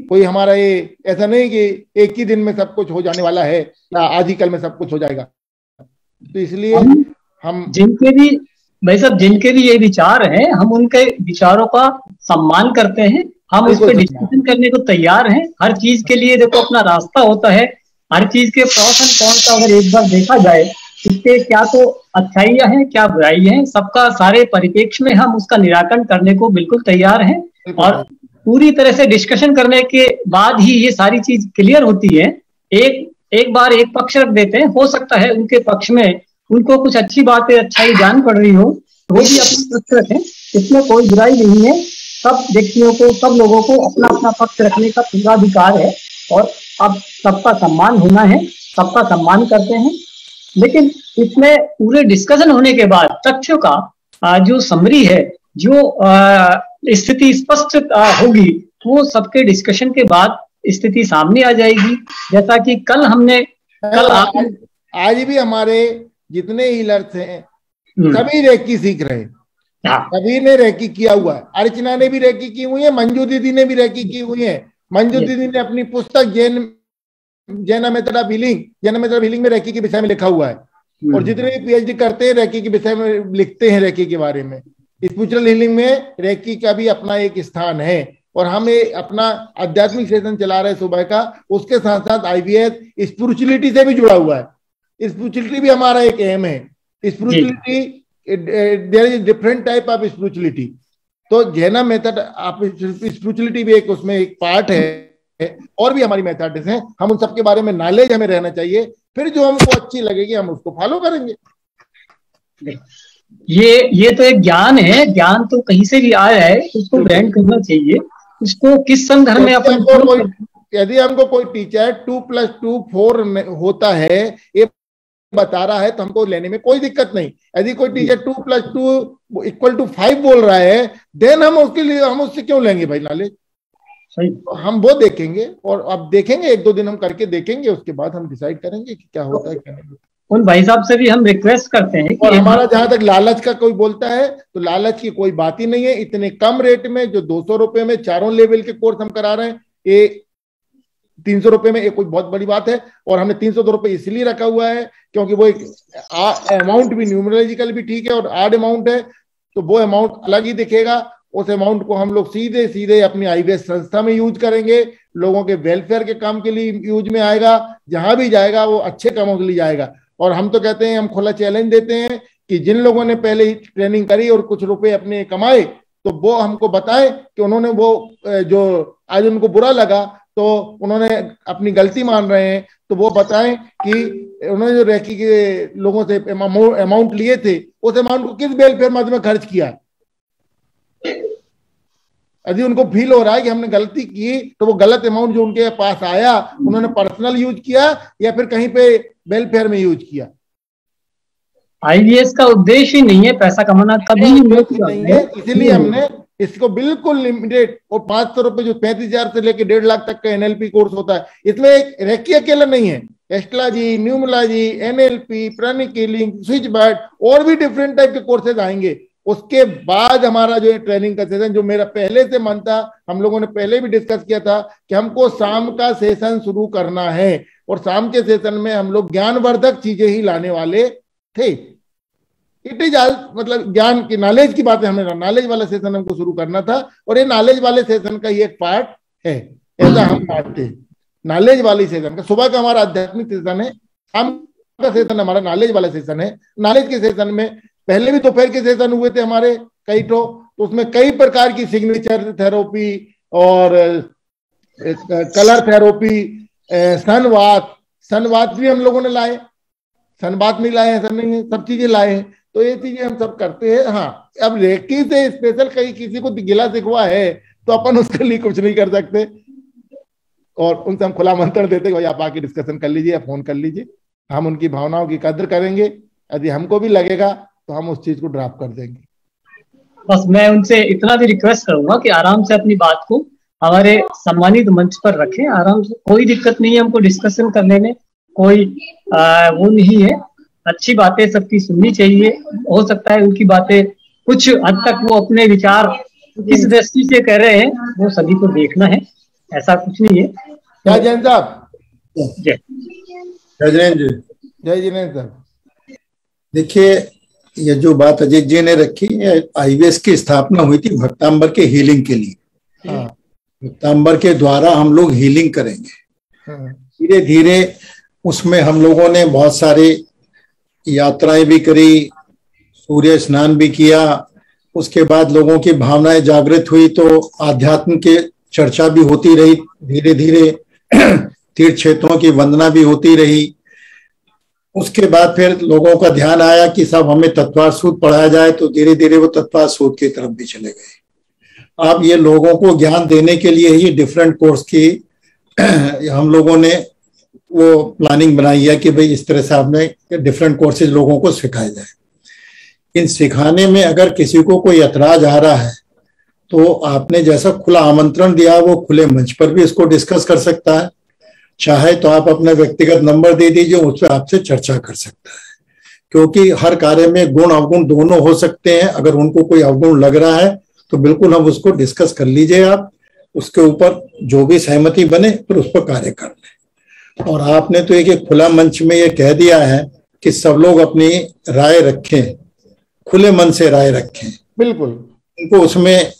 कोई हमारा ये ऐसा नहीं कि एक ही दिन में सब कुछ हो जाने वाला है या आज ही कल में सब कुछ हो जाएगा। तो इसलिए हम जिनके भी भाई साहब जिनके भी ये विचार हैं, हम उनके विचारों का सम्मान करते हैं, हम उस पर डिस्कशन करने को तैयार हैं। हर चीज के लिए देखो अपना रास्ता होता है, हर चीज के प्रोस एंड कॉन्स का अगर एक बार देखा जाए, इसके क्या तो अच्छाइयां हैं, क्या बुराइयां हैं, सबका सारे परिप्रेक्ष्य में हम उसका निराकरण करने को बिल्कुल तैयार हैं। और पूरी तरह से डिस्कशन करने के बाद ही ये सारी चीज क्लियर होती है। एक बार एक पक्ष रख देते हैं, हो सकता है उनके पक्ष में उनको कुछ अच्छी बातें, अच्छाई जान पड़ रही हो, वो भी अपना पक्ष रखें, इसमें कोई बुराई नहीं है। सब व्यक्तियों को, सब लोगों को अपना अपना पक्ष रखने का पूरा अधिकार है और अब सबका सम्मान होना है, सबका सम्मान करते हैं। लेकिन इसमें पूरे डिस्कशन होने के बाद तथ्यों का जो समरी है, जो स्थिति स्पष्ट होगी, वो सबके डिस्कशन के बाद स्थिति सामने आ जाएगी। जैसा कि कल आज भी हमारे जितने हीलर्स हैं सभी रेकी सीख रहे हैं, सभी ने रेकी किया हुआ है। अर्चना ने भी रेकी की हुई है, मंजू दीदी ने भी रेकी की हुई है। मंजू दीदी ने अपनी पुस्तक जैन मेथड ऑफ हीलिंग में रेकी के विषय में लिखा हुआ है। और जितने भी पीएचडी करते हैं रेकी के विषय में लिखते हैं, रेकी के बारे में। स्पिरिचुअल हीलिंग में रेकी का भी अपना एक स्थान है। और हम अपना आध्यात्मिक सेशन चला रहे सुबह का, उसके साथ साथ आईवीएस स्पिरिचुअलिटी से भी जुड़ा हुआ है। स्पिरिचुअलिटी भी हमारा एक एम है। Spirituality, there is different type of spirituality. तो जैना मेथड आप स्पिरिचुअलिटी भी एक उसमें एक पार्ट है। और भी हमारी मेथड्स हैं, हम उन सबके बारे में नॉलेज हमें रहना चाहिए। फिर जो हमको अच्छी लगेगी हम उसको फॉलो करेंगे। ये तो एक ज्ञान है, ज्ञान तो कहीं से भी आया है, उसको ग्रहण करना चाहिए। उसको किस संदर्भ में अपन, यदि हमको कोई टीचर 2+2 4 होता है ये बता रहा है तो हमको लेने में कोई दिक्कत नहीं। यदि कोई टीचर 2+2 = 5 बोल रहा है, देन हम उसके लिए हम उससे क्यों लेंगे भाई नॉलेज? हम वो देखेंगे और अब देखेंगे, 1-2 दिन हम करके देखेंगे, उसके बाद हम डिसाइड करेंगे कि क्या होता है क्या नहीं। उन भाई साहब से भी हम रिक्वेस्ट करते हैं कि और हमारा जहां तक लालच का कोई बोलता है तो लालच की कोई बात ही नहीं है। इतने कम रेट में जो 200 रुपए में 4 लेवल के कोर्स हम करा रहे हैं, ये 300 रुपए में, ये कोई बहुत बड़ी बात है। और हमने 302 रुपए इसलिए रखा हुआ है क्योंकि वो एक अमाउंट भी न्यूमरोलॉजिकल भी ठीक है और आड अमाउंट है, तो वो अमाउंट अलग ही दिखेगा। उस अमाउंट को हम लोग सीधे सीधे अपनी आईवीएस संस्था में यूज करेंगे, लोगों के वेलफेयर के काम के लिए यूज में आएगा। जहां भी जाएगा वो अच्छे कामों के लिए जाएगा। और हम तो कहते हैं, हम खुला चैलेंज देते हैं कि जिन लोगों ने पहले ही ट्रेनिंग करी और कुछ रुपए अपने कमाए तो वो हमको बताएं कि उन्होंने वो जो आज उनको बुरा लगा तो उन्होंने अपनी गलती मान रहे हैं, तो वो बताएं कि उन्होंने जो रेकी के लोगों से अमाउंट लिए थे उस अमाउंट को किस वेलफेयर मद में खर्च किया। यदि उनको फील हो रहा है कि हमने गलती की तो वो गलत अमाउंट जो उनके पास आया उन्होंने पर्सनल यूज किया या फिर कहीं पे वेलफेयर में यूज किया। आईवीएस का उद्देश्य ही नहीं है पैसा कमाना, कभी नहीं है। इसीलिए हमने इसको बिल्कुल लिमिटेड, और 500 रुपए जो 35,000 से लेकर 1.5 लाख तक का एनएलपी कोर्स होता है, इसमें एक रेकी अकेला नहीं है, astrology, numerology, NLP, pranic healing, switch word और भी डिफरेंट टाइप के कोर्सेज आएंगे। उसके बाद हमारा जो ट्रेनिंग का सेशन, जो मेरा पहले से मन था, हम लोगों ने पहले भी डिस्कस किया था कि हमको शाम का सेशन शुरू करना है और शाम के सेशन में हम लोग ज्ञानवर्धक चीजें ही लाने वाले थे। इट इज मतलब ज्ञान की नॉलेज की बात है, हमें नॉलेज वाला सेशन हमको शुरू करना था और ये नॉलेज वाले सेशन का ही एक पार्ट है, ऐसा हम मानते हैं। नॉलेज वाली सेशन का सुबह का हमारा आध्यात्मिक सेशन है, शाम का सेशन हमारा नॉलेज वाला सेशन है। नॉलेज के सेशन में पहले भी दोपहर के सेशन हुए थे हमारे कई तो उसमें कई प्रकार की सिग्नेचर थेरेपी और कलर थेरेपी, सनवात भी हम लोगों ने लाए, सनबात नहीं लाए ऐसा नहीं है, सब चीजें लाए हैं। तो ये चीजें हम सब करते हैं। हाँ, अब रेकी से स्पेशल कहीं किसी को गिला शिकवा है तो अपन उसके लिए कुछ नहीं कर सकते और उनसे हम खुला मंत्रण देते भाई आप आके डिस्कशन कर लीजिए या फोन कर लीजिए, हम उनकी भावनाओं की कद्र करेंगे। यदि हमको भी लगेगा तो हम उस चीज को ड्रॉप कर देंगे। बस मैं उनसे इतना भी रिक्वेस्ट करूंगा कि आराम से अपनी बात को हमारे सम्मानित मंच पर रखें, आराम से, कोई दिक्कत नहीं है हमको डिस्कशन करने में, कोई वो नहीं है। अच्छी बातें सबकी सुननी चाहिए। हो सकता है उनकी बातें कुछ हद तक वो अपने विचार किस दृष्टि से कह रहे हैं वो सभी को देखना है, ऐसा कुछ नहीं है। जय जैन साहब, जय जिनेन्द्र साहब। देखिए, ये जो बात अजय जी ने रखी है, आईवीएस की स्थापना हुई थी भक्तांबर के हीलिंग के लिए। भक्तांबर के द्वारा हम लोग हीलिंग करेंगे। धीरे धीरे उसमें हम लोगों ने बहुत सारी यात्राएं भी करी, सूर्य स्नान भी किया। उसके बाद लोगों की भावनाएं जागृत हुई तो आध्यात्म की चर्चा भी होती रही। धीरे धीरे तीर्थ क्षेत्रों की वंदना भी होती रही। उसके बाद फिर लोगों का ध्यान आया कि सब हमें तत्वार सूत्र पढ़ाया जाए, तो धीरे धीरे वो तत्वार सूत्र की तरफ भी चले गए। अब ये लोगों को ज्ञान देने के लिए ही डिफरेंट कोर्स की हम लोगों ने वो प्लानिंग बनाई है कि भाई इस तरह से आपने डिफरेंट कोर्सेज लोगों को सिखाए जाए। इन सिखाने में अगर किसी को कोई ऐतराज आ रहा है तो आपने जैसा खुला आमंत्रण दिया वो खुले मंच पर भी इसको डिस्कस कर सकता है। चाहे तो आप अपना व्यक्तिगत नंबर दे दीजिए, उस पर आपसे चर्चा कर सकता है। क्योंकि हर कार्य में गुण अवगुण दोनों हो सकते हैं। अगर उनको कोई अवगुण लग रहा है तो बिल्कुल हम उसको डिस्कस कर लीजिए, आप उसके ऊपर जो भी सहमति बने फिर उस पर कार्य कर लें। और आपने तो एक खुला मंच में ये कह दिया है कि सब लोग अपनी राय रखें, खुले मन से राय रखें। बिल्कुल, उनको उसमें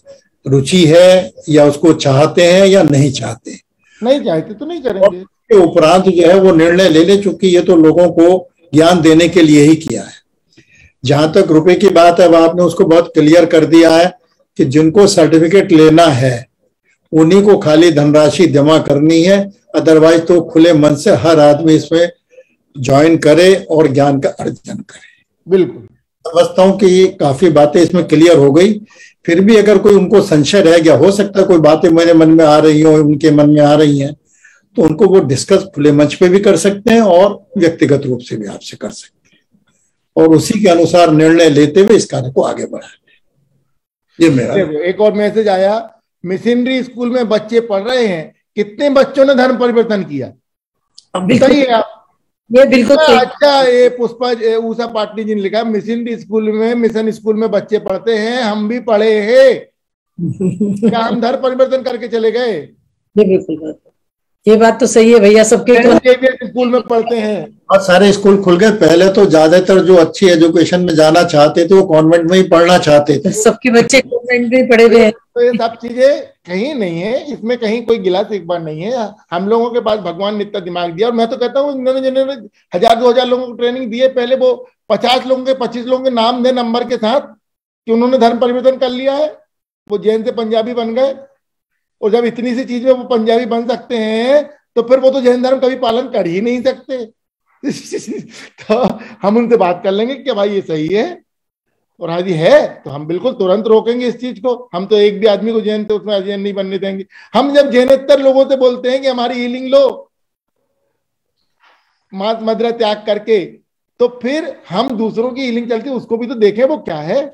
रुचि है या उसको चाहते हैं या नहीं चाहते, नहीं चाहते तो नहीं करेंगे। के उपरांत जो है वो निर्णय ले ले, चूंकि ये तो लोगों को ज्ञान देने के लिए ही किया है। जहां तक रुपए की बात है, आपने उसको बहुत क्लियर कर दिया है कि जिनको सर्टिफिकेट लेना है उन्हीं को खाली धनराशि जमा करनी है, अदरवाइज तो खुले मन से हर आदमी इसमें ज्वाइन करे और ज्ञान का अर्जन करे। बिल्कुल, समझता हूँ कि काफी बातें इसमें क्लियर हो गई। फिर भी अगर कोई उनको संशय रह गया, हो सकता है कोई बातें मेरे मन में आ रही हो, उनके मन में आ रही हैं, तो उनको वो डिस्कस खुले मंच पे भी कर सकते हैं और व्यक्तिगत रूप से भी आपसे कर सकते हैं, और उसी के अनुसार निर्णय लेते हुए इस कार्य को आगे बढ़ाएं। ये मेरा एक और मैसेज आया, मिशनरी स्कूल में बच्चे पढ़ रहे हैं, कितने बच्चों ने धर्म परिवर्तन किया? सही है आप, ये बिल्कुल अच्छा। ये पुष्पा ऊषा पाटनी जी ने लिखा, मिशनरी स्कूल में, मिशन स्कूल में बच्चे पढ़ते हैं, हम भी पढ़े हैं, क्या हम धर्म परिवर्तन करके चले गए? ये बिल्कुल, ये बात तो सही है भैया। सबके स्कूल में पढ़ते हैं, बहुत सारे स्कूल खुल गए। पहले तो ज्यादातर जो अच्छी एजुकेशन में जाना चाहते थे वो कॉन्वेंट में ही पढ़ना चाहते थे, सबके बच्चे कॉन्वेंट में पढ़े हुए हैं। तो ये सब चीजें कहीं नहीं है, इसमें कहीं कोई गिला शिकवा नहीं है। हम लोगों के पास भगवान ने इतना दिमाग दिया, और मैं तो कहता हूँ इन्होंने जिन्होंने 1000-2000 लोगों को ट्रेनिंग दी है, पहले वो 50 लोगों के 25 लोगों के नाम दे नंबर के साथ कि उन्होंने धर्म परिवर्तन कर लिया है, वो जैन से पंजाबी बन गए। और जब इतनी सी चीज में वो पंजाबी बन सकते हैं तो फिर वो तो जैन धर्म कभी पालन कर ही नहीं सकते। तो हम उनसे बात कर लेंगे कि भाई ये सही है, और यदि है तो हम बिल्कुल तुरंत रोकेंगे इस चीज को। हम तो एक भी आदमी को जैन तो उसमें जैन नहीं बनने देंगे। हम जब जैनेतर लोगों से बोलते हैं कि हमारी हीलिंग लो मांस मदिरा त्याग करके, तो फिर हम दूसरों की हीलिंग चलती है उसको भी तो देखें वो क्या है।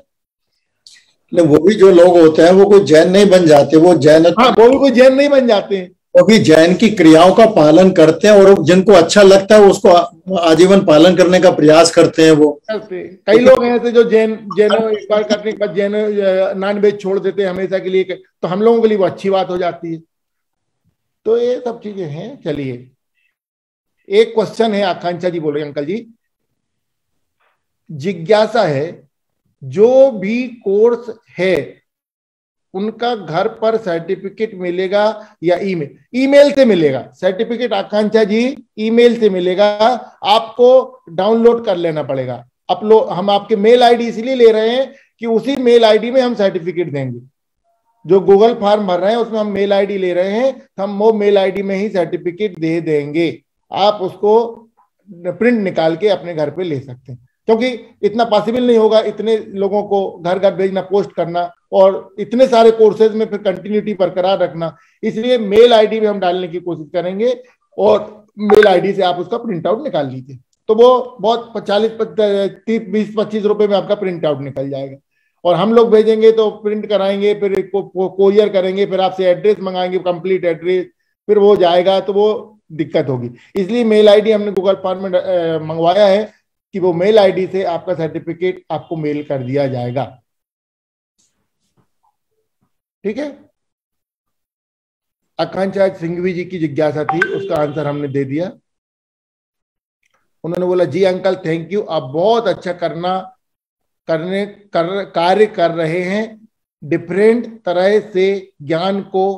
वो भी जो लोग होते हैं वो कोई जैन नहीं बन जाते, वो जैन, हाँ, वो भी कोई जैन नहीं बन जाते, वो भी जैन की क्रियाओं का पालन करते हैं, और जिनको अच्छा लगता है उसको आजीवन पालन करने का प्रयास करते हैं। वो कई लोग हैं ऐसे जो जैन एक बार करने के बाद जैन नॉनवेज छोड़ देते हैं हमेशा के लिए, तो हम लोगों के लिए वो अच्छी बात हो जाती है। तो ये सब चीजें हैं। चलिए, एक क्वेश्चन है, आकांक्षा जी बोल रहे हैं, अंकल जी जिज्ञासा है, जो भी कोर्स है उनका घर पर सर्टिफिकेट मिलेगा या ईमेल? ईमेल से मिलेगा सर्टिफिकेट, आकांक्षा जी ईमेल से मिलेगा, आपको डाउनलोड कर लेना पड़ेगा। अपलोड हम आपके मेल आईडी इसलिए ले रहे हैं कि उसी मेल आईडी में हम सर्टिफिकेट देंगे। जो गूगल फॉर्म भर रहे हैं उसमें हम मेल आईडी ले रहे हैं, तो हम वो मेल आईडी में ही सर्टिफिकेट दे देंगे। आप उसको प्रिंट निकाल के अपने घर पे ले सकते हैं, क्योंकि इतना पॉसिबल नहीं होगा इतने लोगों को घर घर भेजना, पोस्ट करना, और इतने सारे कोर्सेज में फिर कंटिन्यूटी बरकरार रखना। इसलिए मेल आईडी में हम डालने की कोशिश करेंगे, और मेल आईडी से आप उसका प्रिंट आउट निकाल लीजिए, तो वो बहुत 40-20-25 रुपए में आपका प्रिंट आउट निकल जाएगा। और हम लोग भेजेंगे तो प्रिंट कराएंगे, फिर कोरियर करेंगे, फिर आपसे एड्रेस मंगाएंगे, कंप्लीट एड्रेस, फिर वो जाएगा तो वो दिक्कत होगी। इसलिए मेल आईडी हमने गूगल फॉर्म में मंगवाया है कि वो मेल आईडी से आपका सर्टिफिकेट आपको मेल कर दिया जाएगा। ठीक है, आकांक्षा सिंघवी जी की जिज्ञासा थी, उसका आंसर हमने दे दिया। उन्होंने बोला जी अंकल थैंक यू, आप बहुत अच्छा कार्य कर रहे हैं, डिफरेंट तरह से ज्ञान को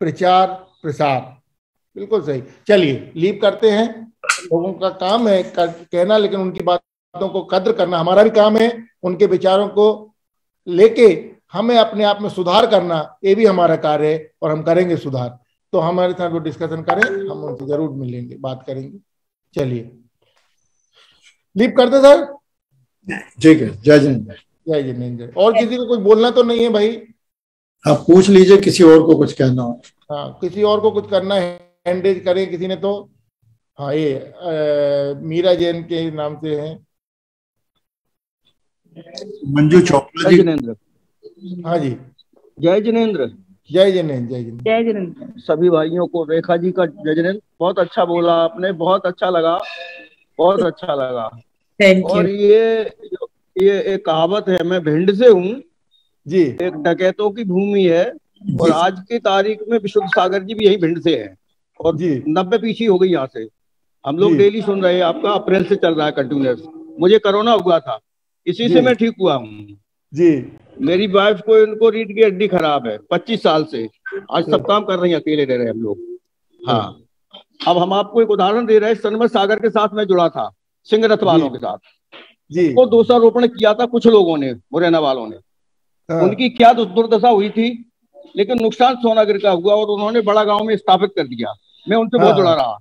प्रचार प्रसार। बिल्कुल सही। चलिए लीव करते हैं, लोगों का काम है कहना, लेकिन उनकी बातों को कद्र करना हमारा भी काम है। उनके विचारों को लेके हमें अपने आप में सुधार करना, ये भी हमारा कार्य है, और हम करेंगे सुधार। तो हमारे साथ वो डिस्कशन करें, हम उनसे जरूर मिलेंगे, बात करेंगे। चलिए लीव करते सर। ठीक है, जय जिनेंद्र। जय जिनेंद्र। और किसी को कुछ बोलना तो नहीं है भाई? आप पूछ लीजिए, किसी और को कुछ कहना हो। हाँ, किसी और को कुछ करना है, हैंड रेज करें किसी ने तो। हाँ, ये मीरा जैन के नाम से हैं, मंजू चोपड़ा जी। जिनेंद्र। हाँ जी, जय जिनेंद्र। जय जिनेंद्र। जय जिनेंद्र। जय जिनेंद्र। सभी भाइयों को, रेखा जी का जय जिनेंद्र। बहुत अच्छा बोला आपने, बहुत अच्छा लगा, बहुत अच्छा लगा। और ये एक कहावत है, मैं भिंड से हूँ जी, एक डकैतों की भूमि है, और आज की तारीख में विशुद्ध सागर जी भी यही भिंड से है, और 90 पीछी हो गई यहाँ से। हम लोग डेली सुन रहे हैं आपका, अप्रैल से चल रहा है कंटिन्यूअस। मुझे कोरोना हुआ था, इसी से मैं ठीक हुआ हूँ जी। मेरी वाइफ को, इनको रीढ़ की हड्डी खराब है 25 साल से, आज सब काम कर रही है, अकेले रह रहे हैं हम लोग। हाँ, अब हम आपको एक उदाहरण दे रहे हैं। सनमत सागर के साथ मैं जुड़ा था, सिंह रथ वालों के साथ जी। वो दोषारोपण किया था कुछ लोगों ने, मुरैना वालों ने। उनकी क्या दुर्दशा हुई थी, लेकिन नुकसान सोनागिर का हुआ और उन्होंने बड़ा गांव में स्थापित कर दिया। मैं उनसे बहुत जुड़ा रहा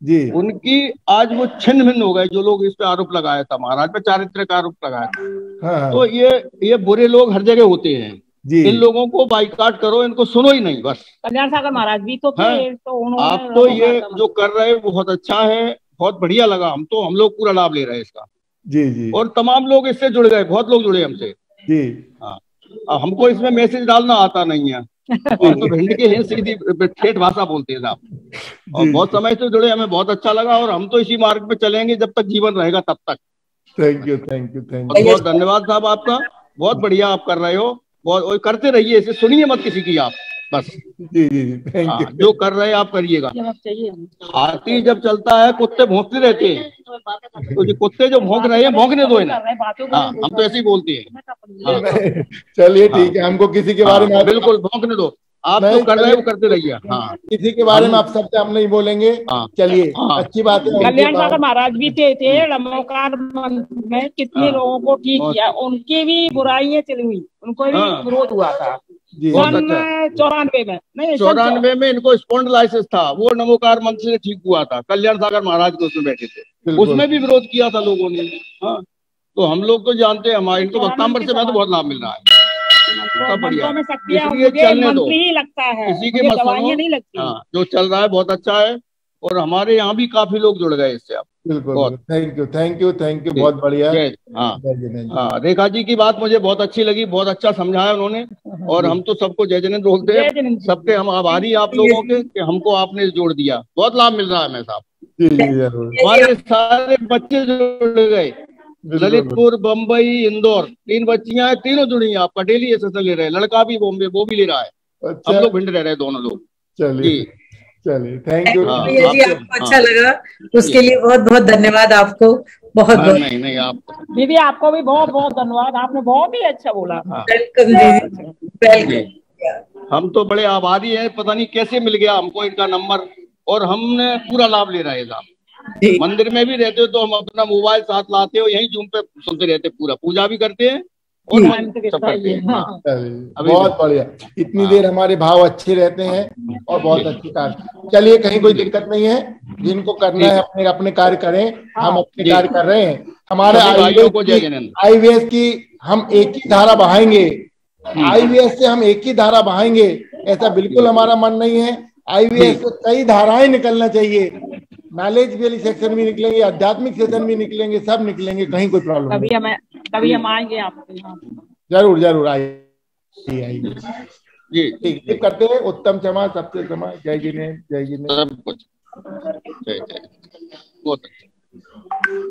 जी। उनकी आज वो छिन्न भिन्न हो गए जो लोग इस पे आरोप लगाया था, महाराज पे चारित्र का आरोप लगाया था। तो ये बुरे लोग हर जगह होते हैं जी। इन लोगों को बाइकाट करो, इनको सुनो ही नहीं बस। कल्याण सागर महाराज भी तो थे, तो आप तो ये जो कर रहे हैं बहुत अच्छा है, बहुत बढ़िया लगा। हम लोग पूरा लाभ ले रहे हैं इसका जी जी। और तमाम लोग इससे जुड़ गए, बहुत लोग जुड़े हमसे जी। हाँ, हमको इसमें मैसेज डालना आता नहीं है, और तो भिंड के हैं, सीधी ठेठ भाषा बोलते हैं साहब। और बहुत समय से जुड़े, हमें बहुत अच्छा लगा, और हम तो इसी मार्ग पे चलेंगे जब तक जीवन रहेगा तब तक। थैंक यू बहुत धन्यवाद साहब आपका, बहुत बढ़िया आप कर रहे हो, बहुत करते रहिए, इसे सुनिए मत किसी की आप, बस जी जी जी। Thank you. जो कर रहे हैं आप करिएगा। हाथी जब चलता है कुत्ते भौंकते रहते हैं, तो जो कुत्ते जो भौंक रहे हैं भौंकने दो इन्हें। हम तो ऐसे ही बोलते हैं। चलिए ठीक है, हमको किसी के बारे में बिल्कुल भौंकने दो, आप जो कर रहे हो करते रहिए। हाँ, किसी के बारे में आप सबसे हम नहीं बोलेंगे। चलिए अच्छी बात है। कल्याण सागर महाराज भी थे लमोकार में, कितने लोगों को ठीक किया, उनकी भी बुराइयां चली हुई, उनको भी विरोध हुआ था 94 में। नहीं 94 में इनको स्पॉन्डिलाइटिस था, वो नमोकार मंत्र से ठीक हुआ था। कल्याण सागर महाराज के उसमें बैठे थे, उसमें भी विरोध किया था लोगों ने। हाँ, तो हम लोग तो जानते हैं, हमारे इनको भक्तांबर से तो बहुत लाभ मिल रहा है, सब बढ़िया। इसलिए चलने दो, इसी के मसलों नहीं लगती। हाँ, जो चल रहा है बहुत अच्छा है, और हमारे यहाँ भी काफी लोग जुड़ गए इससे। आप बिल्कुल, थैंक यू बहुत बढ़िया। हाँ, रेखा जी की बात मुझे बहुत अच्छी लगी, बहुत अच्छा समझाया उन्होंने, और हम तो सबको जय जिनेंद्र बोलते हैं, सबके हम आभारी आप लोगों के कि हमको आपने जोड़ दिया, बहुत लाभ मिल रहा है हमें साहब। हमारे सारे बच्चे जुड़ गए, ललितपुर, बम्बई, इंदौर, 3 बच्चियां हैं, तीनों जुड़ी हैं। आपका डेली एसएसएल ले रहे हैं, लड़का भी बॉम्बे वो भी ले रहा है। अच्छा। हम लोग भिंड रह रहे हैं दोनों लोग। चलिए थैंक यू जी। आपको अच्छा लगा उसके लिए बहुत बहुत धन्यवाद आपको। बहुत नहीं आप दीदी, आपको भी बहुत बहुत धन्यवाद, आपने बहुत ही अच्छा बोला। वेलकम दीदी, वेलकम। हम तो बड़े आभारी हैं, पता नहीं कैसे मिल गया हमको इनका नंबर, और हमने पूरा लाभ ले रहे हैं। मंदिर में भी रहते हो तो हम अपना मोबाइल साथ लाते हो, यही जूम पे सुनते रहते, पूरा पूजा भी करते हैं और सब करते हैं। बहुत बढ़िया, इतनी देर हमारे भाव अच्छे रहते हैं और बहुत अच्छी कार्य। चलिए, कहीं कोई दिक्कत नहीं है, जिनको करना है अपने अपने कार्य करें, हम अपने कार्य कर रहे हैं। हमारे आईवीएस की हम एक ही धारा बहाएंगे, आईवीएस से हम एक ही धारा बहाएंगे, ऐसा बिल्कुल हमारा मन नहीं है। आईवीएस से कई धाराएं निकलना चाहिए, नॉलेज वाली सेक्शन भी निकलेंगे, आध्यात्मिक सेक्शन भी निकलेंगे, सब निकलेंगे, कहीं कोई प्रॉब्लम नहीं। कभी हम आएंगे आपके यहाँ। जरूर आइए जी। ठीक करते हैं। उत्तम समाज सबसे समाज। जय जिनेंद्र, जय जिनेंद्र। सब कुछ जय जय। बहुत अच्छा।